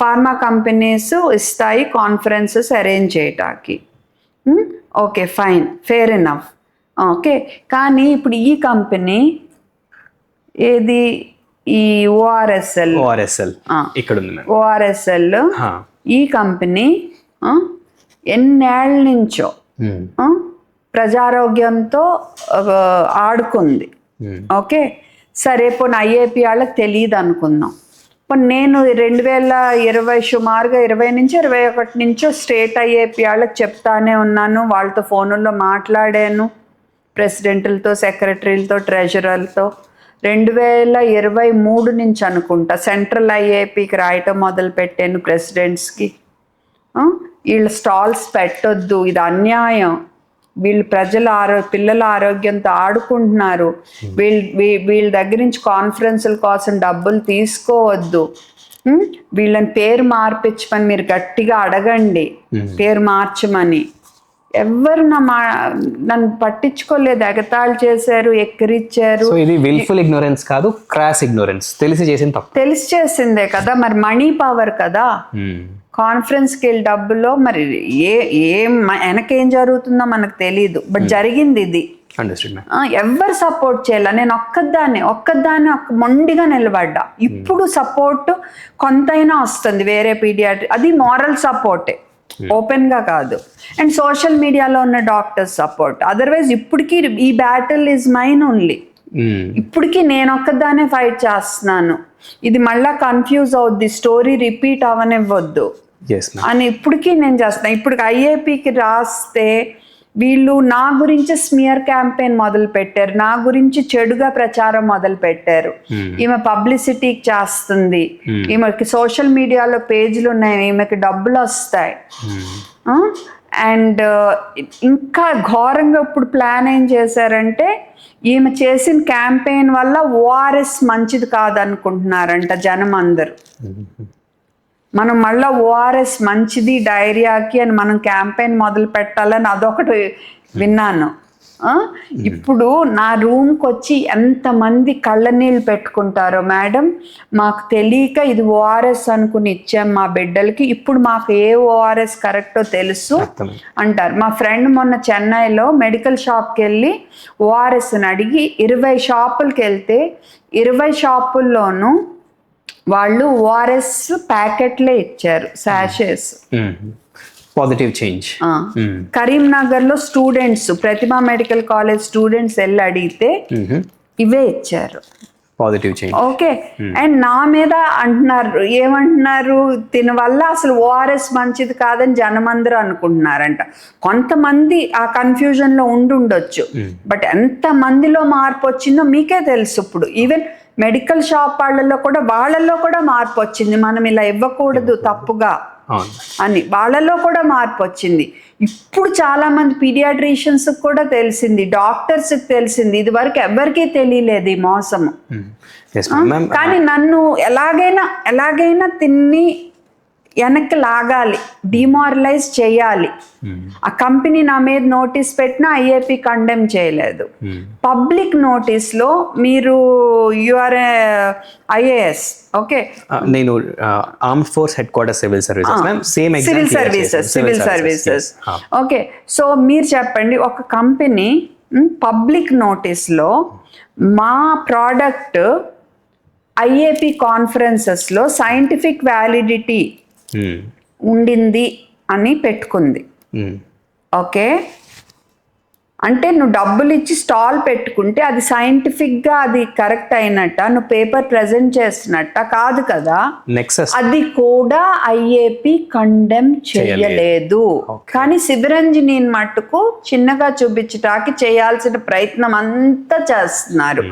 [SPEAKER 1] ఫార్మా కంపెనీస్ ఇస్తాయి కాన్ఫరెన్సెస్ అరేంజ్ చేయటానికి, okay fine, fair enough, okay. కానీ ఇప్పుడు ఈ కంపెనీ ఏది, ఈ ఓఆర్ఎస్ఎల్
[SPEAKER 2] ఇక్కడ ఉంది,
[SPEAKER 1] ఓఆర్ఎస్ఎల్ ఈ కంపెనీ ఎన్నేళ్ళ నుంచో ప్రజారోగ్యంతో ఆడుకుంది, ఓకే. సరే పోనీ ఐఏపీ వాళ్ళకి తెలియదు అనుకుందాం. పోనీ నేను 2020 సుమారుగా 20 నుంచి 21 నుంచో స్టేట్ ఐఏపీ వాళ్ళకి చెప్తానే ఉన్నాను, వాళ్ళతో ఫోనుల్లో మాట్లాడాను, ప్రెసిడెంట్లతో, సెక్రటరీలతో, ట్రెజరర్లతో. 2023 నుంచి అనుకుంటా సెంట్రల్ ఐఏపీకి రాయటం మొదలు పెట్టాను ప్రెసిడెంట్స్కి. వీళ్ళు స్టాల్స్ పెట్టొద్దు, ఇది అన్యాయం, వీళ్ళు పిల్లల ఆరోగ్యంతో ఆడుకుంటున్నారు, వీళ్ళ దగ్గర నుంచి కాన్ఫరెన్సుల కోసం డబ్బులు తీసుకోవద్దు, వీళ్ళని పేరు మార్పించమని మీరు గట్టిగా అడగండి, పేరు మార్చమని. ఎవ్వరు నన్ను పట్టించుకోలేదు, ఎగతాళి చేశారు, ఎక్కిరిచ్చారు.
[SPEAKER 2] ఇది విల్ఫుల్ ఇగ్నోరెన్స్ కాదు, క్రాస్ ఇగ్నోరెన్స్, తెలిసి చేసింది తప్పు.
[SPEAKER 1] తెలిసి చేసిందే కదా, మరి మనీ పవర్ కదా. కాన్ఫరెన్స్కి వెళ్ళి డబ్బులో మరి వెనకేం జరుగుతుందో మనకు తెలీదు, బట్ జరిగింది ఇది. ఎవ్వరు సపోర్ట్ చేయాల, నేను ఒక్కదాన్ని మొండిగా నిలబడ్డా. ఇప్పుడు సపోర్ట్ కొంతైనా వస్తుంది వేరే పీడియాట్రీ, అది మారల్ సపోర్టే, ఓపెన్ గా కాదు. అండ్ సోషల్ మీడియాలో ఉన్న డాక్టర్స్ సపోర్ట్. అదర్వైజ్ ఇప్పటికీ ఈ బ్యాటిల్ ఈజ్ మైన్ ఓన్లీ. ఇప్పటికీ నేను ఒక్కదానే ఫైట్ చేస్తున్నాను. ఇది మళ్ళా కన్ఫ్యూజ్ అవుద్ది, స్టోరీ రిపీట్ అవనివ్వద్దు అని ఇప్పటికీ నేను చేస్తున్నాను. ఇప్పుడు ఐఏపీకి రాస్తే వీళ్ళు నా గురించి స్మియర్ క్యాంపెయిన్ మొదలు పెట్టారు, నా గురించి చెడుగా ప్రచారం మొదలు పెట్టారు. ఈమె పబ్లిసిటీకి చేస్తుంది, ఈమెకి సోషల్ మీడియాలో పేజీలు ఉన్నాయి, ఈమెకి డబ్బులు వస్తాయి. అండ్ ఇంకా ఘోరంగా ఇప్పుడు ప్లాన్ ఏం చేశారంటే, ఈమె చేసిన క్యాంపెయిన్ వల్ల ఓఆర్ఎస్ మంచిది కాదనుకుంటున్నారంట జనం అందరూ. మనం మళ్ళీ ఓఆర్ఎస్ మంచిది డైరియాకి అని మనం క్యాంపెయిన్ మొదలు పెట్టాలని అదొకటి విన్నాను. ఇప్పుడు నా రూమ్కి వచ్చి ఎంతమంది కళ్ళ నీళ్ళు పెట్టుకుంటారో, మేడం మాకు తెలియక ఇది ఓఆర్ఎస్ అనుకుని ఇచ్చాం మా బిడ్డలకి, ఇప్పుడు మాకు ఏ ఓఆర్ఎస్ కరెక్టో తెలుసు అంటారు. మా ఫ్రెండ్ మొన్న చెన్నైలో మెడికల్ షాప్కి వెళ్ళి ఓఆర్ఎస్ని అడిగి 20 షాపులకి వెళ్తే 20 షాపుల్లోనూ వాళ్ళు ఓఆర్ఎస్ ప్యాకెట్లే ఇచ్చారు, శాషెస్.
[SPEAKER 2] Positive change.
[SPEAKER 1] కరీంనగర్ లో students, Pratibha medical college students వెళ్ళి అడిగితే ఇవే ఇచ్చారు,
[SPEAKER 2] పాజిటివ్ చేంజ్.
[SPEAKER 1] ఓకే. అండ్ నా మీద అంటున్నారు, ఏమంటున్నారు, దీని వల్ల అసలు ఓఆర్ఎస్ మంచిది కాదని జనమందరూ అనుకుంటున్నారంట. కొంతమంది ఆ కన్ఫ్యూజన్ లో ఉండొచ్చు, బట్ ఎంత మందిలో మార్పు వచ్చిందో మీకే తెలుసు. ఇప్పుడు ఈవెన్ మెడికల్ షాప్ వాళ్ళలో కూడా మార్పు వచ్చింది. మనం ఇలా ఇవ్వకూడదు తప్పుగా అని వాళ్ళలో కూడా మార్పు వచ్చింది. ఇప్పుడు చాలా మంది పీడియాట్రిషియన్స్ కూడా తెలిసింది, డాక్టర్స్ తెలిసింది, ఇది వరకు ఎవరికీ తెలియలేదు ఈ మోసము. కానీ నన్ను ఎలాగైనా తిన్ని వెనక్కి లాగాలి, డిమారలైజ్ చేయాలి. ఆ కంపెనీ నా మీద నోటీస్ పెట్టినా ఐఏపీ కండెమ్ చేయలేదు. పబ్లిక్ నోటీస్లో మీరు యుఆర్ ఐఏఎస్, ఓకే,
[SPEAKER 2] నేను armed force head quarters civil services ma'am, same
[SPEAKER 1] civil services, okay. So మీరు చెప్పండి, ఒక కంపెనీ పబ్లిక్ నోటీస్లో మా ప్రోడక్ట్ ఐఏపీ కాన్ఫరెన్సెస్లో సైంటిఫిక్ వ్యాలిడిటీ ఉండింది అని పెట్టుకుంది, ఓకే. అంటే నువ్వు డబ్బులు ఇచ్చి స్టాల్ పెట్టుకుంటే అది సైంటిఫిక్గా అది కరెక్ట్ అయినట్ట, నువ్వు పేపర్ ప్రజెంట్ చేస్తున్నట్ట కాదు కదా.
[SPEAKER 2] నెక్సస్
[SPEAKER 1] అది కూడా ఐఏపీ కండెమ్ చేయలేదు. కానీ శివరంజని మట్టుకు చిన్నగా చూపించటానికి చేయాల్సిన ప్రయత్నం అంతా చేస్తున్నారు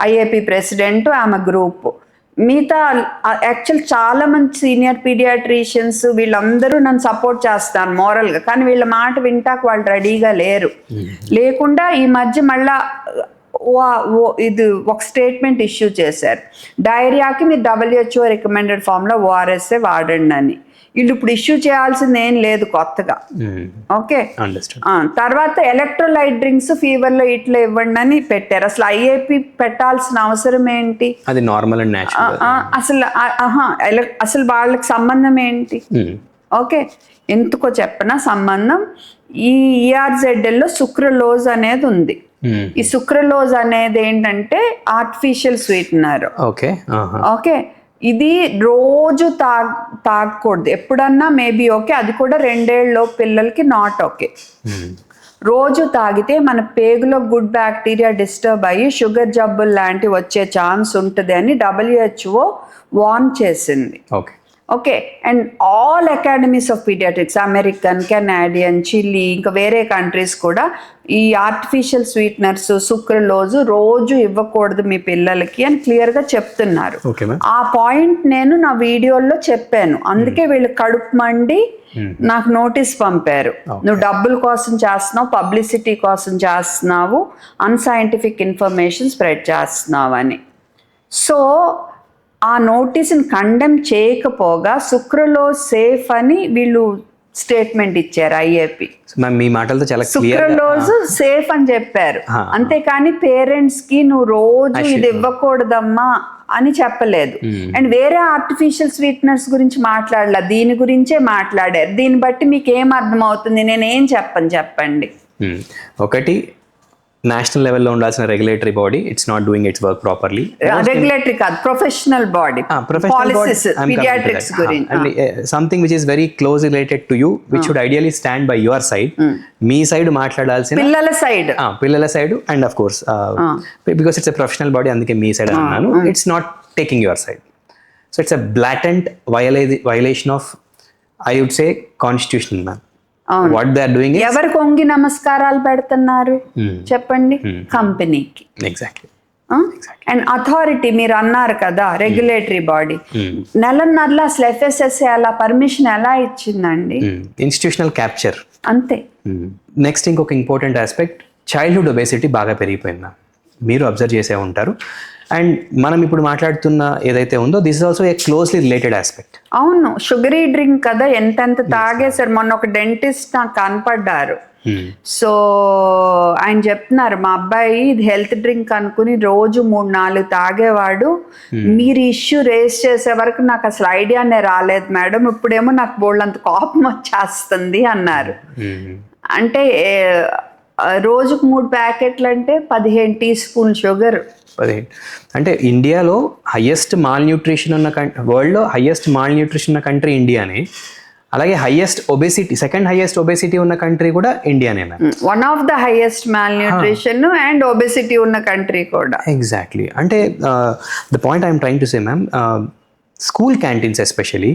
[SPEAKER 1] ఐఏపీ ప్రెసిడెంట్, ఆమె గ్రూప్. మిగతా యాక్చువల్ చాలా మంది సీనియర్ పీడియాట్రిషియన్స్ వీళ్ళందరూ నన్ను సపోర్ట్ చేస్తారు మోరల్గా, కానీ వీళ్ళ మాట వింటాక వాళ్ళు రెడీగా లేరు. లేకుండా ఈ మధ్య మళ్ళా ఇది ఒక స్టేట్మెంట్ ఇష్యూ చేశారు, డైరియాకి మీరు WHO రికమెండెడ్ ఫామ్లో ORSఏ వాడండి అని. వీళ్ళు ఇప్పుడు ఇష్యూ చేయాల్సింది ఏం లేదు కొత్తగా, ఓకే. తర్వాత ఎలక్ట్రోలైట్ డ్రింక్స్ ఫీవర్లో ఇట్లా ఇవ్వండి అని పెట్టారు. అసలు ఐఏపీ పెట్టాల్సిన అవసరం ఏంటి?
[SPEAKER 2] అది నార్మల్ అండ్ నేచురల్.
[SPEAKER 1] అసలు వాళ్ళకి సంబంధం ఏంటి? ఓకే, ఎందుకో చెప్పనా సంబంధం. ఈ ERZL లో సుక్రలోజ్ అనేది ఉంది. ఈ సుక్రలోజ్ అనేది ఏంటంటే ఆర్టిఫిషియల్ స్వీట్నర్,
[SPEAKER 2] ఓకే
[SPEAKER 1] ఓకే. ఇది రోజు తాగకూడదు, ఎప్పుడన్నా మేబీ ఓకే, అది కూడా 2 ఏళ్ళ పిల్లలకి నాట్ ఓకే. రోజు తాగితే మన పేగులో గుడ్ బ్యాక్టీరియా డిస్టర్బ్ అయ్యి షుగర్ జబ్బులు లాంటివి వచ్చే ఛాన్స్ ఉంటుంది అని WHO వార్న్ చేసింది,
[SPEAKER 2] okay,
[SPEAKER 1] okay. And all academies of pediatrics, American, Canadian, Chile, ఇంకా వేరే కంట్రీస్ కూడా ఈ ఆర్టిఫిషియల్ స్వీట్నర్స్ సుక్రలోజు రోజు ఇవ్వకూడదు మీ పిల్లలకి అని క్లియర్గా చెప్తున్నారు. ఆ పాయింట్ నేను నా వీడియోలో చెప్పాను, అందుకే వీళ్ళు కడుపు మండి నాకు నోటీస్ పంపారు. నువ్వు డబ్బుల కోసం చేస్తున్నావు, పబ్లిసిటీ కోసం చేస్తున్నావు, అన్సైంటిఫిక్ ఇన్ఫర్మేషన్ స్ప్రెడ్ చేస్తున్నావు అని. సో ఆ నోటీస్ని కండెమ్ చేయకపోగా సుక్రలోజ్ సేఫ్ అని వీళ్ళు స్టేట్మెంట్ ఇచ్చారు ఐఏపీ.
[SPEAKER 2] మీ మాటలతో చాలా
[SPEAKER 1] సుక్రలోజ్ సేఫ్ అని చెప్పారు, అంతేకాని పేరెంట్స్ కి నువ్వు రోజు ఇది ఇవ్వకూడదమ్మా అని చెప్పలేదు. అండ్ వేరే ఆర్టిఫిషియల్ స్వీట్నర్స్ గురించి మాట్లాడలా, దీని గురించే మాట్లాడారు. దీన్ని బట్టి మీకు ఏం అర్థం అవుతుంది? నేనేం చెప్పండి.
[SPEAKER 2] ఒకటి, నేషనల్ లెవెల్లో ఉండాల్సిన regulatory body it's not doing its work properly.
[SPEAKER 1] Regulatory కాదు, ప్రొఫెషనల్ బాడీ, పాలసీస్ పీడియాట్రిక్స్ గురించి,
[SPEAKER 2] something which is very close related to you, which should ideally stand by your side. మీ సైడ్ మాట్లాడాల్సిన పిల్లల side, and of course because it's a professional body, అందుకే మీ side అన్నాను. It's not taking your side. So it's a blatant violation of, I would say, constitution ma'am. What they are doing is,
[SPEAKER 1] ఎవరు కొంగి నమస్కారాలు పెడుతున్నారు చెప్పండి? కంపెనీకి.
[SPEAKER 2] Exactly.
[SPEAKER 1] And authority మీరు అన్నారు కదా, రెగ్యులేటరీ బాడీ, నెలన్నరలో అసలు FSSAI అలా పర్మిషన్ ఎలా ఇచ్చిందండి?
[SPEAKER 2] ఇన్స్టిట్యూషనల్ క్యాప్చర్,
[SPEAKER 1] అంతే.
[SPEAKER 2] నెక్స్ట్ ఇంకొక ఇంపార్టెంట్ ఆస్పెక్ట్, చైల్డ్హుడ్ ఒబేసిటీ బాగా పెరిగిపోయిందా, మీరు అబ్జర్వ్ చేసే ఉంటారు. అండ్ మనం ఇప్పుడు మాట్లాడుతున్న ఏదైతే ఉందో, this is also a closely related aspect.
[SPEAKER 1] అవును, షుగరీ డ్రింక్ కదా, ఎంతెంత తాగేశారు. మొన్న ఒక డెంటిస్ట్ నాకు కనపడ్డారు. సో ఆయన చెప్తున్నారు, మా అబ్బాయి ఇది హెల్త్ డ్రింక్ అనుకుని రోజు 3-4 తాగేవాడు. మీరు ఇష్యూ రేస్ చేసే వరకు నాకు అసలు ఐడియానే రాలేదు మేడం, ఇప్పుడేమో నాకు బోల్డంత కోపం వచ్చేస్తుంది అన్నారు. అంటే రోజుకు 3 ప్యాకెట్లు అంటే 15 టీ స్పూన్ షుగర్.
[SPEAKER 2] అంటే ఇండియాలో హైయెస్ట్ మాల్ న్యూట్రిషన్ ఉన్న వరల్డ్లో హైయెస్ట్ మాల్ న్యూట్రిషన్ ఉన్న కంట్రీ ఇండియానే. అలాగే highest obesity, second highest obesity ఉన్న కంట్రీ కూడా ఇండియానే ma'am.
[SPEAKER 1] One of the highest malnutrition and obesity ఉన్న కంట్రీ కూడా.
[SPEAKER 2] ఎగ్జాక్ట్లీ. అంటే the point I'm trying to say ma'am, school canteens especially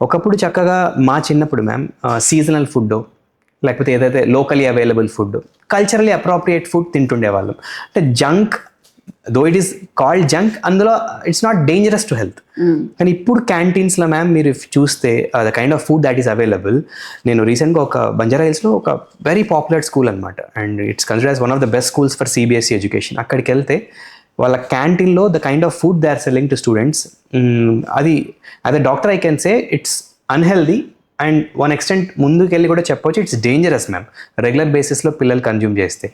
[SPEAKER 2] ఒకప్పుడు చక్కగా మా చిన్నప్పుడు మ్యామ్ సీజనల్ ఫుడ్ లేకపోతే ఏదైతే locally available food, culturally appropriate food తింటుండేవాళ్ళం. అంటే junk, though it is called junk, అందులో it's not dangerous to health. కానీ ఇప్పుడు క్యాంటీన్స్లో మ్యామ్ మీరు చూస్తే the kind of food that is available. నేను రీసెంట్గా ఒక బంజారా హిల్స్లో ఒక వెరీ పాపులర్ స్కూల్ అనమాట, and it's considered as one of the best schools for CBSE education. అక్కడికి వెళ్తే వాళ్ళ క్యాంటీన్లో the kind of food they are selling to students, అది as a doctor I can say it's unhealthy and one extent ముందుకెళ్ళి కూడా చెప్పొచ్చు it's dangerous ma'am regular బేసిస్లో పిల్లలు కన్జ్యూమ్ చేస్తే.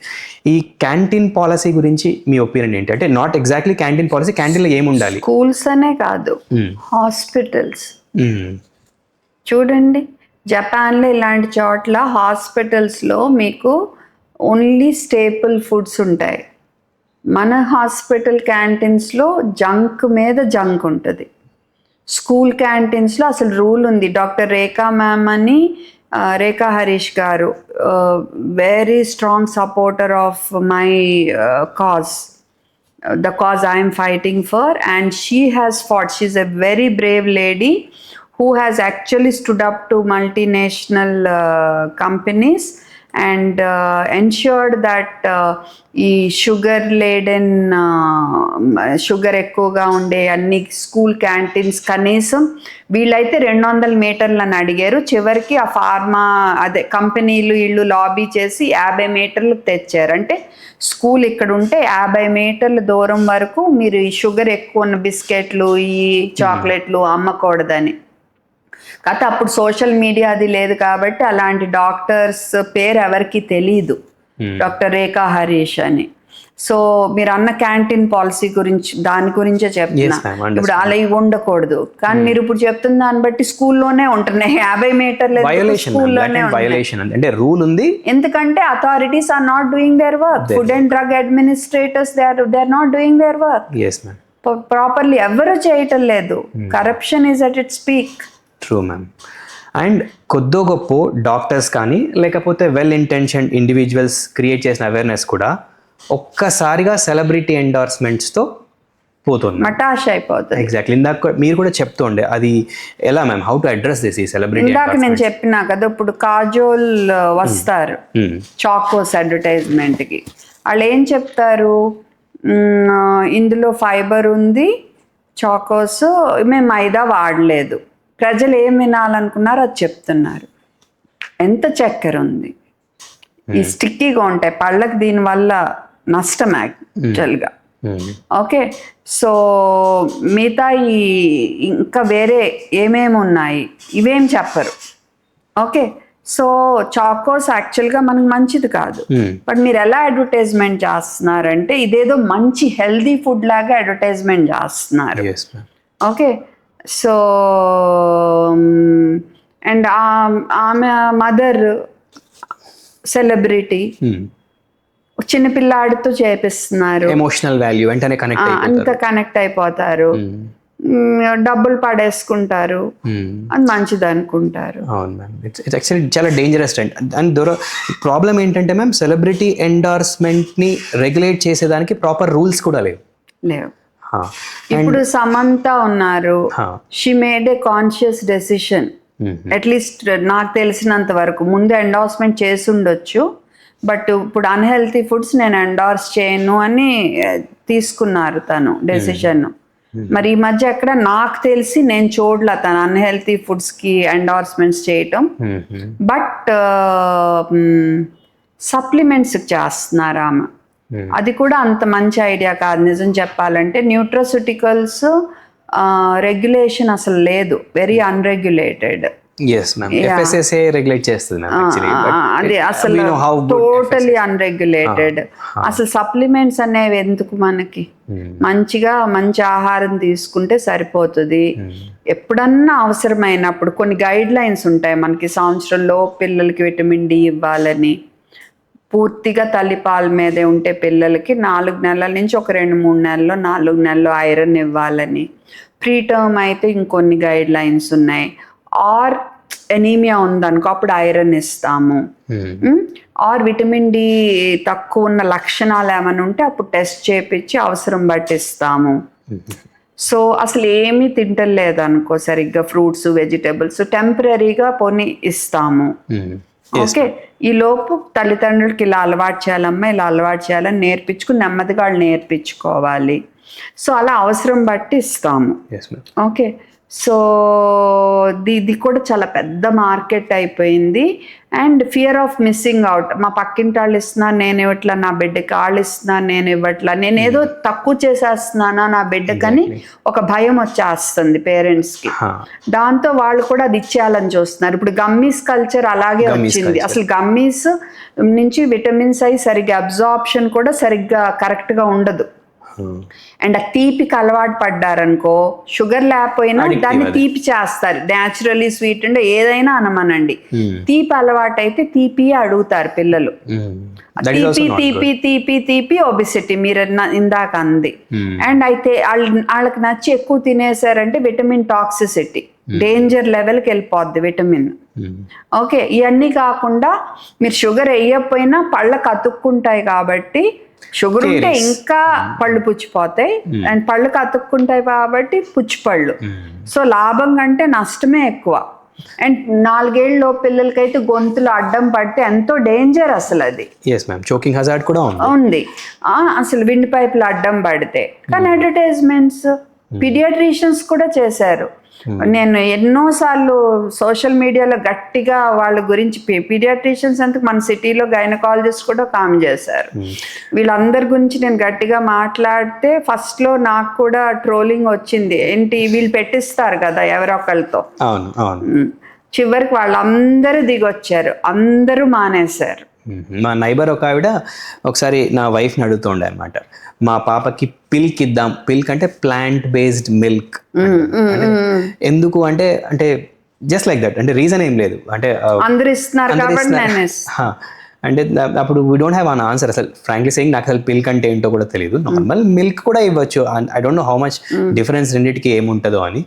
[SPEAKER 2] ఈ క్యాంటీన్ పాలసీ గురించి మీ ఒపీనియన్ ఏంటి? అంటే నాట్ ఎగ్జాక్ట్లీ క్యాంటీన్ పాలసీ, క్యాంటీన్లో ఏమి ఉండాలి?
[SPEAKER 1] స్కూల్స్ అనే కాదు, హాస్పిటల్స్ చూడండి. జపాన్లో ఇలాంటి చోట్ల హాస్పిటల్స్లో మీకు ఓన్లీ స్టేపుల్ ఫుడ్స్ ఉంటాయి. మన హాస్పిటల్ క్యాంటీన్స్లో జంక్ మీద జంక్ ఉంటుంది. స్కూల్ క్యాంటీన్స్లో అసలు రూల్ ఉంది. డాక్టర్ రేఖా మ్యామ్ అని, రేఖా హరీష్ గారు, very strong supporter of my cause, the cause I am fighting for, and she has fought. She's a very brave lady who has actually stood up to multinational companies and ensured that ఈ sugar laden sugar ఎక్కువగా ఉండే అన్ని school canteens కనీసం వీళ్ళైతే 200 మీటర్లను అడిగారు. చివరికి ఆ pharma అదే కంపెనీలు ఇళ్ళు లాబీ చేసి 50 మీటర్లు తెచ్చారు. అంటే స్కూల్ ఇక్కడ ఉంటే 50 మీటర్ల దూరం వరకు మీరు ఈ షుగర్ ఎక్కువ ఉన్న బిస్కెట్లు ఈ చాక్లెట్లు అమ్మకూడదని. కాకపోతే అప్పుడు సోషల్ మీడియా అది లేదు కాబట్టి అలాంటి డాక్టర్స్ పేరు ఎవరికి తెలీదు, డాక్టర్ రేఖా హరీష్ అని. సో మీరు అన్న క్యాంటీన్ పాలసీ గురించి దాని గురించే చెప్తున్నా. ఇప్పుడు అలా ఉండకూడదు, కానీ మీరు ఇప్పుడు చెప్తున్న దాన్ని బట్టి స్కూల్లోనే ఉంటున్నాయి 50 మీటర్లు స్కూల్లోనే
[SPEAKER 2] అంటే రూల్ ఉంది.
[SPEAKER 1] ఎందుకంటే authorities are not doing their work. Food and drug administrators they are not doing their work properly. ఎవరు చేయటం లేదు. Corruption is at its peak.
[SPEAKER 2] True ma'am. And కొద్దో గొప్ప డాక్టర్స్ కానీ లేకపోతే వెల్ ఇంటెన్షన్డ్ ఇండివిజువల్స్ క్రియేట్ చేసిన అవేర్నెస్ కూడా ఒక్కసారిగా సెలబ్రిటీ ఎండార్స్మెంట్స్తో పోతుంది,
[SPEAKER 1] మటాష్ అయిపోతుంది.
[SPEAKER 2] ఎగ్జాక్ట్లీ. ఇందాక మీరు కూడా చెప్తుండే అది ఎలా ma'am, how to address this ఈ సెలబ్రిటీ?
[SPEAKER 1] ఇందాక నేను చెప్పినా కదా, ఇప్పుడు కాజోల్ వస్తారు చాకోస్ అడ్వర్టైజ్మెంట్కి, వాళ్ళు ఏం చెప్తారు, ఇందులో ఫైబర్ ఉంది, చాకోస్ మేము మైదా వాడలేదు. ప్రజలు ఏం వినాలనుకున్నారు అది చెప్తున్నారు. ఎంత చక్కెర ఉంది, ఈ స్టిక్కీగా ఉంటాయి పళ్ళకి, దీనివల్ల నష్టం యాక్చువల్గా. ఓకే, సో మిగతా ఈ ఇంకా వేరే ఏమేమి ఉన్నాయి ఇవేం చెప్పరు. ఓకే, సో చాకోస్ యాక్చువల్గా మనకు మంచిది కాదు, బట్ మీరు ఎలా అడ్వర్టైజ్మెంట్ చేస్తున్నారంటే ఇదేదో మంచి హెల్దీ ఫుడ్ లాగా అడ్వర్టైజ్మెంట్ చేస్తున్నారు. ఓకే, సో అండ్ ఆమె మదర్ సెలబ్రిటీ చిన్నపిల్లాడితో చేపిస్తున్నారు,
[SPEAKER 2] ఎమోషనల్ వాల్యూ వెంటనే
[SPEAKER 1] అంత కనెక్ట్ అయిపోతారు, డబ్బులు పడేసుకుంటారు, అది మంచిది అనుకుంటారు.
[SPEAKER 2] అవును మ్యామ్, ఇట్స్ యాక్చువల్లీ చాలా డేంజరస్ అండ్ ప్రాబ్లం ఏంటంటే మ్యామ్ సెలబ్రిటీ ఎండార్స్మెంట్ని రెగ్యులేట్ చేసేదానికి ప్రాపర్ రూల్స్ కూడా లేవు.
[SPEAKER 1] ఇప్పుడు సమంత ఉన్నారు, she made a conscious decision, at least నాకు తెలిసినంత వరకు. ముందు ఎండార్స్మెంట్ చేసి ఉండొచ్చు, బట్ ఇప్పుడు అన్హెల్తీ ఫుడ్స్ నేను ఎండార్స్ చేయను అని తీసుకున్నారు తను డెసిషన్. మరి ఈ మధ్య ఎక్కడ నాకు తెలిసి నేను చూడలే తను అన్హెల్తీ ఫుడ్స్కి ఎండార్స్మెంట్స్ చేయటం. బట్ సప్లిమెంట్స్ చేస్తున్నారు ఆమె, అది కూడా అంత మంచి ఐడియా కాదు నిజం చెప్పాలంటే. న్యూట్రాస్యూటికల్స్ రెగ్యులేషన్ అసలు లేదు, వెరీ అన్రెగ్యులేటెడ్. అది అసలు టోటలీ అన్రెగ్యులేటెడ్. అసలు సప్లిమెంట్స్ అనేవి ఎందుకు మనకి? మంచిగా మంచి ఆహారం తీసుకుంటే సరిపోతుంది. ఎప్పుడన్నా అవసరమైనప్పుడు కొన్ని గైడ్ లైన్స్ ఉంటాయి మనకి, సంవత్సరంలో పిల్లలకి విటమిన్ డి ఇవ్వాలని, పూర్తిగా తల్లిపాల మీదే ఉంటే పిల్లలకి 4 నెలల నుంచి ఒక 2-3 నెలల్లో 4 నెలల్లో ఐరన్ ఇవ్వాలని, ప్రీటర్మ్ అయితే ఇంకొన్ని గైడ్ లైన్స్ ఉన్నాయి. ఆర్ ఎనీమియా ఉందనుకో అప్పుడు ఐరన్ ఇస్తాము, ఆర్ విటమిన్ డి తక్కువ ఉన్న లక్షణాలు ఏమైనా ఉంటే అప్పుడు టెస్ట్ చేపించి అవసరం బట్టి ఇస్తాము. సో అసలు ఏమీ తింటలేదు అనుకో సరిగ్గా, ఫ్రూట్స్ వెజిటేబుల్స్ టెంపరీగా పోనీ ఇస్తాము. ఓకే, ఈ లోపు తల్లిదండ్రులకి ఇలా అలవాటు చేయాలమ్మా, ఇలా అలవాటు చేయాలని నేర్పించుకుని నెమ్మదిగా వాళ్ళు నేర్పించుకోవాలి. సో అలా అవసరం బట్టి ఇస్తాము. ఓకే, సో ఇది కూడా చాలా పెద్ద మార్కెట్ అయిపోయింది. And fear of missing out. మా పక్కింటి వాళ్ళు ఇస్తున్నారు, నేను ఇవ్వట్లా, నా బిడ్డకి వాళ్ళు ఇస్తున్నారు, నేను ఇవ్వట్లా, నేను ఏదో తక్కువ చేసేస్తున్నానా నా బిడ్డకని ఒక భయం వచ్చేస్తుంది పేరెంట్స్కి. దాంతో వాళ్ళు కూడా అది ఇచ్చేయాలని చూస్తున్నారు. ఇప్పుడు గమ్మీస్ కల్చర్ అలాగే వచ్చింది. అసలు గమ్మీస్ నుంచి విటమిన్స్ అయి సరిగ్గా అబ్జార్ప్షన్ కూడా సరిగ్గా కరెక్ట్గా ఉండదు. అండ్ ఆ తీపికి అలవాటు పడ్డారనుకో, షుగర్ లేకపోయినా దాన్ని తీపి చేస్తారు. న్యాచురలీ స్వీట్ అంటే ఏదైనా అనమనండి, తీపి అలవాటు అయితే తీపి అడుగుతారు పిల్లలు. తీపి తీపి తీపి తీపి ఒబిసిటీ మీరు ఇందాక అంది. అండ్ అయితే వాళ్ళకి నచ్చి ఎక్కువ తినేసారంటే విటమిన్ టాక్సిసిటీ, డేంజర్ లెవెల్కి వెళ్ళిపోద్ది విటమిన్. ఓకే, ఇవన్నీ కాకుండా మీరు షుగర్ వేయకపోయినా పళ్ళకు అతుక్కుంటాయి కాబట్టి, షుగర్ ఉంటే ఇంకా పళ్ళు పుచ్చిపోతాయి, అండ్ పళ్ళకు అతుక్కుంటాయి కాబట్టి పుచ్చిపళ్ళు. సో లాభం కంటే నష్టమే ఎక్కువ. అండ్ 4 ఏళ్ళ పిల్లలకైతే గొంతులు అడ్డం పడితే ఎంతో డేంజర్ అసలు అది.
[SPEAKER 2] చోకింగ్ హజార్డ్ కూడా
[SPEAKER 1] ఉంది అసలు విండ్ పైపులు అడ్డం పడితే. కానీ అడ్వర్టైజ్మెంట్స్ పీడియాట్రిషియన్స్ కూడా చేశారు. నేను ఎన్నోసార్లు సోషల్ మీడియాలో గట్టిగా వాళ్ళ గురించి, పీడియాట్రిషియన్స్ అంతా మన సిటీలో గైనకాలజిస్ట్ కూడా కామెంట్ చేశారు. వీళ్ళందరి గురించి నేను గట్టిగా మాట్లాడితే ఫస్ట్లో నాకు కూడా ట్రోలింగ్ వచ్చింది. ఏంటి వీళ్ళు పెట్టిస్తారు కదా ఎవరొకళ్ళతో, చివరికి వాళ్ళందరూ దిగొచ్చారు, అందరూ మానేశారు.
[SPEAKER 2] మా నైబర్ ఒక ఆవిడ ఒకసారి నా వైఫ్ని అడుగుతుండే అనమాట, మా పాపకి పిల్క్ ఇద్దాం, పిల్క్ అంటే ప్లాంట్ బేస్డ్ మిల్క్, ఎందుకు అంటే అంటే జస్ట్ లైక్ దట్, అంటే రీజన్ ఏం లేదు, అంటే
[SPEAKER 1] అందరూ ఇస్తున్నారు
[SPEAKER 2] అంటే అప్పుడు we don't have an answer. అసలు ఫ్రాంక్లీ సెయింగ్ నాకు అసలు పిల్క్ అంటే ఏంటో కూడా తెలియదు. నార్మల్ మిల్క్ కూడా ఇవ్వచ్చు, I don't know how much difference రెండింటికి ఏముంటుందో అని.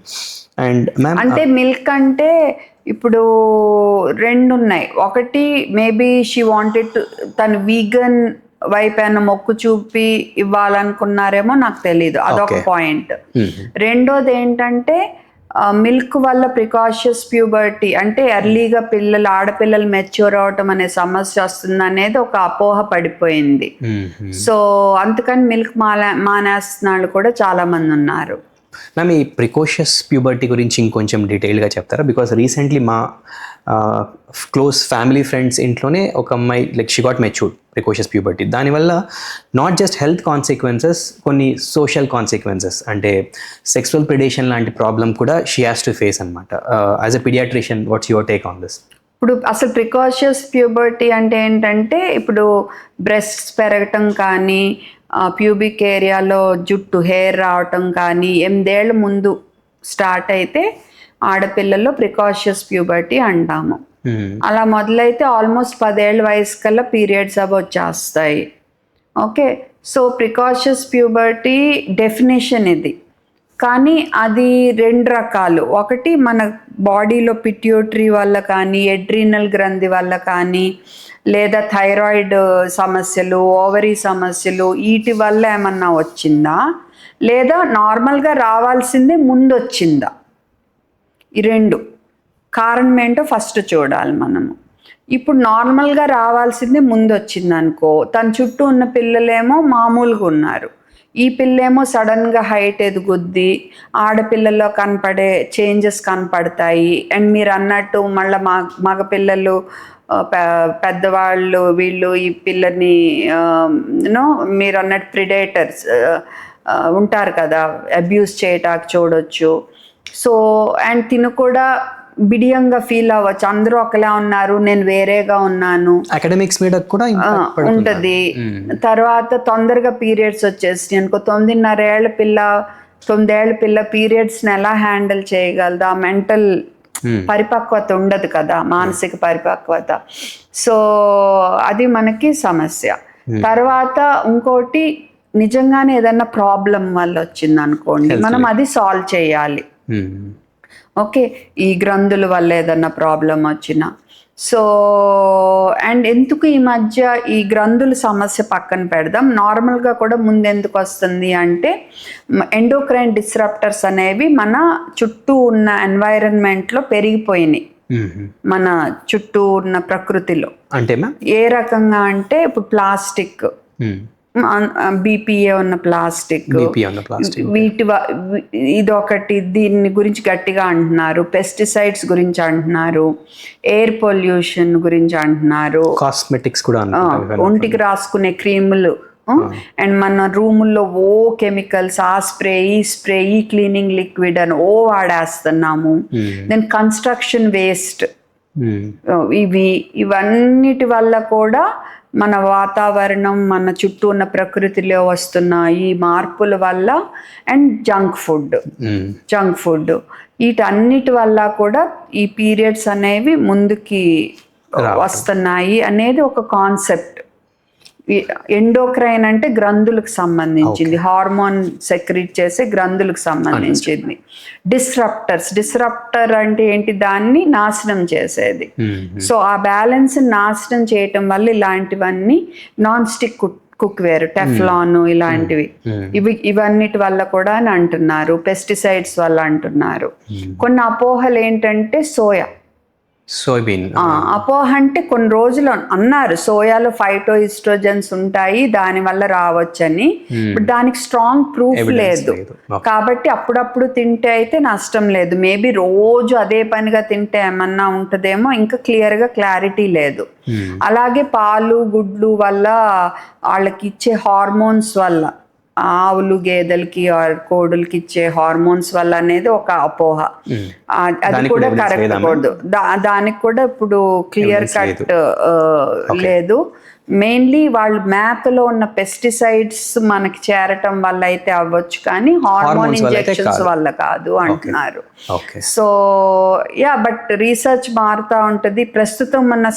[SPEAKER 2] అండ్ మ్యామ్
[SPEAKER 1] అంటే మిల్క్ అంటే ఇప్పుడు 2 ఉన్నాయి. ఒకటి మేబీ షీ వాంటెడ్ తను వీగన్ వైపు ఏమైనా మొక్కు చూపి ఇవ్వాలనుకున్నారేమో నాకు తెలీదు, అదొక పాయింట్. రెండోది ఏంటంటే మిల్క్ వల్ల ప్రికాషియస్ ప్యూబర్టీ, అంటే ఎర్లీగా ఆడపిల్లలు మెచ్యూర్ అవటం అనే సమస్య వస్తుంది అనేది ఒక అపోహ పడిపోయింది. సో అందుకని మిల్క్ మానేస్తున్న వాళ్ళు కూడా చాలా మంది ఉన్నారు.
[SPEAKER 2] మ్యామ్ ఈ ప్రికాషియస్ ప్యూబర్టీ గురించి ఇంకొంచెం డీటెయిల్గా చెప్తారా? బికాస్ రీసెంట్లీ మా క్లోజ్ ఫ్యామిలీ ఫ్రెండ్స్ ఇంట్లోనే ఒక అమ్మాయి like she got matured precocious puberty. దానివల్ల నాట్ జస్ట్ హెల్త్ కాన్సిక్వెన్సెస్, కొన్ని సోషల్ కాన్సిక్వెన్సెస్, అంటే సెక్సువల్ ప్రిడేషన్ లాంటి ప్రాబ్లం కూడా షీ హ్యాస్ టు ఫేస్ అనమాట. As a pediatrician what's your take on this?
[SPEAKER 1] ఇప్పుడు అసలు ప్రికాషియస్ ప్యూబర్టీ అంటే ఏంటంటే, ఇప్పుడు బ్రెస్ట్స్ పెరగటం కానీ, ప్యూబిక్ ఏరియాలో జుట్టు హెయిర్ రావటం కానీ 8 ఏళ్ళ ముందు స్టార్ట్ అయితే ఆడపిల్లల్లో ప్రికాషియస్ ప్యూబర్టీ అంటాము. అలా మొదలైతే ఆల్మోస్ట్ 10 ఏళ్ళ వయసు కల్లా పీరియడ్స్ అవి వచ్చేస్తాయి. Okay, so precautious puberty definition ఇది. కానీ అది 2 రకాలు. ఒకటి మన బాడీలో పిట్యూటరీ వల్ల కానీ, ఎడ్రీనల్ గ్రంథి వల్ల కానీ, లేదా థైరాయిడ్ సమస్యలు, ఓవరీ సమస్యలు, వీటి వల్ల ఏమన్నా వచ్చిందా, లేదా నార్మల్గా రావాల్సిందే ముందు వచ్చిందా, ఈ 2 కారణం ఏంటో ఫస్ట్ చూడాలి మనము. ఇప్పుడు నార్మల్గా రావాల్సిందే ముందు వచ్చింది అనుకో, తన చుట్టూ ఉన్న పిల్లలేమో మామూలుగా ఉన్నారు, ఈ పిల్లేమో సడన్గా హైట్ ఎదుగుద్ది, ఆడపిల్లల్లో కనపడే చేంజెస్ కనపడతాయి. అండ్ మీరు అన్నట్టు మళ్ళీ మగపిల్లలు పెద్దవాళ్ళు వీళ్ళు ఈ పిల్లని మీరు అన్నట్టు ప్రిడేటర్స్ ఉంటారు కదా, అబ్యూస్ చేయటానికి చూడొచ్చు. సో అండ్ తిను కూడా బిడియంగా ఫీల్ అవ్వచ్చు, అందరూ ఒకలా ఉన్నారు, నేను వేరేగా ఉన్నాను,
[SPEAKER 2] అకాడమిక్స్ మీద కూడా
[SPEAKER 1] ఉంటుంది. తర్వాత తొందరగా పీరియడ్స్ వచ్చేసి అనుకో, 9.5 ఏళ్ళ పిల్ల పీరియడ్స్ని ఎలా హ్యాండిల్ చేయగలదా, మెంటల్ పరిపక్వత ఉండదు కదా, మానసిక పరిపక్వత. సో అది మనకి సమస్య. తర్వాత ఇంకోటి, నిజంగానే ఏదన్నా ప్రాబ్లం వల్ల వచ్చింది అనుకోండి, మనం అది సాల్వ్ చేయాలి. ఓకే, ఈ గ్రంథుల వల్ల ఏదన్నా ప్రాబ్లం వచ్చినా. సో అండ్ ఎందుకు ఈ మధ్య ఈ గ్రంథుల సమస్య పక్కన పెడదాం, నార్మల్గా కూడా ముందు ఎందుకు వస్తుంది అంటే, ఎండోక్రైన్ డిస్రప్టర్స్ అనేవి మన చుట్టూ ఉన్న ఎన్వైరన్మెంట్లో పెరిగిపోయినాయి. మన చుట్టూ ఉన్న ప్రకృతిలో.
[SPEAKER 2] అంటే
[SPEAKER 1] ఏ రకంగా అంటే, ఇప్పుడు ప్లాస్టిక్, బీపీఏ ఉన్న ప్లాస్టిక్,
[SPEAKER 2] బీపీ ఉన్న ప్లాస్టిక్,
[SPEAKER 1] ఇదొకటి. దీని గురించి గట్టిగా అంటున్నారు. పెస్టిసైడ్స్ గురించి అంటున్నారు, ఎయిర్ పొల్యూషన్ గురించి అంటున్నారు,
[SPEAKER 2] కాస్మెటిక్స్ కూడా
[SPEAKER 1] ఒంటికి రాసుకునే క్రీములు, అండ్ మన రూముల్లో కెమికల్స్, ఆ స్ప్రే ఈ క్లీనింగ్ లిక్విడ్ అని వాడేస్తున్నాము. దెన్ కన్స్ట్రక్షన్ వేస్ట్, ఇవన్నిటి వల్ల కూడా మన వాతావరణం, మన చుట్టూ ఉన్న ప్రకృతిలో వస్తున్న ఈ మార్పుల వల్ల, అండ్ జంక్ ఫుడ్ వీటన్నిటి వల్ల కూడా ఈ పీరియడ్స్ అనేవి ముందుకి వస్తున్నాయి అనేది ఒక కాన్సెప్ట్. ఎండోక్రైన్ అంటే గ్రంథులకు సంబంధించింది, హార్మోన్ సెక్రీట్ చేసే గ్రంథులకు సంబంధించింది. డిస్రప్టర్ అంటే ఏంటి? దాన్ని నాశనం చేసేది. సో ఆ బ్యాలెన్స్ నాశనం చేయటం వల్ల ఇలాంటివన్నీ నాన్ స్టిక్ కుక్వేర్, టెఫ్లాన్ ఇలాంటివి ఇవన్నిటి వల్ల కూడా అని అంటున్నారు. పెస్టిసైడ్స్ వల్ల అంటున్నారు. కొన్ని అపోహలు ఏంటంటే
[SPEAKER 2] సోయాబీన్
[SPEAKER 1] అపోహ అంటే కొన్ని రోజులు అన్నారు సోయాలో ఫైటోఇస్ట్రోజన్స్ ఉంటాయి, దాని వల్ల రావచ్చని. బట్ దానికి స్ట్రాంగ్ ప్రూఫ్ లేదు. కాబట్టి అప్పుడప్పుడు తింటే అయితే నష్టం లేదు. మేబీ రోజు అదే పనిగా తింటే ఏమన్నా ఉంటుందేమో, ఇంకా క్లారిటీ లేదు. అలాగే పాలు, గుడ్లు వల్ల వాళ్ళకి ఇచ్చే హార్మోన్స్ వల్ల, ఆవులు, గేదెలకి, కోడులకి ఇచ్చే హార్మోన్స్ వల్ల అనేది ఒక అపోహ. అది కూడా కరెక్ట్ కూడదు. దానికి కూడా ఇప్పుడు క్లియర్ కట్ లేదు. మెయిన్లీ వాళ్ళు మేతలో ఉన్న పెస్టిసైడ్స్ మనకి చేరటం వల్ల అయితే అవ్వచ్చు, కానీ హార్మోన్ ఇంజెక్షన్స్ వల్ల కాదు అంటున్నారు. సో బట్ రీసెర్చ్ మారుతూ ఉంటుంది. ప్రస్తుతం ఉన్న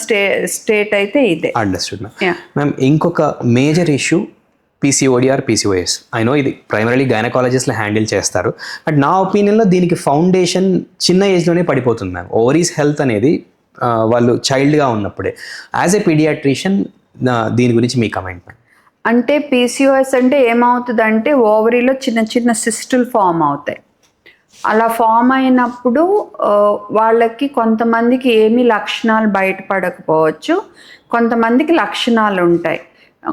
[SPEAKER 1] స్టేట్ అయితే ఇదే.
[SPEAKER 2] Understood ma'am. ఇంకొక major issue PCOD or PCOS. I know ఇది ప్రైమరీలీ గైనకాలజిస్ట్లో హ్యాండిల్ చేస్తారు, బట్ నా ఒపీనియన్లో దీనికి ఫౌండేషన్ చిన్న ఏజ్లోనే పడిపోతుంది మ్యామ్. ఓవరీస్ హెల్త్ అనేది వాళ్ళు చైల్డ్గా ఉన్నప్పుడే. యాజ్ ఎ పీడియాట్రిషియన్ దీని గురించి మీ కమెంట్ మ్యామ్.
[SPEAKER 1] అంటే PCOS అంటే ఏమవుతుందంటే ఓవరీలో చిన్న చిన్న సిస్టులు ఫామ్ అవుతాయి. అలా ఫామ్ అయినప్పుడు వాళ్ళకి కొంతమందికి ఏమీ లక్షణాలు బయటపడకపోవచ్చు, కొంతమందికి లక్షణాలు ఉంటాయి.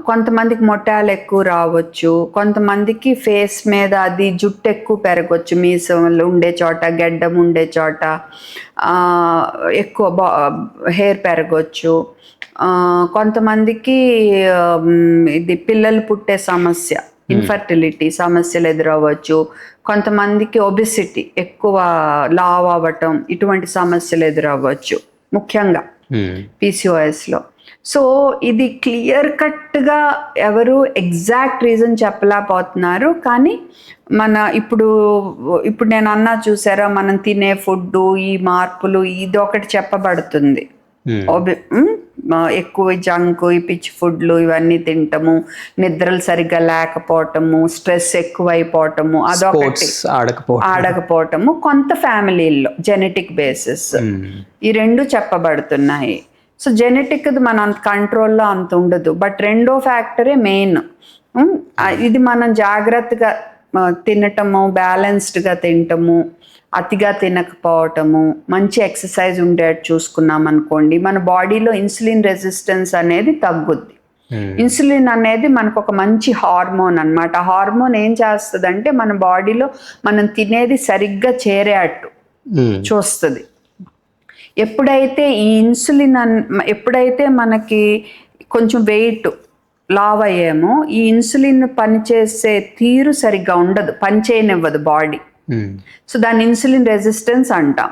[SPEAKER 1] కొంతమందికి మొటాలు ఎక్కువ రావచ్చు, కొంతమందికి ఫేస్ మీద అది జుట్టు ఎక్కువ పెరగవచ్చు, మీసలు ఉండే చోట, గెడ్డం ఉండే చోట ఎక్కువ హెయిర్ పెరగవచ్చు. కొంతమందికి ఇది పిల్లలు పుట్టే సమస్య, ఇన్ఫర్టిలిటీ సమస్యలు ఎదురవ్వచ్చు. కొంతమందికి ఒబిసిటీ, ఎక్కువ లావ్ అవ్వటం, ఇటువంటి సమస్యలు ఎదురవ్వచ్చు ముఖ్యంగా PCOSలో. సో ఇది క్లియర్ కట్గా ఎవరు ఎగ్జాక్ట్ రీజన్ చెప్పలేకపోతున్నారు. కానీ ఇప్పుడు నేను అన్నా చూసారా, మనం తినే ఫుడ్, ఈ మార్పులు, ఇది ఒకటి చెప్పబడుతుంది. ఎక్కువ జంక్, ఈ పిచ్చి ఫుడ్లు ఇవన్నీ తింటము, నిద్రలు సరిగ్గా లేకపోవటము, స్ట్రెస్ ఎక్కువైపోవటము, అదొకటి, ఆడకపోవటము, కొంత ఫ్యామిలీల్లో జెనెటిక్ బేసిస్, ఈ రెండు చెప్పబడుతున్నాయి. సో జెనెటిక్ మన కంట్రోల్లో అంత ఉండదు, బట్ రెండో ఫ్యాక్టరే మెయిన్. ఇది మనం జాగ్రత్తగా తినటము, బ్యాలెన్స్డ్గా తినటము, అతిగా తినకపోవటము, మంచి ఎక్సర్సైజ్ ఉండేట్టు చూసుకున్నాం అనుకోండి, మన బాడీలో ఇన్సులిన్ రెసిస్టెన్స్ అనేది తగ్గుద్ది. ఇన్సులిన్ అనేది మనకు ఒక మంచి హార్మోన్ అన్నమాట. ఆ హార్మోన్ ఏం చేస్తుందంటే మన బాడీలో మనం తినేది సరిగ్గా చేరేట్టు చూస్తుంది. ఎప్పుడైతే ఈ ఇన్సులిన్ ఎప్పుడైతే మనకి కొంచెం వెయిట్ లావ్ అయ్యామో, ఈ ఇన్సులిన్ పనిచేసే తీరు సరిగ్గా ఉండదు, పనిచేయనివ్వదు బాడీ. సో దాన్ని ఇన్సులిన్ రెసిస్టెన్స్ అంటాం.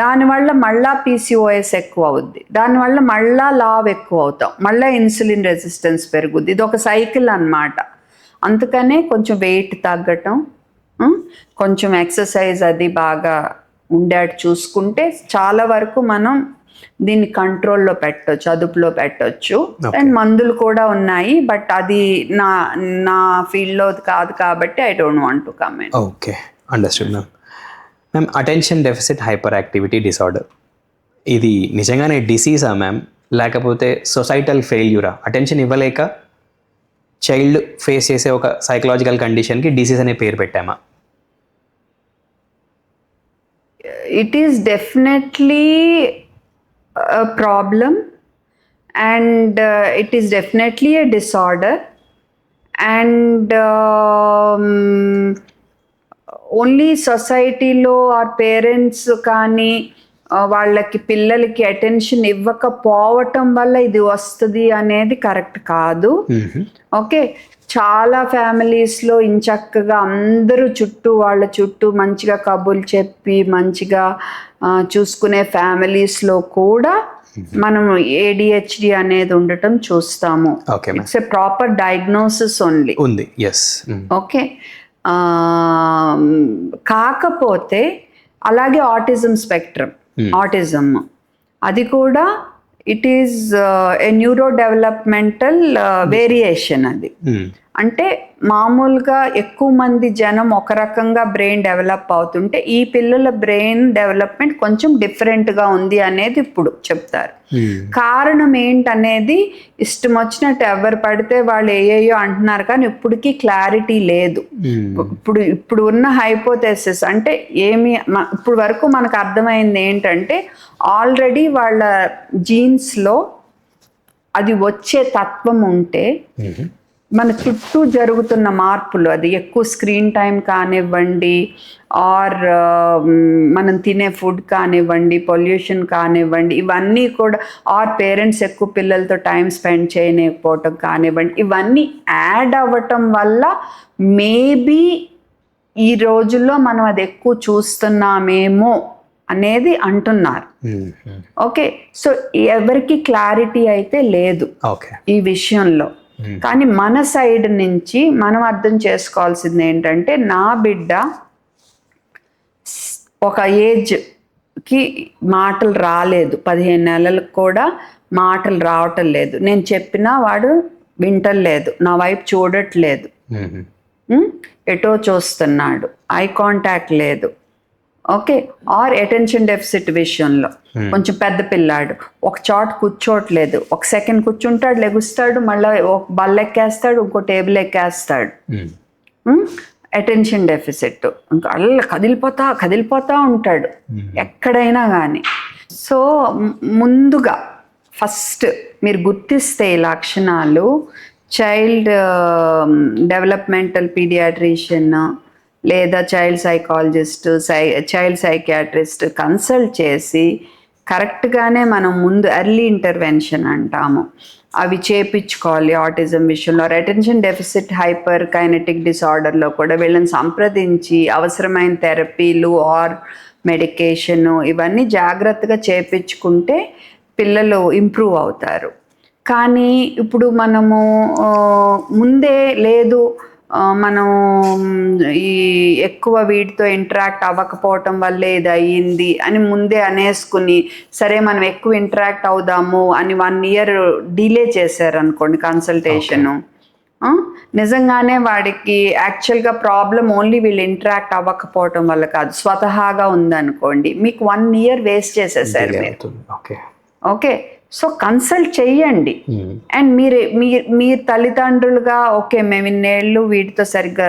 [SPEAKER 1] దానివల్ల మళ్ళా PCOS ఎక్కువ అవుద్ది, దానివల్ల మళ్ళా లావ్ ఎక్కువ అవుతాం, మళ్ళీ ఇన్సులిన్ రెసిస్టెన్స్ పెరుగుద్ది. ఇది ఒక సైకిల్ అన్నమాట. అందుకనే కొంచెం వెయిట్ తగ్గటం, కొంచెం ఎక్సర్సైజ్ అది బాగా ఉండేట్టు చూసుకుంటే చాలా వరకు మనం దీన్ని కంట్రోల్లో పెట్టొచ్చు, అదుపులో పెట్టొచ్చు. అండ్ మందులు కూడా ఉన్నాయి, బట్ అది నా ఫీల్డ్లో కాదు కాబట్టి I don't want to comment.
[SPEAKER 2] Okay, understood ma'am. Ma'am, attention deficit hyper activity disorder, ఇది నిజంగానే డిసీజా మ్యామ్, లేకపోతే సొసైటల్ ఫెయిల్యూరా? అటెన్షన్ ఇవ్వలేక చైల్డ్ ఫేస్ చేసే ఒక సైకలాజికల్ కండిషన్కి డిసీజ్ అనే పేరు పెట్టామా?
[SPEAKER 1] It is definitely a problem, and it is definitely a disorder, and only సొసైటీలో are parents కానీ వాళ్ళకి పిల్లలకి అటెన్షన్ ఇవ్వకపోవటం వల్ల ఇది వస్తుంది అనేది కరెక్ట్ కాదు. ఓకే, చాలా ఫ్యామిలీస్లో ఇంచక్కగా అందరూ వాళ్ళ చుట్టూ మంచిగా కబుర్లు చెప్పి మంచిగా చూసుకునే ఫ్యామిలీస్లో కూడా మనం ADHD అనేది ఉండటం చూస్తాము. It's a proper diagnosis only
[SPEAKER 2] ఉంది.
[SPEAKER 1] ఓకే, కాకపోతే అలాగే ఆటిజం స్పెక్ట్రమ్, ఆటిజం అది కూడా it is a neuro developmental variation. అది అంటే మామూలుగా ఎక్కువ మంది జనం ఒక రకంగా బ్రెయిన్ డెవలప్ అవుతుంటే ఈ పిల్లల బ్రెయిన్ డెవలప్మెంట్ కొంచెం డిఫరెంట్గా ఉంది అనేది ఇప్పుడు చెప్తారు. కారణం ఏంటనేది ఇష్టం వచ్చినట్టు ఎవరు పడితే వాళ్ళు ఏయో అంటున్నారు, కానీ ఇప్పటికీ క్లారిటీ లేదు. ఇప్పుడు ఉన్న హైపోథెసిస్ అంటే ఇప్పుడు వరకు మనకు అర్థమైంది ఏంటంటే ఆల్రెడీ వాళ్ళ జీన్స్లో అది వచ్చే తత్వం ఉంటే మన చుట్టూ జరుగుతున్న మార్పులు, అది ఎక్కువ స్క్రీన్ టైం కానివ్వండి, ఆర్ మనం తినే ఫుడ్ కానివ్వండి, పొల్యూషన్ కానివ్వండి, ఇవన్నీ కూడా, ఆర్ పేరెంట్స్ ఎక్కువ పిల్లలతో టైం స్పెండ్ చేయలేకపోవటం కానివ్వండి, ఇవన్నీ యాడ్ అవ్వటం వల్ల మేబీ ఈ రోజుల్లో మనం అది ఎక్కువ చూస్తున్నామేమో అనేది అంటున్నారు. ఓకే, సో ఎవరికి క్లారిటీ అయితే లేదు ఈ విషయంలో. కానీ మన సైడ్ నుంచి మనం అర్థం చేసుకోవాల్సింది ఏంటంటే నా బిడ్డ ఒక ఏజ్కి మాటలు రాలేదు, 15 నెలలకు కూడా మాటలు రావటం లేదు, నేను చెప్పినా వాడు వింటలేదు, నా వైపు చూడట్లేదు, ఎటో చూస్తున్నాడు, ఐ కాంటాక్ట్ లేదు. ఓకే, ఆర్ అటెన్షన్ డెఫిసిట్ విషయంలో కొంచెం పెద్ద పిల్లాడు, ఒక చోట కూర్చోట్లేదు, ఒక సెకండ్ కూర్చుంటాడు, లెగుస్తాడు, మళ్ళీ ఒక బల్ల ఎక్కేస్తాడు, ఇంకో టేబుల్ ఎక్కేస్తాడు, అటెన్షన్ డెఫిసిట్. ఇంకా అల్ల కదిలిపోతా ఉంటాడు ఎక్కడైనా కానీ. సో ముందుగా ఫస్ట్ మీరు గుర్తిస్తే ఈ లక్షణాలు చైల్డ్ డెవలప్మెంటల్ పీడియాట్రిషియన్ లేదా child psychologist, child psychiatrist consult చేసి కరెక్ట్గానే మనం ముందు ఎర్లీ ఇంటర్వెన్షన్ అంటాము, అవి చేపించుకోవాలి. ఆటిజం విషయంలో అటెన్షన్ డెఫిసిట్ హైపర్ కైనెటిక్ డిసార్డర్లో కూడా వీళ్ళని సంప్రదించి అవసరమైన థెరపీలు ఆర్ మెడికేషను ఇవన్నీ జాగ్రత్తగా చేపించుకుంటే పిల్లలు ఇంప్రూవ్ అవుతారు. కానీ ఇప్పుడు మనము ముందే లేదు, మనం ఈ ఎక్కువ వీటితో ఇంటరాక్ట్ అవ్వకపోవటం వల్లే ఇది అయ్యింది అని ముందే అనేసుకుని, సరే మనం ఎక్కువ ఇంటరాక్ట్ అవుదాము అని 1 year డిలే చేశారనుకోండి కన్సల్టేషను, నిజంగానే వాడికి యాక్చువల్గా ప్రాబ్లం ఓన్లీ వీళ్ళు ఇంటరాక్ట్ అవ్వకపోవటం వల్ల కాదు, స్వతహాగా ఉందనుకోండి, మీకు 1 year వేస్ట్ చేసేసారు మీరు. ఓకే, సో కన్సల్ట్ చెయ్యండి. అండ్ మీరు తల్లిదండ్రులుగా ఓకే మేము ఇన్నేళ్ళు వీటితో సరిగ్గా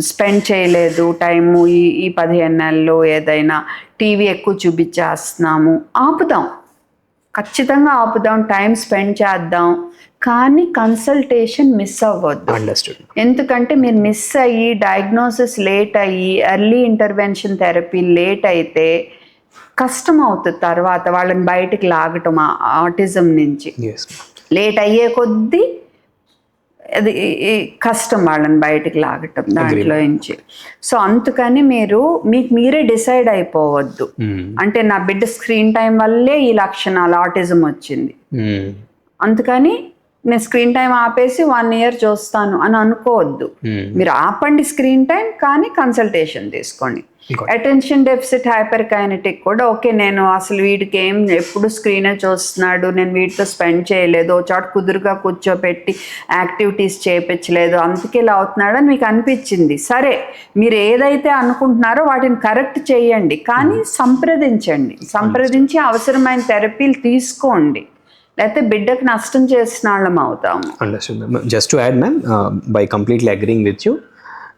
[SPEAKER 1] స్పెండ్ చేయలేదు టైము, ఈ 15 నెలలు ఏదైనా టీవీ ఎక్కువ చూపించేస్తున్నాము, ఆపుదాం, ఖచ్చితంగా ఆపుదాం, టైం స్పెండ్ చేద్దాం, కానీ కన్సల్టేషన్ మిస్ అవ్వద్దు. ఎందుకంటే మీరు మిస్ అయ్యి డయాగ్నోసిస్ లేట్ అయ్యి ఎర్లీ ఇంటర్వెన్షన్ థెరపీ లేట్ అయితే కష్టం అవుతుంది తర్వాత వాళ్ళని బయటికి లాగటం ఆటిజం నుంచి. లేట్ అయ్యే కొద్దీ అది కష్టం వాళ్ళని బయటికి లాగటం దాంట్లో నుంచి. సో అందుకని మీకు మీరే డిసైడ్ అయిపోవద్దు, అంటే నా బిడ్డ స్క్రీన్ టైం వల్లే ఈ లక్షణాలు ఆటిజం వచ్చింది, అందుకని నేను స్క్రీన్ టైం ఆపేసి 1 year చూస్తాను అని అనుకోవద్దు. మీరు ఆపండి స్క్రీన్ టైం, కానీ కన్సల్టేషన్ తీసుకోండి. అటెన్షన్ డెఫిసిట్ హైపర్ కైనెటిక్ కూడా ఓకే, నేను అసలు వీడికి ఎప్పుడు స్క్రీనే చూస్తున్నాడు, నేను వీటితో స్పెండ్ చేయలేదు, ఒక చోట కుదురుగా కూర్చోపెట్టి యాక్టివిటీస్ చేయించలేదు, అందుకే ఇలా అవుతున్నాడు అని మీకు అనిపించింది. సరే, మీరు ఏదైతే అనుకుంటున్నారో వాటిని కరెక్ట్ చేయండి, కానీ సంప్రదించి అవసరమైన థెరపీలు తీసుకోండి, లేకపోతే బిడ్డకు నష్టం చేసిన వాళ్ళం అవుతాము.
[SPEAKER 2] Just to add ma'am, by completely agreeing with you,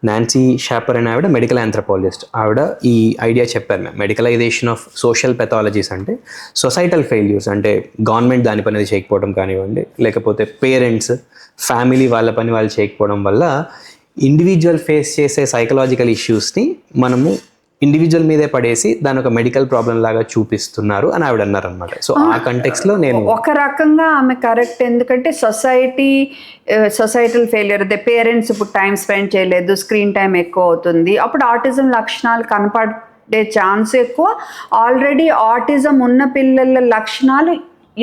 [SPEAKER 2] Nancy shopper అనే ఆవిడ మెడికల్ ఆంథ్రపాలజిస్ట్. ఆవిడ ఈ ఐడియా చెప్పారు మ్యామ్. మెడికలైజేషన్ ఆఫ్ సోషల్ పెథాలజీస్ అంటే సొసైటల్ ఫెయిల్యూర్స్, అంటే గవర్నమెంట్ దాని పని చేయకపోవడం కానివ్వండి, లేకపోతే పేరెంట్స్ ఫ్యామిలీ వాళ్ళ పని వాళ్ళు చేయకపోవడం వల్ల ఇండివిజువల్ ఫేస్ చేసే సైకలాజికల్ ఇష్యూస్ని మనము ఇండివిజువల్ మీదే పడేసి దాని ఒక మెడికల్ ప్రాబ్లం లాగా చూపిస్తున్నారు అని ఆవిడ అన్నారు అనమాట. సో ఆ కంటెక్స్లో నేను
[SPEAKER 1] ఒక రకంగా ఆమె కరెక్ట్, ఎందుకంటే సొసైటల్ ఫెయిలియర్, అదే పేరెంట్స్ ఇప్పుడు టైం స్పెండ్ చేయలేదు, స్క్రీన్ టైం ఎక్కువ అవుతుంది, అప్పుడు ఆటిజం లక్షణాలు కనపడే ఛాన్స్ ఎక్కువ. ఆల్రెడీ ఆటిజం ఉన్న పిల్లల లక్షణాలు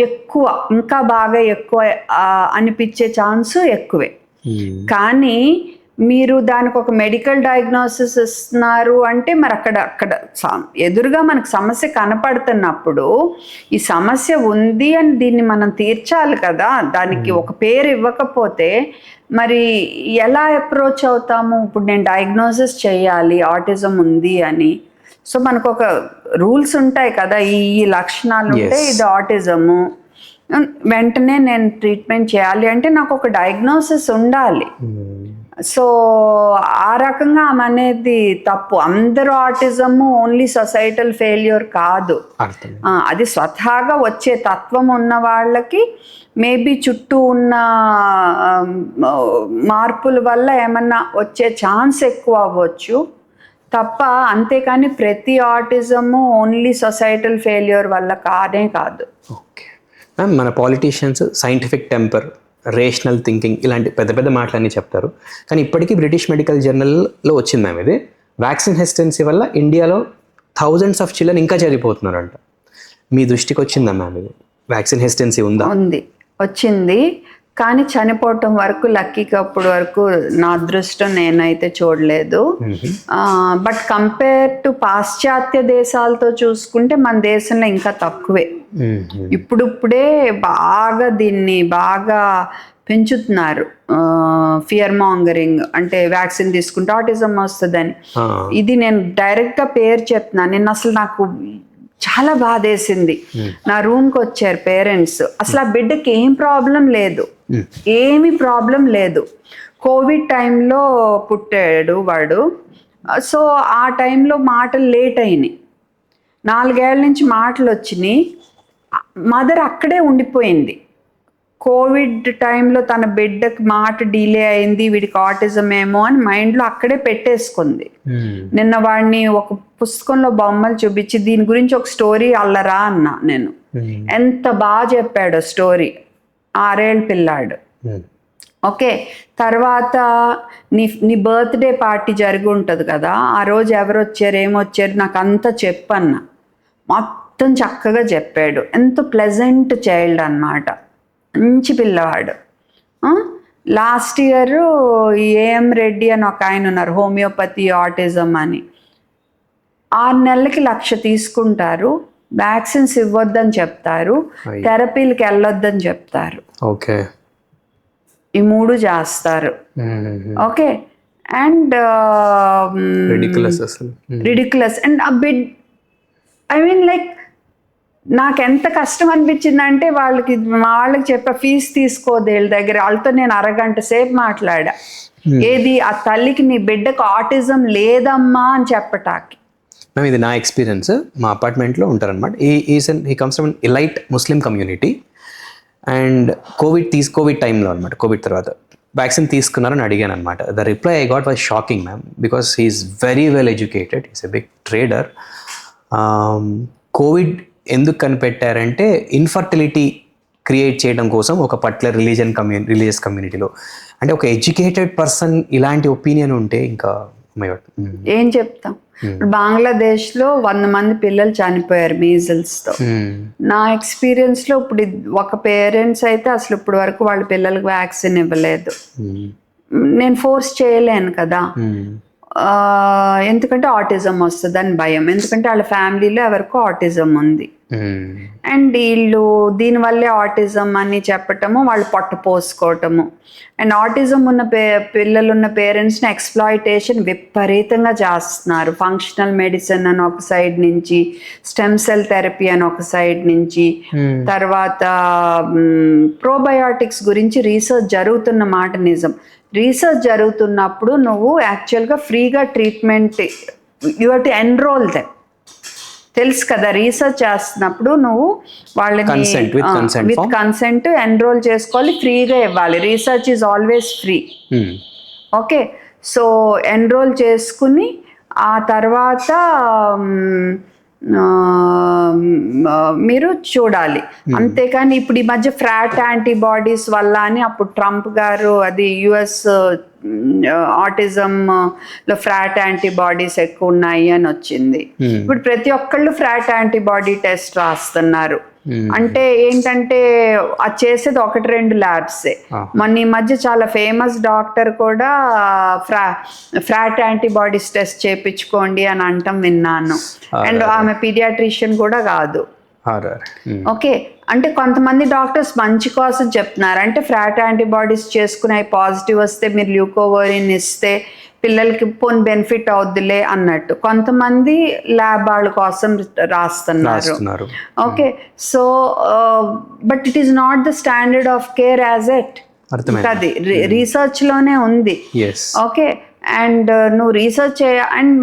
[SPEAKER 1] ఎక్కువ, ఇంకా బాగా ఎక్కువ అనిపించే ఛాన్స్ ఎక్కువే. కానీ మీరు దానికి ఒక మెడికల్ డయాగ్నోసిస్ ఇస్తున్నారు అంటే మరి అక్కడ ఎదురుగా మనకు సమస్య కనపడుతున్నప్పుడు ఈ సమస్య ఉంది అని దీన్ని మనం తీర్చాలి కదా. దానికి ఒక పేరు ఇవ్వకపోతే మరి ఎలా అప్రోచ్ అవుతాము? ఇప్పుడు నేను డయాగ్నోసిస్ చేయాలి ఆటిజం ఉంది అని, సో మనకు ఒక రూల్స్ ఉంటాయి కదా, ఈ లక్షణాలు ఉంటాయి, ఇది ఆటిజము, వెంటనే నేను ట్రీట్మెంట్ చేయాలి అంటే నాకు ఒక డయాగ్నోసిస్ ఉండాలి. సో ఆ రకంగా ఆమె అనేది తప్పు. అందరూ ఆటిజము ఓన్లీ సొసైటల్ ఫెయిల్యూర్ కాదు, అది స్వతహాగా వచ్చే తత్వం ఉన్న వాళ్ళకి మేబీ చుట్టూ ఉన్న మార్పుల వల్ల ఏమన్నా వచ్చే ఛాన్స్ ఎక్కువ అవ్వచ్చు తప్ప, అంతేకాని ప్రతి ఆటిజము ఓన్లీ సొసైటల్ ఫెయిల్యూర్ వల్ల కాదు.
[SPEAKER 2] ఓకే మ్యామ్, మన politicians scientific temper, rational thinking ఇలాంటి పెద్ద పెద్ద మాటలన్నీ చెప్తారు. కానీ ఇప్పటికీ బ్రిటిష్ మెడికల్ జర్నల్లో వచ్చింది మ్యామ్ ఇది, వ్యాక్సిన్ హెసిటెన్సీ వల్ల ఇండియాలో థౌజండ్స్ ఆఫ్ చిల్డ్రన్ ఇంకా చనిపోతున్నారంట. మీ దృష్టికి వచ్చిందా మ్యామ్ ఇది? వ్యాక్సిన్ హెసిటెన్సీ ఉందా?
[SPEAKER 1] వచ్చింది, కానీ చనిపోవటం వరకు లక్కీకి అప్పుడు వరకు నా అదృష్టం నేనైతే చూడలేదు. బట్ కంపేర్ టు పాశ్చాత్య దేశాలతో చూసుకుంటే మన దేశంలో ఇంకా తక్కువే. ఇప్పుడిప్పుడే దీన్ని బాగా పెంచుతున్నారు, ఫియర్ మాంగరింగ్, అంటే వ్యాక్సిన్ తీసుకుంటే ఆటిజం వస్తుందని. ఇది నేను డైరెక్ట్గా పేరు చెప్తున్నాను. నాకు చాలా బాధేసింది. నా రూమ్కి వచ్చారు పేరెంట్స్, అసలు ఆ బిడ్డకి ఏం ప్రాబ్లం లేదు, ఏమి ప్రాబ్లం లేదు. కోవిడ్ టైంలో పుట్టాడు వాడు. సో ఆ టైంలో మాటలు లేట్ అయినాయి, 4 ఏళ్ల నుంచి మాటలు వచ్చినాయి. మదర్ అక్కడే ఉండిపోయింది. కోవిడ్ టైంలో తన బిడ్డకి మాట డిలే అయింది, వీడికి ఆటిజం ఏమో అని మైండ్లో అక్కడే పెట్టేసుకుంది. నిన్న వాడిని ఒక పుస్తకంలో బొమ్మలు చూపించి దీని గురించి ఒక స్టోరీ అల్లరా అన్నా నేను. ఎంత బాగా చెప్పాడు స్టోరీ, 6 ఏళ్ళ పిల్లాడు. ఓకే, తర్వాత నీ బర్త్డే పార్టీ జరిగి ఉంటుంది కదా, ఆ రోజు ఎవరు వచ్చారు ఏమొచ్చారు నాకు అంతా చెప్పన్నా. మొత్తం చక్కగా చెప్పాడు. ఎంత ప్లెజెంట్ చైల్డ్ అన్నమాట, మంచి పిల్లవాడు. లాస్ట్ ఇయర్ ఏఎం రెడ్డి అని ఒక ఆయన ఉన్నారు, హోమియోపతి ఆటిజం అని. 6 నెలలకి 1,00,000 తీసుకుంటారు, వ్యాక్సిన్స్ ఇవ్వద్దని చెప్తారు, థెరపీలకి వెళ్ళొద్దని చెప్తారు.
[SPEAKER 2] ఓకే,
[SPEAKER 1] ఈ 3 చేస్తారు. Okay, and ridiculous. అండ్ ఆ బిడ్ లైక్ నాకు ఎంత కష్టం అనిపించిందంటే వాళ్ళకి చెప్పా ఫీజు తీసుకోదు వీళ్ళ దగ్గర. వాళ్ళతో నేను 1 గంట సేపు మాట్లాడా. ఏది ఆ తల్లికి నీ బిడ్డకు ఆటిజం లేదమ్మా అని చెప్పటానికి.
[SPEAKER 2] మ్యామ్ ఇది నా ఎక్స్పీరియన్స్. మా అపార్ట్మెంట్లో ఉంటారనమాట. ఈ comes from elite Muslim community. And covid టైంలో అనమాట, కోవిడ్ తర్వాత వ్యాక్సిన్ తీసుకున్నారని అడిగాను అనమాట. The reply I got was shocking ma'am, because he's very well educated, he's a big trader. Covid ఎందుకు కనిపెట్టారంటే ఇన్ఫర్టిలిటీ క్రియేట్ చేయడం కోసం ఒక పర్టికులర్ రిలీజియస్ కమ్యూనిటీలో. అంటే ఒక ఎడ్యుకేటెడ్ పర్సన్ ఇలాంటి ఒపీనియన్ ఉంటే ఇంకా
[SPEAKER 1] ఏం చెప్తాం. బంగ్లాదేశ్లో 100 మంది పిల్లలు చనిపోయారు మీజిల్స్తో. నా ఎక్స్పీరియన్స్లో ఇప్పుడు ఒక పేరెంట్స్ అయితే అసలు ఇప్పుడు వరకు వాళ్ళ పిల్లలకు వ్యాక్సిన్ ఇవ్వలేదు. నేను ఫోర్స్ చేయలేను కదా, ఎందుకంటే ఆటిజం వస్తుందని భయం, ఎందుకంటే వాళ్ళ ఫ్యామిలీలో ఎవరికో ఆటిజం ఉంది. అండ్ వీళ్ళు దీనివల్లే ఆటిజం అని చెప్పటము, వాళ్ళు పొట్ట పోసుకోవటము. అండ్ ఆటిజం ఉన్న పిల్లలున్న పేరెంట్స్ని ఎక్స్ప్లాయిటేషన్ విపరీతంగా చేస్తున్నారు. ఫంక్షనల్ మెడిసిన్ అని ఒక సైడ్ నుంచి, స్టెమ్ సెల్ థెరపీ అని ఒక సైడ్ నుంచి, తర్వాత ప్రోబయోటిక్స్ గురించి రీసెర్చ్ జరుగుతున్న మాట నిజం. రీసెర్చ్ జరుగుతున్నప్పుడు నువ్వు యాక్చువల్గా ఫ్రీగా treatment you have to enrol them. తెలుసు కదా, రీసెర్చ్ చేస్తున్నప్పుడు నువ్వు వాళ్ళని విత్ కన్సెంట్ ఎన్రోల్ చేసుకోవాలి, ఫ్రీగా ఇవ్వాలి. Research is always free. Okay, so enrol చేసుకుని ఆ తర్వాత మీరు చూడాలి. అంతేకాని ఇప్పుడు ఈ మధ్య ఫ్రాట్ యాంటీబాడీస్ వల్ల అని అప్పుడు ట్రంప్ గారు అది యుఎస్ ఆటిజం లో ఫ్రాట్ యాంటీబాడీస్ ఎక్కువ ఉన్నాయి అని వచ్చింది. ఇప్పుడు ప్రతి ఒక్కళ్ళు ఫ్రాట్ యాంటీబాడీ టెస్ట్ రాస్తున్నారు. అంటే ఏంటంటే అది చేసేది 1-2 ల్యాబ్సే. మొన్న ఈ మధ్య చాలా ఫేమస్ డాక్టర్ కూడా ఫ్రాట్ యాంటీబాడీస్ టెస్ట్ చేయించుకోండి అని అంటాం విన్నాను. అండ్ ఆమె పీడియాట్రిషియన్ కూడా కాదు. ఓకే, అంటే కొంతమంది డాక్టర్స్ మంచి కోసం చెప్తున్నారు. అంటే ఫ్రాట్ యాంటీబాడీస్ చేసుకుని అవి పాజిటివ్ వస్తే మీరు ల్యూకోవరిన్ ఇస్తే పిల్లలకి పోన్ బెనిఫిట్ అవుద్దిలే అన్నట్టు. కొంతమంది ల్యాబ్ వాళ్ళ కోసం రాస్తున్నారు. Okay, so but it is not the standard of care as at. అది రీసెర్చ్ లోనే ఉంది. ఓకే, అండ్ నువ్వు రీసెర్చ్ అండ్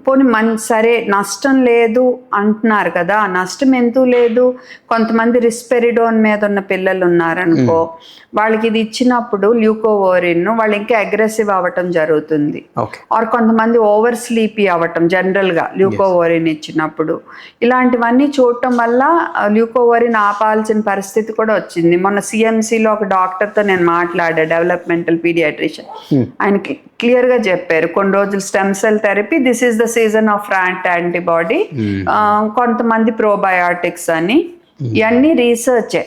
[SPEAKER 1] పోనీ సరే నష్టం లేదు అంటున్నారు కదా, నష్టం ఎందుకు లేదు? కొంతమంది రిస్పెరిడోన్ మీద ఉన్న పిల్లలు ఉన్నారనుకో, వాళ్ళకి ఇది ఇచ్చినప్పుడు ల్యూకోవోరిన్ వాళ్ళు ఇంకా అగ్రెసివ్ అవ్వటం జరుగుతుంది. ఆర్ కొంతమంది ఓవర్ స్లీపీ అవ్వటం జనరల్గా ల్యూకోవోరిన్ ఇచ్చినప్పుడు. ఇలాంటివన్నీ చూడటం వల్ల ల్యూకోవోరిన్ ఆపాల్సిన పరిస్థితి కూడా వచ్చింది. మొన్న సిఎంసిలో ఒక డాక్టర్తో నేను మాట్లాడా, డెవలప్మెంటల్ పీడియాట్రిషియన్. ఆయనకి క్లియర్గా చెప్పారు కొన్ని రోజులు stem cell therapy, this is the season of fraud antibody, కొంతమంది ప్రోబయాటిక్స్ అని. ఇవన్నీ రీసెర్చే.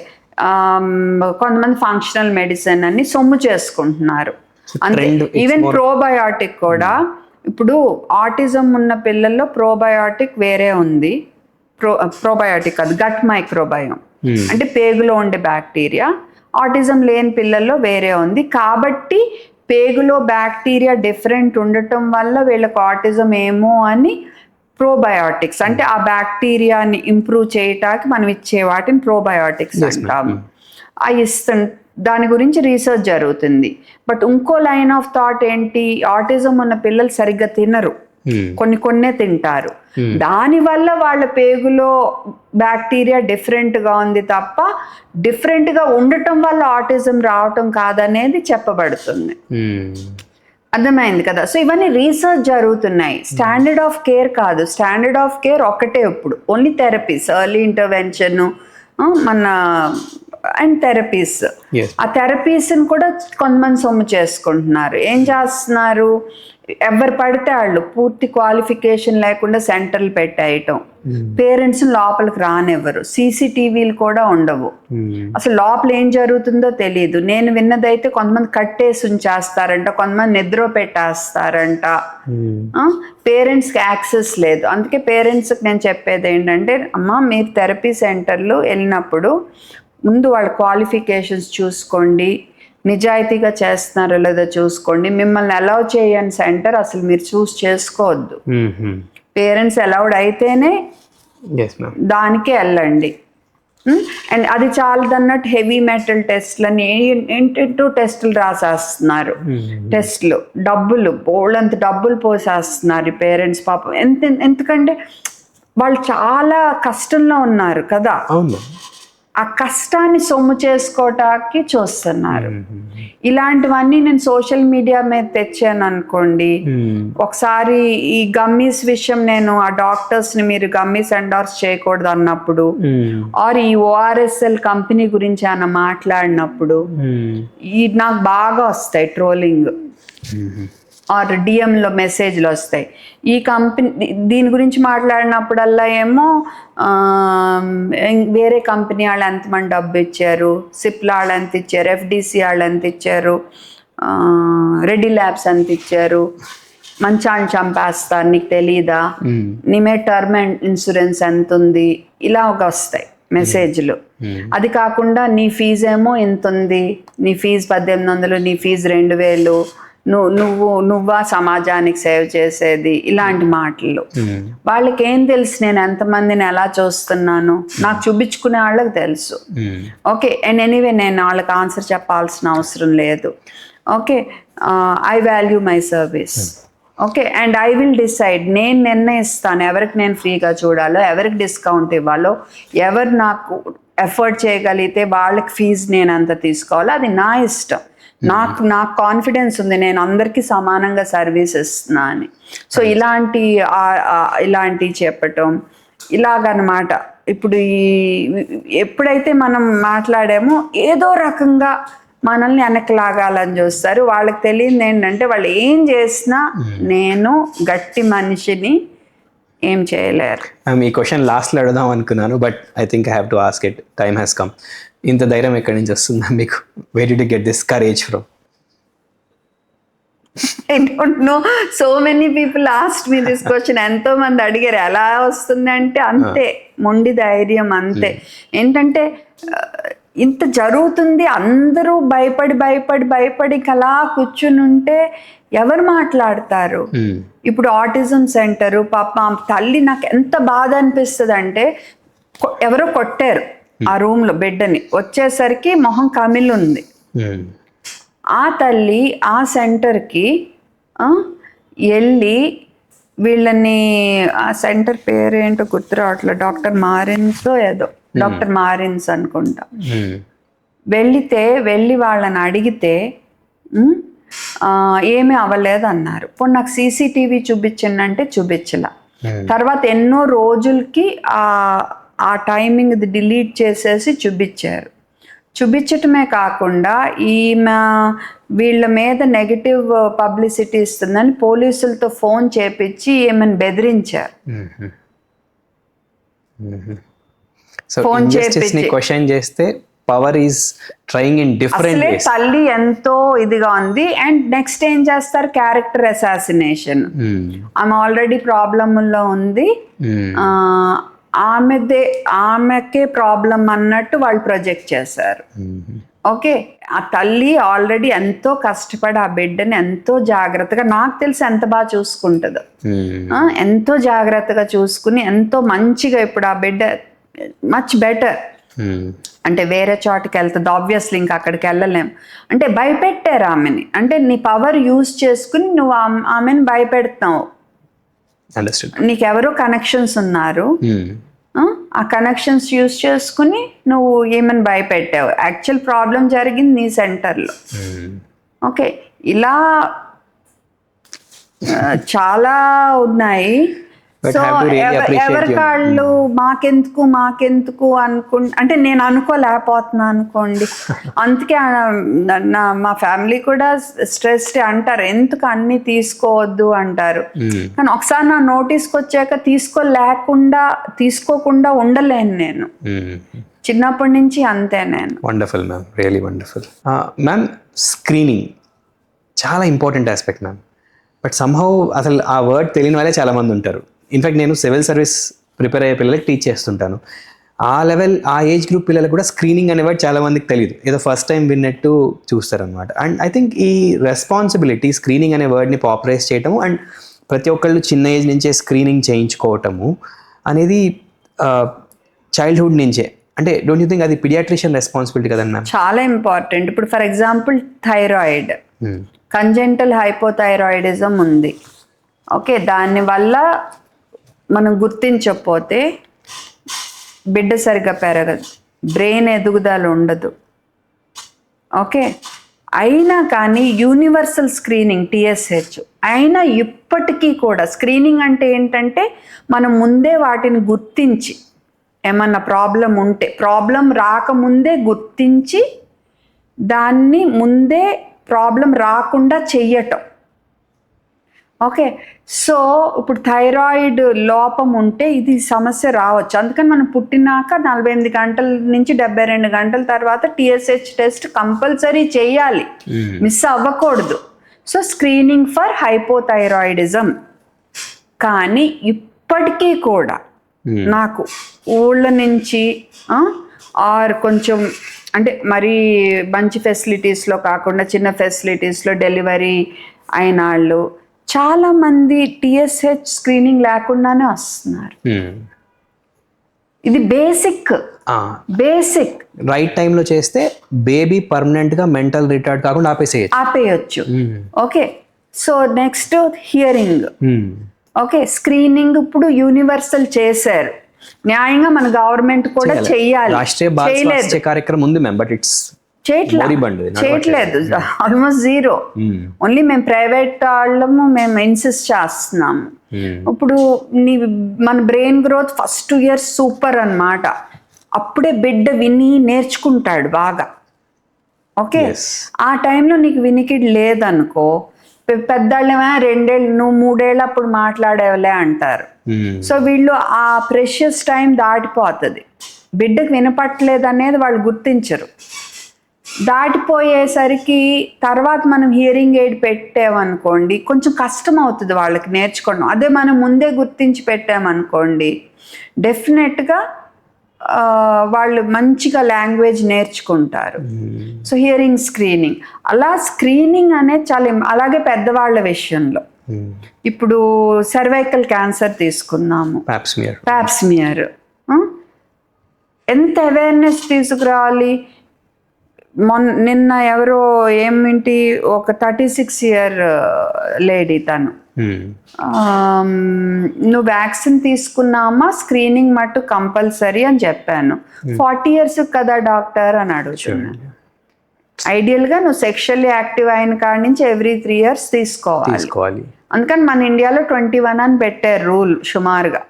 [SPEAKER 1] కొంతమంది ఫంక్షనల్ మెడిసిన్ అని సొమ్ము చేసుకుంటున్నారు. అంతే, ఈవెన్ ప్రోబయాటిక్ కూడా. ఇప్పుడు ఆటిజం ఉన్న పిల్లల్లో ప్రోబయాటిక్ వేరే ఉంది. ప్రోబయాటిక్ అది గట్ మైక్రోబయోమ్, అంటే పేగులో ఉండే బ్యాక్టీరియా. ఆటిజం లేని పిల్లల్లో వేరే ఉంది. కాబట్టి పేగులో బ్యాక్టీరియా డిఫరెంట్ ఉండటం వల్ల వీళ్ళకి ఆటిజం ఏమో అని ప్రోబయాటిక్స్, అంటే ఆ బ్యాక్టీరియాని ఇంప్రూవ్ చేయటానికి మనం ఇచ్చే వాటిని ప్రోబయాటిక్స్ అంటాము. అవి దాని గురించి రీసెర్చ్ జరుగుతుంది. బట్ ఇంకో లైన్ ఆఫ్ థాట్ ఏంటి, ఆటిజం ఉన్న పిల్లలు సరిగ్గా తినరు, కొన్నే తింటారు. దానివల్ల వాళ్ళ పేగులో బ్యాక్టీరియా డిఫరెంట్గా ఉంది తప్ప డిఫరెంట్గా ఉండటం వల్ల ఆటిజం రావటం కాదనేది చెప్పబడుతుంది. అర్థమైంది కదా? సో ఇవన్నీ రీసెర్చ్ జరుగుతున్నాయి. స్టాండర్డ్ ఆఫ్ కేర్ కాదు. స్టాండర్డ్ ఆఫ్ కేర్ ఒక్కటే ఇప్పుడు, ఓన్లీ థెరపీస్, ఎర్లీ ఇంటర్వెన్షన్ మన అండ్ థెరపీస్. ఆ థెరపీస్ని కూడా కొంతమంది సొమ్ము చేసుకుంటున్నారు. ఏం చేస్తున్నారు, ఎవరు పడితే వాళ్ళు పూర్తి క్వాలిఫికేషన్ లేకుండా సెంటర్లు పెట్టేయటం, పేరెంట్స్ లోపలికి రానివ్వరు, సీసీటీవీలు కూడా ఉండవు, అసలు లోపల ఏం జరుగుతుందో తెలియదు. నేను విన్నదైతే కొంతమంది కట్టేసి ఉంచేస్తారంట, కొంతమంది నిద్ర పెట్టేస్తారంట. పేరెంట్స్కి యాక్సెస్ లేదు. అందుకే పేరెంట్స్కి నేను చెప్పేది ఏంటంటే, అమ్మ మీరు థెరపీ సెంటర్లు వెళ్ళినప్పుడు ముందు వాళ్ళ క్వాలిఫికేషన్స్ చూసుకోండి, నిజాయితీగా చేస్తున్నారో లేదో చూసుకోండి. మిమ్మల్ని అలౌ చేయని సెంటర్ అసలు మీరు చూస్ చేసుకోవద్దు. పేరెంట్స్ అలౌడ్ అయితేనే దానికే వెళ్ళండి. అండ్ అది చాలదన్నట్టు హెవీ మెటల్ టెస్ట్లని ఏంటంటూ టెస్టులు రాసేస్తున్నారు. టెస్ట్లు డబ్బులు బోళ్ళంత డబ్బులు పోసేస్తున్నారు ఈ పేరెంట్స్. పాపం ఎందుకంటే వాళ్ళు చాలా కష్టంలో ఉన్నారు కదా, ఆ కష్టాన్ని సొమ్ము చేసుకోవటానికి చూస్తున్నారు. ఇలాంటివన్నీ నేను సోషల్ మీడియా మీద తెచ్చాను అనుకోండి. ఒకసారి ఈ గమ్మీస్ విషయం నేను ఆ డాక్టర్స్ని మీరు గమ్మీస్ ఎండార్స్ చేయకూడదు అన్నప్పుడు, ఆర్ ఈ ఓఆర్ఎస్ఎల్ కంపెనీ గురించి ఆయన మాట్లాడినప్పుడు ఈ నాకు బాగా వస్తాయి ట్రోలింగ్, ఆర్ డిఎంలో మెసేజ్లు వస్తాయి. ఈ కంపెనీ దీని గురించి మాట్లాడినప్పుడల్లా ఏమో వేరే కంపెనీ వాళ్ళు ఎంతమంది డబ్బు ఇచ్చారు, సిప్లా వాళ్ళు ఎంత ఇచ్చారు, ఎఫ్డిసి వాళ్ళు ఎంత ఇచ్చారు, రెడ్డి ల్యాబ్స్ ఎంత ఇచ్చారు, మంచాన్ని చంపేస్తారు నీకు తెలీదా, నీమే టర్మ్ ఇన్సూరెన్స్ ఎంత ఉంది, ఇలా ఒక వస్తాయి మెసేజ్లు. అది కాకుండా నీ ఫీజు ఏమో ఇంత ఉంది, నీ ఫీజు 1800, నీ ఫీజు 2000, నువ్వా సమాజానికి సేవ్ చేసేది, ఇలాంటి మాటలు. వాళ్ళకి ఏం తెలుసు నేను ఎంతమందిని ఎలా చూస్తున్నాను, నాకు చూపించుకునే వాళ్ళకి తెలుసు. ఓకే, అండ్ ఎనీవే నేను వాళ్ళకి ఆన్సర్ చెప్పాల్సిన అవసరం లేదు. Okay, I value my service. Okay, and I will decide, నేను నిర్ణయిస్తాను ఎవరికి నేను ఫ్రీగా చూడాలో, ఎవరికి డిస్కౌంట్ ఇవ్వాలో, ఎవరు నాకు ఎఫర్ట్ చేయగలిగితే వాళ్ళకి ఫీజు నేను అంత తీసుకోవాలో, అది నా ఇష్టం. నాకు కాన్ఫిడెన్స్ ఉంది నేను అందరికీ సమానంగా సర్వీస్ ఇస్తున్నా అని. సో ఇలాంటి చెప్పటం ఇలాగనమాట. ఇప్పుడు ఎప్పుడైతే మనం మాట్లాడామో ఏదో రకంగా మనల్ని వెనక్కి లాగాలని చూస్తారు. వాళ్ళకి తెలియదు ఏంటంటే వాళ్ళు ఏం చేసినా నేను గట్టి మనిషిని ఏం చేయలేరు.
[SPEAKER 2] ఈ క్వశ్చన్ లాస్ట్లో అడుగుదాం అనుకున్నాను, but I think I have to ask it. Time has come. ఇంత ధైర్యం ఎక్కడి నుంచి వస్తుందా మీకు? Where did you get this courage from?
[SPEAKER 1] I don't know. So many people asked me this question. ఎంతో మంది అడిగారు ఎలా వస్తుంది అంటే అంతే, మొండి ధైర్యం అంతే. ఏంటంటే ఇంత జరుగుతుంది, అందరూ భయపడి అలా కూర్చుని ఉంటే ఎవరు మాట్లాడతారు? ఇప్పుడు ఆటిజం సెంటరు, పాప తల్లి నాకు ఎంత బాధ అనిపిస్తుంది అంటే, ఎవరో కొట్టారు ఆ రూమ్లో బిడ్డని, వచ్చేసరికి మొహం కమిలుంది. ఆ తల్లి ఆ సెంటర్కి వెళ్ళి వీళ్ళని, ఆ సెంటర్ పేరు ఏంటో గుర్తు రావట్లేదు, డాక్టర్ మారిన్స్ అనుకుంటా. వెళ్ళి వాళ్ళని అడిగితే ఏమీ అవ్వలేదు అన్నారు. ఇప్పుడు నాకు సీసీటీవీ చూపించిందంటే చూపించలా. తర్వాత ఎన్నో రోజులకి ఆ టైమింగ్ డిలీట్ చేసేసి చూపించటమే కాకుండా ఈమె వీళ్ళ మీద నెగిటివ్ పబ్లిసిటీ ఇస్తుందని పోలీసులతో ఫోన్ చేపించి ఈమెను బెదిరించారు.
[SPEAKER 2] ఫోన్ చేపించి క్వశ్చన్ చేస్తే power is trying in different ways.
[SPEAKER 1] తల్లి ఎంతో ఇదిగా ఉంది. అండ్ నెక్స్ట్ ఏం చేస్తారు? Character assassination. ఆమె ఆల్రెడీ ప్రాబ్లమ్లో ఉంది, ఆమెకే ప్రాబ్లం అన్నట్టు వాళ్ళు ప్రొజెక్ట్ చేశారు. ఓకే, ఆ తల్లి ఆల్రెడీ ఎంతో కష్టపడి ఆ బిడ్డని ఎంతో జాగ్రత్తగా, నాకు తెలిసి ఎంత బాగా చూసుకుంటుందో, ఎంతో జాగ్రత్తగా చూసుకుని ఎంతో మంచిగా, ఇప్పుడు ఆ బిడ్డ మచ్ బెటర్. అంటే వేరే చోటుకి వెళ్తుంది, ఆబ్వియస్లీ ఇంకా అక్కడికి వెళ్ళలేం. అంటే భయపెట్టారు ఆమెని, అంటే నీ పవర్ యూజ్ చేసుకుని నువ్వు ఆమెను భయపెడతావు. నీకెవరో కనెక్షన్స్ ఉన్నారు, ఆ కనెక్షన్స్ యూజ్ చేసుకుని నువ్వు ఏమని భయపెట్టావు. యాక్చువల్ ప్రాబ్లం జరిగింది నీ సెంటర్లో. ఓకే, ఇలా చాలా ఉన్నాయి. సో ఎవరికాళ్ళు మాకెందుకు అంటే నేను అనుకోలేకపోతున్నా అనుకోండి. అందుకే మా ఫ్యామిలీ కూడా స్ట్రెస్ అంటారు, ఎందుకు అన్ని తీసుకోవద్దు అంటారు. కానీ ఒకసారి నా నోటీస్కి వచ్చాక తీసుకోకుండా ఉండలేను నేను. చిన్నప్పటి నుంచి అంతే నేను.
[SPEAKER 2] Wonderful ma'am, really wonderful. Ma'am, screening చాలా important aspect ma'am. But somehow అసలు ఆ వర్డ్ తెలియని వాళ్ళే చాలామంది ఉంటారు. ఇన్ఫ్యాక్ట్ నేను సివిల్ సర్వీస్ ప్రిపేర్ అయ్యే పిల్లలకి టీచ్ చేస్తుంటాను. ఆ ఏజ్ గ్రూప్ పిల్లలకు కూడా స్క్రీనింగ్ అనే వర్డ్ చాలా మందికి తెలియదు, ఏదో ఫస్ట్ టైం విన్నట్టు చూస్తారనమాట. అండ్ ఐ థింక్ ఈ రెస్పాన్సిబిలిటీ, స్క్రీనింగ్ అనే వర్డ్ని పాపులరైజ్ చేయటము అండ్ ప్రతి ఒక్కళ్ళు చిన్న ఏజ్ నుంచే స్క్రీనింగ్ చేయించుకోవటము అనేది చైల్డ్హుడ్ నుంచే. అంటే డోంట్ యూ థింక్ అది పీడియాట్రిషియన్ రెస్పాన్సిబిలిటీ కదండి మ్యామ్?
[SPEAKER 1] చాలా ఇంపార్టెంట్. ఇప్పుడు for example thyroid, congenital hypothyroidism ఉంది. ఓకే, దానివల్ల మనం గుర్తించకపోతే బిడ్డ సరిగ్గా పెరగదు, బ్రెయిన్ ఎదుగుదల ఉండదు. ఓకే, అయినా కానీ యూనివర్సల్ స్క్రీనింగ్ TSH అయినా ఇప్పటికీ కూడా స్క్రీనింగ్ అంటే ఏంటంటే మనం ముందే వాటిని గుర్తించి, ఏమన్నా ప్రాబ్లం ఉంటే ప్రాబ్లం రాకముందే గుర్తించి దాన్ని ముందే ప్రాబ్లం రాకుండా చెయ్యటం. ఓకే, సో ఇప్పుడు థైరాయిడ్ లోపం ఉంటే ఇది సమస్య రావచ్చు. అందుకని మనం పుట్టినాక 48 గంటల నుంచి 72 గంటల తర్వాత TSH టెస్ట్ కంపల్సరీ చేయాలి, మిస్ అవ్వకూడదు. So screening for hypothyroidism. కానీ ఇప్పటికీ కూడా నాకు ఊళ్ళ నుంచి ఆర్ కొంచెం అంటే మరీ మంచి ఫెసిలిటీస్లో కాకుండా చిన్న ఫెసిలిటీస్లో డెలివరీ అయిన వాళ్ళు చాలామంది TSH స్క్రీనింగ్ లేకుండానే వస్తున్నారు. ఇది బేసిక్.
[SPEAKER 2] రైట్ టైంలో చేస్తే బేబీ పర్మనెంట్గా మెంటల్ రిటార్డ్ కాకుండా
[SPEAKER 1] ఆపేయచ్చు. Okay, so next hearing. Okay, screening ఇప్పుడు యూనివర్సల్ చేశారు, న్యాయంగా మన గవర్నమెంట్ కూడా చెయ్యాలి.
[SPEAKER 2] రాష్ట్రీయ బాల స్వాస్థ్య కార్యక్రమం ఉంది మ్యామ్, బట్ ఇట్స్
[SPEAKER 1] చేయట్లేదు, ఆల్మోస్ట్ జీరో. ఓన్లీ మేము ప్రైవేట్ వాళ్ళము మేము ఇన్సిస్ట్ చేస్తున్నాము. ఇప్పుడు మన brain growth first 2 years super అన్నమాట. అప్పుడే బిడ్డ విని నేర్చుకుంటాడు బాగా. ఓకే, ఆ టైంలో నీకు వినికిడి లేదనుకో, పెద్దవాళ్ళేమో 2 ఏళ్ళు నువ్వు 3 ఏళ్ళు అప్పుడు మాట్లాడేవలే అంటారు. సో వీళ్ళు ఆ ప్రెషియస్ టైం దాటిపోతుంది, బిడ్డకు వినపట్లేదు అనేది వాళ్ళు గుర్తించరు. దాటిపోయేసరికి తర్వాత మనం హియరింగ్ ఎయిడ్ పెట్టామనుకోండి కొంచెం కష్టం అవుతుంది వాళ్ళకి నేర్చుకోవడం. అదే మనం ముందే గుర్తించి పెట్టామనుకోండి డెఫినెట్గా వాళ్ళు మంచిగా లాంగ్వేజ్ నేర్చుకుంటారు. సో హియరింగ్ స్క్రీనింగ్, అలా స్క్రీనింగ్ అనేది చాలా. అలాగే పెద్దవాళ్ళ విషయంలో ఇప్పుడు సర్వైకల్ క్యాన్సర్ తీసుకున్నాము, ప్యాప్స్మియర్. ఎంత అవేర్నెస్ తీసుకురావాలి. నిన్న ఎవరో ఏమిటి ఒక 36 year లేడీ, తను నువ్వు వ్యాక్సిన్ తీసుకున్నామా, స్క్రీనింగ్ మట్టు కంపల్సరీ అని చెప్పాను. 40 years కదా డాక్టర్ అని అడుగుతున్నాను. ఐడియల్గా నువ్వు సెక్షువల్లీ యాక్టివ్ అయిన కాడి నుంచి ఎవ్రీ 3 years తీసుకోవాలి. అందుకని మన ఇండియాలో 21 అని పెట్టారు రూల్ సుమారుగా.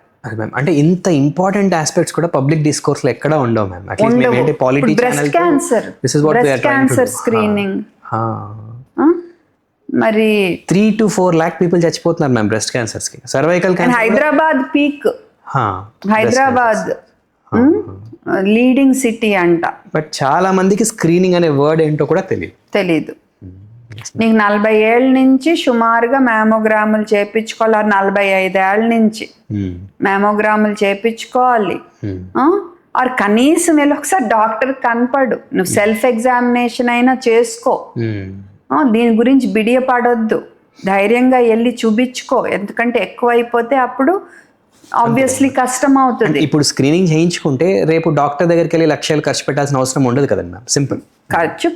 [SPEAKER 2] అంటే ఇంత ఇంపార్టెంట్ ఆస్పెక్ట్స్ కూడా పబ్లిక్ డిస్కోర్స్ లో ఎక్కడ ఉండవు మ్యామ్.
[SPEAKER 1] బ్రెస్ట్ క్యాన్సర్ స్క్రీనింగ్ మరి
[SPEAKER 2] 3 to 4 lakh పీపుల్ చచ్చిపోతున్నారు మ్యామ్ బ్రెస్ట్ క్యాన్సర్స్ కి. Cervical cancer
[SPEAKER 1] Hyderabad peak, Hyderabad leading city అంట.
[SPEAKER 2] బట్ చాలా మందికి స్క్రీనింగ్ అనే వర్డ్ ఏంటో కూడా తెలీదు.
[SPEAKER 1] నీకు 40 ఏళ్ళ నుంచి సుమారుగా మ్యామోగ్రాములు చేయించుకోవాలి, 45 ఏళ్ళ నుంచి మ్యామోగ్రాములు చేయించుకోవాలి. ఆర్ కనీసం వెళ్ళి ఒకసారి డాక్టర్ కనపడు, నువ్వు సెల్ఫ్ ఎగ్జామినేషన్ అయినా చేసుకో. దీని గురించి బిడియపడొద్దు, ధైర్యంగా వెళ్ళి చూపించుకో. ఎందుకంటే ఎక్కువ అయిపోతే అప్పుడు ఆబ్వియస్లీ కష్టం అవుతుంది.
[SPEAKER 2] ఇప్పుడు స్క్రీనింగ్ చేయించుకుంటే రేపు డాక్టర్ దగ్గరికి వెళ్ళి లక్షలు ఖర్చు పెట్టాల్సిన అవసరం ఉండదు కదండి మ్యామ్. సింపుల్
[SPEAKER 1] ఖర్చు,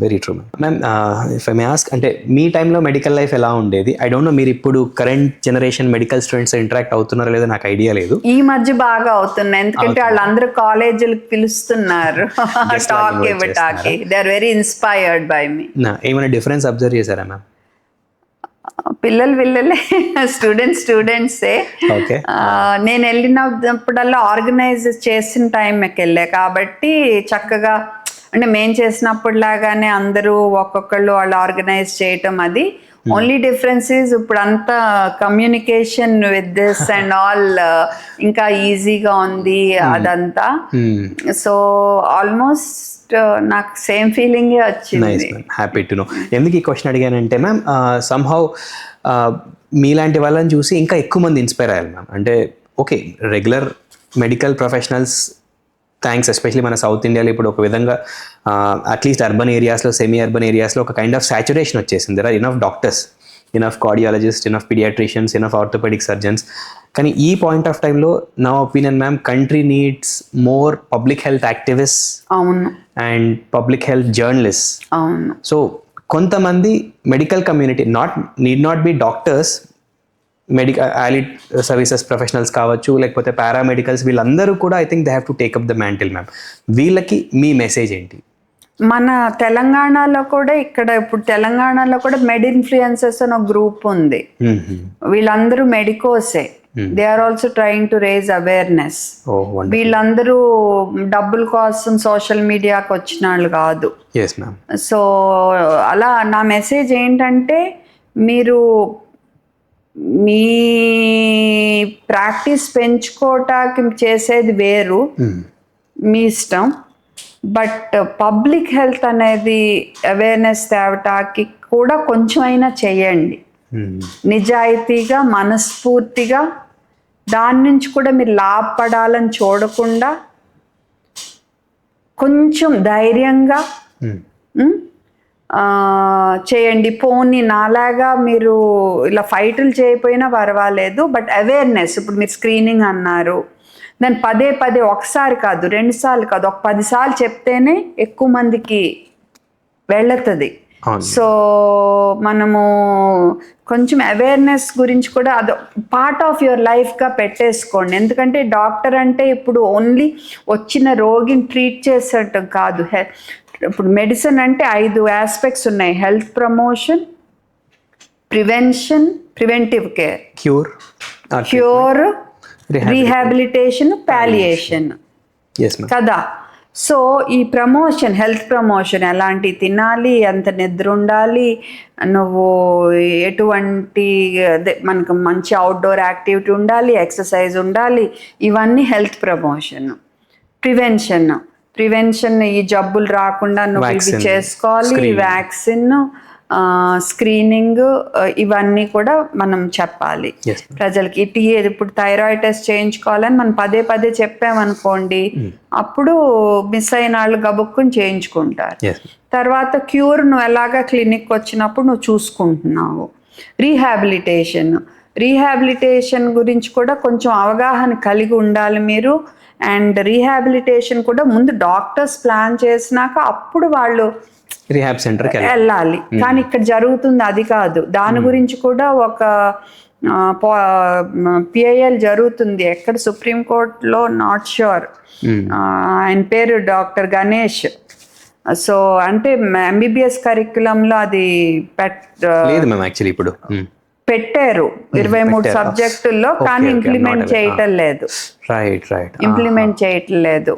[SPEAKER 2] very true ma'am. If I may ask, అంటే మీ టైంలో మెడికల్ లైఫ్ ఎలా ఉండేది? ఐ డోంట్ నో, మీరు ఇప్పుడు current generation medical students interact అవుతున్నారో లేదో నాకు ఐడియా లేదు.
[SPEAKER 1] ఈ మధ్య బాగా అవుతున్నాయి, ఎందుకంటే వాళ్ళందరూ కాలేజీలకు పిలుస్తున్నారు టాక్ ఇవ్వటానికి. They are very inspired by me.
[SPEAKER 2] ఏమైనా డిఫరెన్స్ అబ్జర్వ్ చేశారా మ్యామ్?
[SPEAKER 1] పిల్లలే స్టూడెంట్సే. నేను వెళ్ళినప్పుడల్లా ఆర్గనైజ్ చేసిన టైంకి వెళ్ళా కాబట్టి చక్కగా, అంటే మేము చేసినప్పుడు లాగానే అందరూ ఒక్కొక్కళ్ళు వాళ్ళు ఆర్గనైజ్ చేయటం. అది ఓన్లీ డిఫరెన్స్ ఈజ్ ఇప్పుడు అంతా communication with this and all ఇంకా ఈజీగా ఉంది అదంతా. సో ఆల్మోస్ట్ నాకు సేమ్ ఫీలింగే వచ్చింది.
[SPEAKER 2] Happy to know. ఎందుకు ఈ క్వశ్చన్ అడిగానంటే మ్యామ్, సమ్హౌ మీలాంటి వాళ్ళని చూసి ఇంకా ఎక్కువ మంది ఇన్స్పైర్ అయ్యారు మ్యామ్. అంటే okay, regular medical professionals thanks, especially మన సౌత్ ఇండియాలో ఇప్పుడు ఒక విధంగా అట్లీస్ట్ అర్బన్ ఏరియాస్లో, సెమీ అర్బన్ ఏరియాస్లో ఒక కైండ్ ఆఫ్ సాచురేషన్ వచ్చేసింది. There are enough doctors, enough cardiologist, enough paediatricians, enough orthopaedic surgeons. కానీ ఈ పాయింట్ ఆఫ్ టైంలో నా opinion ma'am, country needs more public health activist and public health journalist. So కొంతమంది medical community need not be doctors, allied services professionals కావచ్చు, లేకపోతే paramedicals, వీళ్ళందరూ కూడా I think they have to take up the mantle ma'am. వీళ్ళకి మీ message ఏంటి?
[SPEAKER 1] మన తెలంగాణలో కూడా, ఇప్పుడు తెలంగాణలో కూడా మెడ్ ఇన్ఫ్లుయెన్సర్స్ అని ఒక గ్రూప్ ఉంది. వీళ్ళందరూ మెడికోసే. They are also trying to raise awareness. వీళ్ళందరూ డబ్బుల కోసం సోషల్ మీడియాకి వచ్చిన వాళ్ళు కాదు. సో అలా నా మెసేజ్ ఏంటంటే, మీరు మీ ప్రాక్టీస్ పెంచుకోవటానికి చేసేది వేరు, మీ ఇష్టం. బట్ పబ్లిక్ హెల్త్ అనేది అవేర్నెస్ తేవటానికి కూడా కొంచెమైనా చేయండి, నిజాయితీగా, మనస్ఫూర్తిగా. దాని నుంచి కూడా మీరు లాభపడాలని చూడకుండా కొంచెం ధైర్యంగా చేయండి. పోనీ నాలాగా మీరు ఇలా ఫైట్లు చేయకపోయినా పర్వాలేదు, బట్ అవేర్నెస్, ఇప్పుడు మీరు స్క్రీనింగ్ అన్నారు, దాన్ని పదే పదే ఒకసారి కాదు 2 సార్లు కాదు, ఒక 10 సార్లు చెప్తేనే ఎక్కువ మందికి వెళ్తుంది. సో మనము కొంచెం అవేర్నెస్ గురించి కూడా అది పార్ట్ ఆఫ్ యువర్ లైఫ్గా పెట్టేసుకోండి. ఎందుకంటే డాక్టర్ అంటే ఇప్పుడు ఓన్లీ వచ్చిన రోగిని ట్రీట్ చేసేటం కాదు. ఇప్పుడు మెడిసిన్ అంటే 5 ఆస్పెక్ట్స్ ఉన్నాయి: health promotion, prevention, preventive care, cure, rehabilitation, palliation కదా. సో ఈ ప్రమోషన్, హెల్త్ ప్రమోషన్, ఎలాంటి తినాలి, ఎంత నిద్ర ఉండాలి, నువ్వు ఎటువంటి అదే మనకు మంచి అవుట్డోర్ యాక్టివిటీ ఉండాలి, ఎక్సర్సైజ్ ఉండాలి, ఇవన్నీ హెల్త్ ప్రమోషన్. ప్రివెన్షన్ ఈ జబ్బులు రాకుండా నువ్వు ఇవి చేసుకోవాలి, వ్యాక్సిన్, స్క్రీనింగ్, ఇవన్నీ కూడా మనం చెప్పాలి ప్రజలకి. ఇప్పుడు థైరాయిడ్ టెస్ట్ చేయించుకోవాలని మనం పదే పదే చెప్పామనుకోండి, అప్పుడు మిస్ అయిన వాళ్ళు గబుక్కుని చేయించుకుంటారు. తర్వాత క్యూర్, నువ్వు ఎలాగా క్లినిక్ వచ్చినప్పుడు నువ్వు చూసుకుంటున్నావు. రీహాబిలిటేషన్ గురించి కూడా కొంచెం అవగాహన కలిగి ఉండాలి మీరు. అండ్ రీహాబిలిటేషన్ కూడా ముందు డాక్టర్స్ ప్లాన్ చేసినాక అప్పుడు వాళ్ళు
[SPEAKER 2] రీహాబ్ సెంటర్కి
[SPEAKER 1] వెళ్ళాలి. కానీ ఇక్కడ జరుగుతుంది అది కాదు. దాని గురించి కూడా ఒక పిఐఎల్ జరుగుతుంది ఎక్కడ, సుప్రీంకోర్టులో, నాట్ ష్యూర్, ఆయన పేరు డాక్టర్ గణేష్. సో అంటే ఎంబీబీఎస్ కరిక్యులంలో అది
[SPEAKER 2] లేదు మ్యామ్, యాక్చువల్లీ ఇప్పుడు
[SPEAKER 1] పెట్టారు 23 సబ్జెక్టుల్లో, కానీ ఇంప్లిమెంట్ చేయటం లేదు. ఇంప్లిమెంట్ చేయటం లేదు.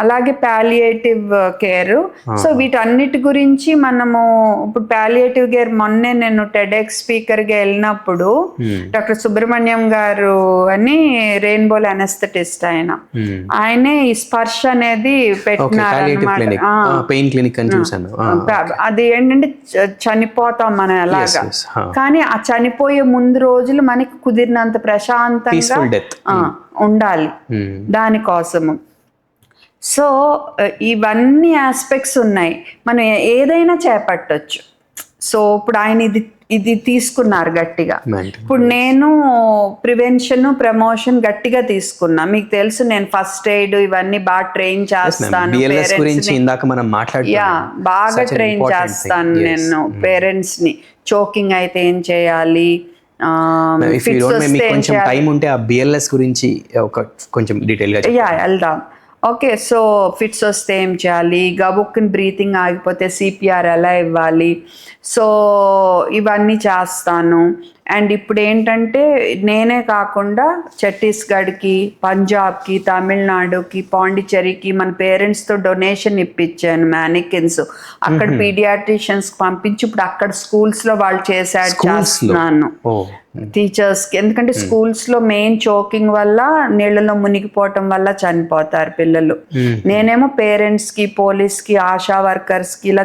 [SPEAKER 1] అలాగే పాలియేటివ్ కేర్. సో వీటన్నిటి గురించి మనము ఇప్పుడు పాలియేటివ్ కేర్, మొన్నే నేను టెడెక్స్ స్పీకర్గా వెళ్ళినప్పుడు డాక్టర్ సుబ్రహ్మణ్యం గారు అని రెయిన్బోల్ అనెస్థెటిస్ట్, ఆయనే ఈ స్పర్శ అనేది పెట్టినారు అనమాట. అది ఏంటంటే చనిపోతాం మనం ఎలాగా, కానీ ఆ చనిపోయే ముందు రోజులు మనకి కుదిరినంత ప్రశాంతంగా ఉండాలి దానికోసము. సో ఇవన్నీ ఆస్పెక్ట్స్ ఉన్నాయి, మనం ఏదైనా చేపట్టొచ్చు. సో ఇప్పుడు ఆయన ఇది తీసుకున్నారు గట్టిగా. ఇప్పుడు నేను ప్రివెన్షన్, ప్రమోషన్ గట్టిగా తీసుకున్నా. మీకు తెలుసు నేను ఫస్ట్ ఎయిడ్ ఇవన్నీ బాగా ట్రైన్ చేస్తాను, బాగా ట్రైన్ చేస్తాను నేను పేరెంట్స్ ని. చోకింగ్ అయితే ఏం చేయాలి, వెళ్దాం. ఓకే, సో ఫిట్స్ వస్తే ఏం చేయాలి, గబుక్కుని బ్రీతింగ్ ఆగిపోతే సిపిఆర్ ఎలా ఇవ్వాలి, సో ఇవన్నీ చేస్తాను. అండ్ ఇప్పుడు ఏంటంటే నేనే కాకుండా ఛత్తీస్గఢ్కి, పంజాబ్కి, తమిళనాడుకి, పాండిచ్చేరికి మన పేరెంట్స్తో డొనేషన్ ఇప్పించాను మ్యానికిన్స్. అక్కడ పీడియాట్రిషియన్స్కి పంపించి ఇప్పుడు అక్కడ స్కూల్స్లో వాళ్ళు చేస్తున్నాను టీచర్స్కి. ఎందుకంటే స్కూల్స్లో మెయిన్ చోకింగ్ వల్ల, నీళ్ళలో మునిగిపోవటం వల్ల చనిపోతారు పిల్లలు. నేనేమో పేరెంట్స్కి, పోలీస్కి, ఆశా వర్కర్స్కి, ఇలా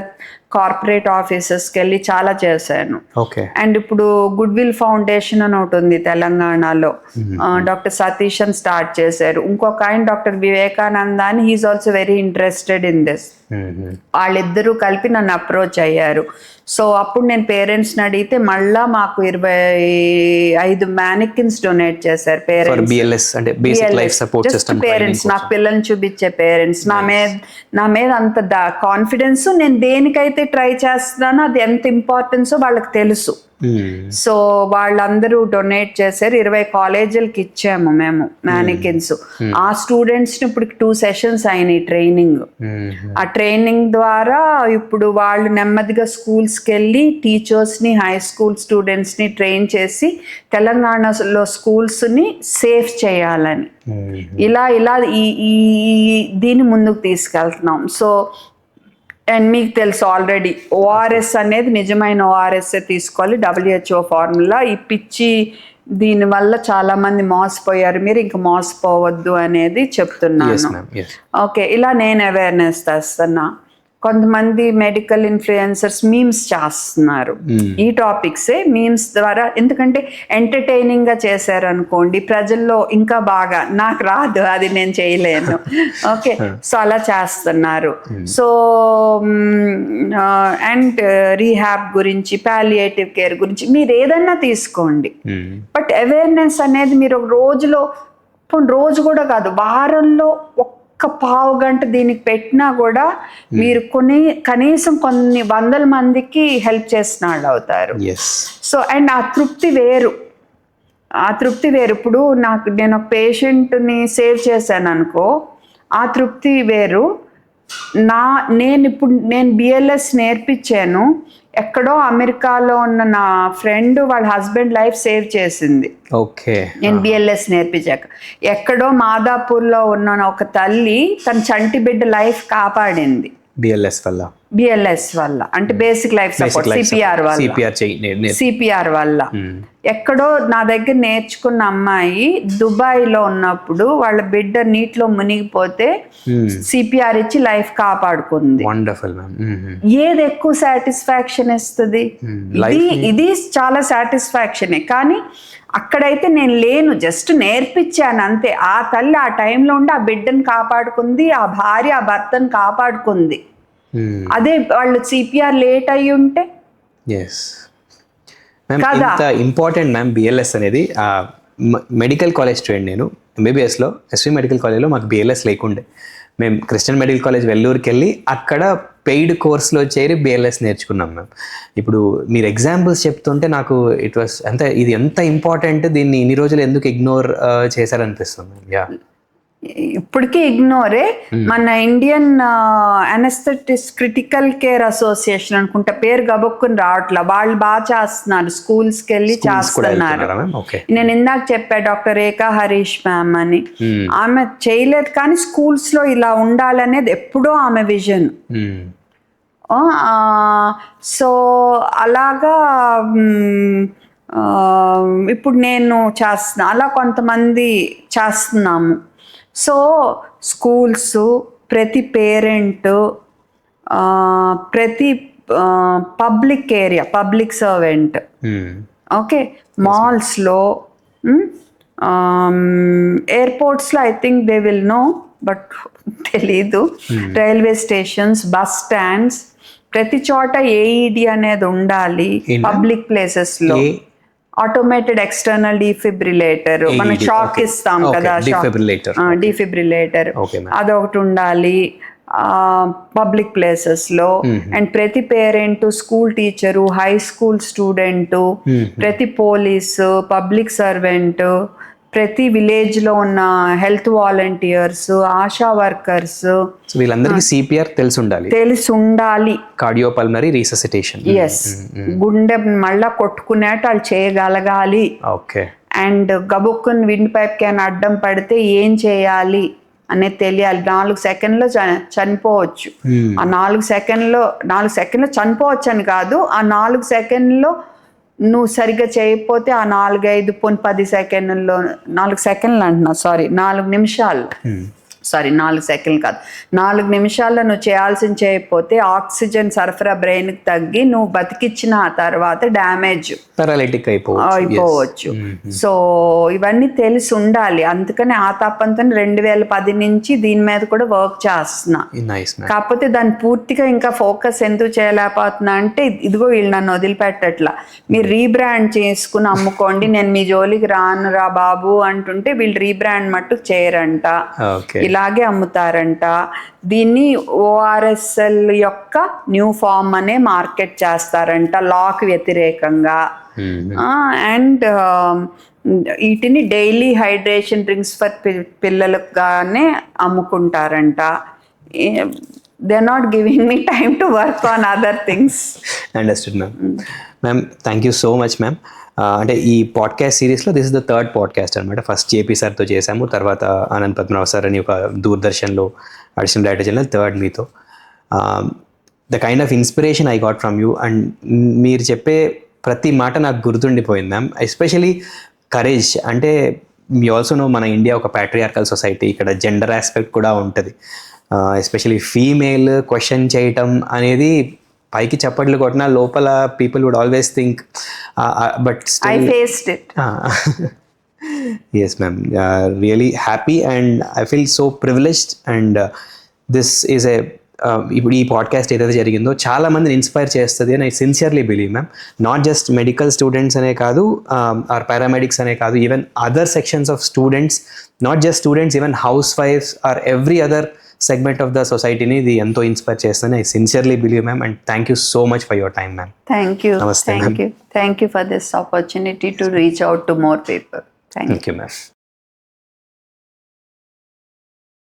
[SPEAKER 1] కార్పొరేట్ ఆఫీసెస్కి వెళ్ళి చాలా చేశాను. అండ్ ఇప్పుడు గుడ్ విల్ ఫౌండేషన్ అని ఒకటి ఉంది తెలంగాణలో, డాక్టర్ సతీష్ అని స్టార్ట్ చేశారు. ఇంకొక ఆయన డాక్టర్ వివేకానంద అని, he's also very interested in this. వాళ్ళిద్దరూ కలిపి నన్ను అప్రోచ్ అయ్యారు. సో అప్పుడు నేను పేరెంట్స్ని అడిగితే మళ్ళా మాకు 25 మ్యానికిన్స్ డొనేట్ చేశారు పేరెంట్స్. నాకు పిల్లల్ని చూపించే పేరెంట్స్. నా మీద అంత కాన్ఫిడెన్స్, నేను దేనికైతే ట్రై చేస్తున్నానో అది ఎంత ఇంపార్టెన్సో వాళ్ళకి తెలుసు. సో వాళ్ళందరూ డొనేట్ చేశారు. 20 కాలేజీలకి ఇచ్చాము మేము మ్యానికిన్స్. ఆ స్టూడెంట్స్ ని ఇప్పుడు 2 సెషన్స్ అయినాయి ట్రైనింగ్. ఆ ట్రైనింగ్ ద్వారా ఇప్పుడు వాళ్ళు నెమ్మదిగా స్కూల్స్కి వెళ్ళి టీచర్స్ ని, హై స్కూల్ స్టూడెంట్స్ ని ట్రైన్ చేసి తెలంగాణలో స్కూల్స్ ని సేఫ్ చేయాలని ఇలా ఈ దీన్ని ముందుకు తీసుకెళ్తున్నాం. సో అండ్ మీకు తెలుసు ఆల్రెడీ ఓఆర్ఎస్ అనేది నిజమైన ఓఆర్ఎస్ఏ తీసుకోవాలి, WHO ఫార్ములా. ఈ పిచ్చి దీనివల్ల చాలా మంది మోసపోయారు, మీరు ఇంకా మోసపోవద్దు అనేది చెప్తున్నాను. ఓకే, ఇలా నేను అవేర్నెస్ తెస్తున్నా. కొంతమంది మెడికల్ ఇన్ఫ్లుయెన్సర్స్ మీమ్స్ చేస్తున్నారు. ఈ టాపిక్సే మీమ్స్ ద్వారా, ఎందుకంటే ఎంటర్టైనింగ్గా చేశారనుకోండి ప్రజల్లో ఇంకా బాగా, నాకు రాదు అది, నేను చేయలేను. ఓకే, సో అలా చేస్తున్నారు. సో అండ్ రీహాబ్ గురించి, పాలియేటివ్ కేర్ గురించి మీరు ఏదన్నా తీసుకోండి. బట్ అవేర్నెస్ అనేది మీరు ఒక రోజు కూడా కాదు, వారంలో ఒక్క పావు గంట దీనికి పెట్టినా కూడా మీరు కనీసం కొన్ని వందల మందికి హెల్ప్ చేసిన వాళ్ళు అవుతారు. సో అండ్ ఆ తృప్తి వేరు. ఇప్పుడు నేను ఒక పేషెంట్ని సేవ్ చేశాను అనుకో, ఆ తృప్తి వేరు. నేను బిఎల్ఎస్ నేర్పించాను, ఎక్కడో అమెరికాలో ఉన్న నా ఫ్రెండ్ వాళ్ళ హస్బెండ్ లైఫ్ సేవ్ చేసింది.
[SPEAKER 2] ఓకే,
[SPEAKER 1] నేను బిఎల్ఎస్ నేర్పించాక. ఎక్కడో మాదాపూర్లో ఉన్న ఒక తల్లి తన చంటి బిడ్డ లైఫ్ కాపాడింది బిఎల్ఎస్ వల్ల, అంటే బేసిక్ లైఫ్ సపోర్ట్, సిపిఆర్ వల్ల. ఎక్కడో నా దగ్గర నేర్చుకున్న అమ్మాయి దుబాయ్లో ఉన్నప్పుడు వాళ్ళ బిడ్డ నీటిలో మునిగిపోతే సిపిఆర్ ఇచ్చి లైఫ్ కాపాడుకుంది. ఏది ఎక్కువ సాటిస్ఫాక్షన్ ఇస్తుంది? ఇది చాలా సాటిస్ఫాక్షనే. కానీ అక్కడైతే నేను లేను, జస్ట్ నేర్పించాను అంతే. ఆ తల్లి ఆ టైంలో ఉండి ఆ బిడ్డను కాపాడుకుంది, ఆ భార్య ఆ భర్తను కాపాడుకుంది. అదే వాళ్ళు సిపిఆర్ లేట్ అయ్యి ఉంటే
[SPEAKER 2] ఇంత ఇంపార్టెంట్ మ్యామ్ బిఎల్ఎస్ అనేది. మెడికల్ కాలేజ్ స్టూడెంట్ నేను, ఎంబీబీఎస్లో ఎస్వి మెడికల్ కాలేజ్లో మాకు బిఎల్ఎస్ లేకుండే. మేము క్రిస్టియన్ మెడికల్ కాలేజ్ వెల్లూరుకి వెళ్ళి అక్కడ పెయిడ్ కోర్స్లో చేరి బిఎల్ఎస్ నేర్చుకున్నాం మ్యామ్. ఇప్పుడు మీరు ఎగ్జాంపుల్స్ చెప్తుంటే నాకు ఇది ఎంత ఇంపార్టెంట్, దీన్ని ఇన్ని రోజులు ఎందుకు ఇగ్నోర్ చేశారనిపిస్తుంది మ్యామ్.
[SPEAKER 1] ఇప్పటికీ ఇగ్నోరే. మన Indian anaesthetist critical care association అనుకుంటా, పేరు గబుక్కుని రావట్లా, వాళ్ళు బాగా చేస్తున్నారు, స్కూల్స్కి వెళ్ళి చేస్తున్నారు. నేను ఇందాక చెప్పా డాక్టర్ రేఖా హరీష్ మ్యామ్ అని, ఆమె చేయలేదు కానీ స్కూల్స్లో ఇలా ఉండాలనేది ఎప్పుడో ఆమె విజన్. సో అలాగా ఇప్పుడు నేను చేస్తున్నా, అలా కొంతమంది చేస్తున్నాము. సో స్కూల్స్, ప్రతి పేరెంట్, ప్రతి public area, public servant, okay, మాల్స్లో, ఎయిర్పోర్ట్స్లో I think they will know, but తెలీదు. రైల్వే స్టేషన్స్, బస్ స్టాండ్స్, ప్రతి చోట ఏఈడి అనేది ఉండాలి. పబ్లిక్ ప్లేసెస్లో ఆటోమేటెడ్ ఎక్స్టర్నల్ డిఫిబ్రిలేటర్, మనం షాక్ ఇస్తాం కదా, డిఫిబ్రిలేటర్, అదొకటి ఉండాలి పబ్లిక్ ప్లేసెస్లో. అండ్ ప్రతి parent, school teacher, high school student, ప్రతి పోలీసు, పబ్లిక్ సర్వెంట్, ప్రతి విలేజ్లో ఉన్న హెల్త్ వాలంటీర్స్, ఆశా వర్కర్స్,
[SPEAKER 2] వీళ్ళందరికీ సిపిఆర్ తెలిసి ఉండాలి. కార్డియోపల్మరీ రిససిటేషన్,
[SPEAKER 1] ఎస్, గుండె మళ్ళా కొట్టుకునేట్టు వాళ్ళు చేయగలగాలి.
[SPEAKER 2] ఓకే, అండ్
[SPEAKER 1] గబుక్కుని విండ్ పైప్ క్యాన్ అడ్డం పడితే ఏం చేయాలి అనేది తెలియాలి. 4 సెకండ్లో చనిపోవచ్చు. ఆ 4 సెకండ్లో చనిపోవచ్చు అని కాదు, ఆ 4 సెకండ్లో నువ్వు సరిగ్గా చేయకపోతే ఆ 4 సెకండ్లు 4 సెకండ్లు అంటున్నా, 4 నిమిషాలు, 4 సెకండ్లు కాదు, 4 నిమిషాల్లో నువ్వు చేయాల్సింది చేయకపోతే ఆక్సిజన్ సరఫరా బ్రెయిన్కి తగ్గి నువ్వు బతికిచ్చిన తర్వాత డ్యామేజ్ అయిపోవచ్చు. సో ఇవన్నీ తెలిసి ఉండాలి. అందుకని ఆ తప్పంతో 2010 నుంచి దీని మీద కూడా వర్క్ చేస్తున్నా. కాకపోతే దాన్ని పూర్తిగా ఇంకా ఫోకస్ ఎందుకు చేయలేకపోతున్నా అంటే, ఇదిగో వీళ్ళు నన్ను వదిలిపెట్టట్లా, మీరు రీబ్రాండ్ చేసుకుని అమ్ముకోండి, నేను మీ జోలికి రానురా బాబు అంటుంటే వీళ్ళు రీబ్రాండ్ మట్టుకు చేయరంట, ఇలాగే అమ్ముతారంట. దీన్ని ఓఆర్ఎస్ఎల్ యొక్క న్యూ ఫామ్ అనే మార్కెట్ చేస్తారంట, లాకి వ్యతిరేకంగా. అండ్ వీటిని డైలీ హైడ్రేషన్ డ్రింక్స్ ఫర్ పిల్లలుగానే అమ్ముకుంటారంట. They are not giving me time to work on other things.
[SPEAKER 2] Understood ma'am. Thank you so much ma'am. అంటే ఈ పాడ్కాస్ట్ సిరీస్లో this is the 3rd podcast అనమాట. ఫస్ట్ జేపీ సార్తో చేశాము, తర్వాత ఆనంద్ పద్మనాభ సార్ అని ఒక దూరదర్శన్లో అడిషనల్ డైరెక్టర్ జనరల్, 3rd మీతో. The kind of inspiration I got from you, and మీరు చెప్పే ప్రతి మాట నాకు గుర్తుండిపోయింది మ్యామ్. ఎస్పెషలీ కరేజ్, అంటే మీ ఆల్సో నో మన ఇండియా ఒక ప్యాట్రియార్కల్ సొసైటీ, ఇక్కడ జెండర్ ఆస్పెక్ట్ కూడా ఉంటుంది. ఎస్పెషలీ ఫీమేల్ క్వశ్చన్ చేయటం అనేది పైకి చప్పట్లు కొట్టినా లోపల people would always think, but
[SPEAKER 1] I faced it.
[SPEAKER 2] Yes, ma'am. Really happy and I feel so privileged and this is a ఇప్పుడు ఈ పాడ్కాస్ట్ ఏదైతే జరిగిందో చాలా మందిని ఇన్స్పైర్ చేస్తుంది అని I sincerely believe ma'am. Not just medical students అనే కాదు, ఆర్ పారామెడిక్స్ అనే కాదు, even other sections of students, not just students, even హౌస్ వైఫ్స్ or every other segment of the సొసైటీని ఇది ఎంతో ఇన్స్పైర్ చేస్తుంది. I sincerely believe ma'am and thank you so much for your time ma'am.
[SPEAKER 1] Thank you.
[SPEAKER 2] Namaste,
[SPEAKER 1] Thank
[SPEAKER 2] ma'am.
[SPEAKER 1] you. Thank you for this opportunity to reach out to more people. Thank you.
[SPEAKER 2] Thank you, ma'am.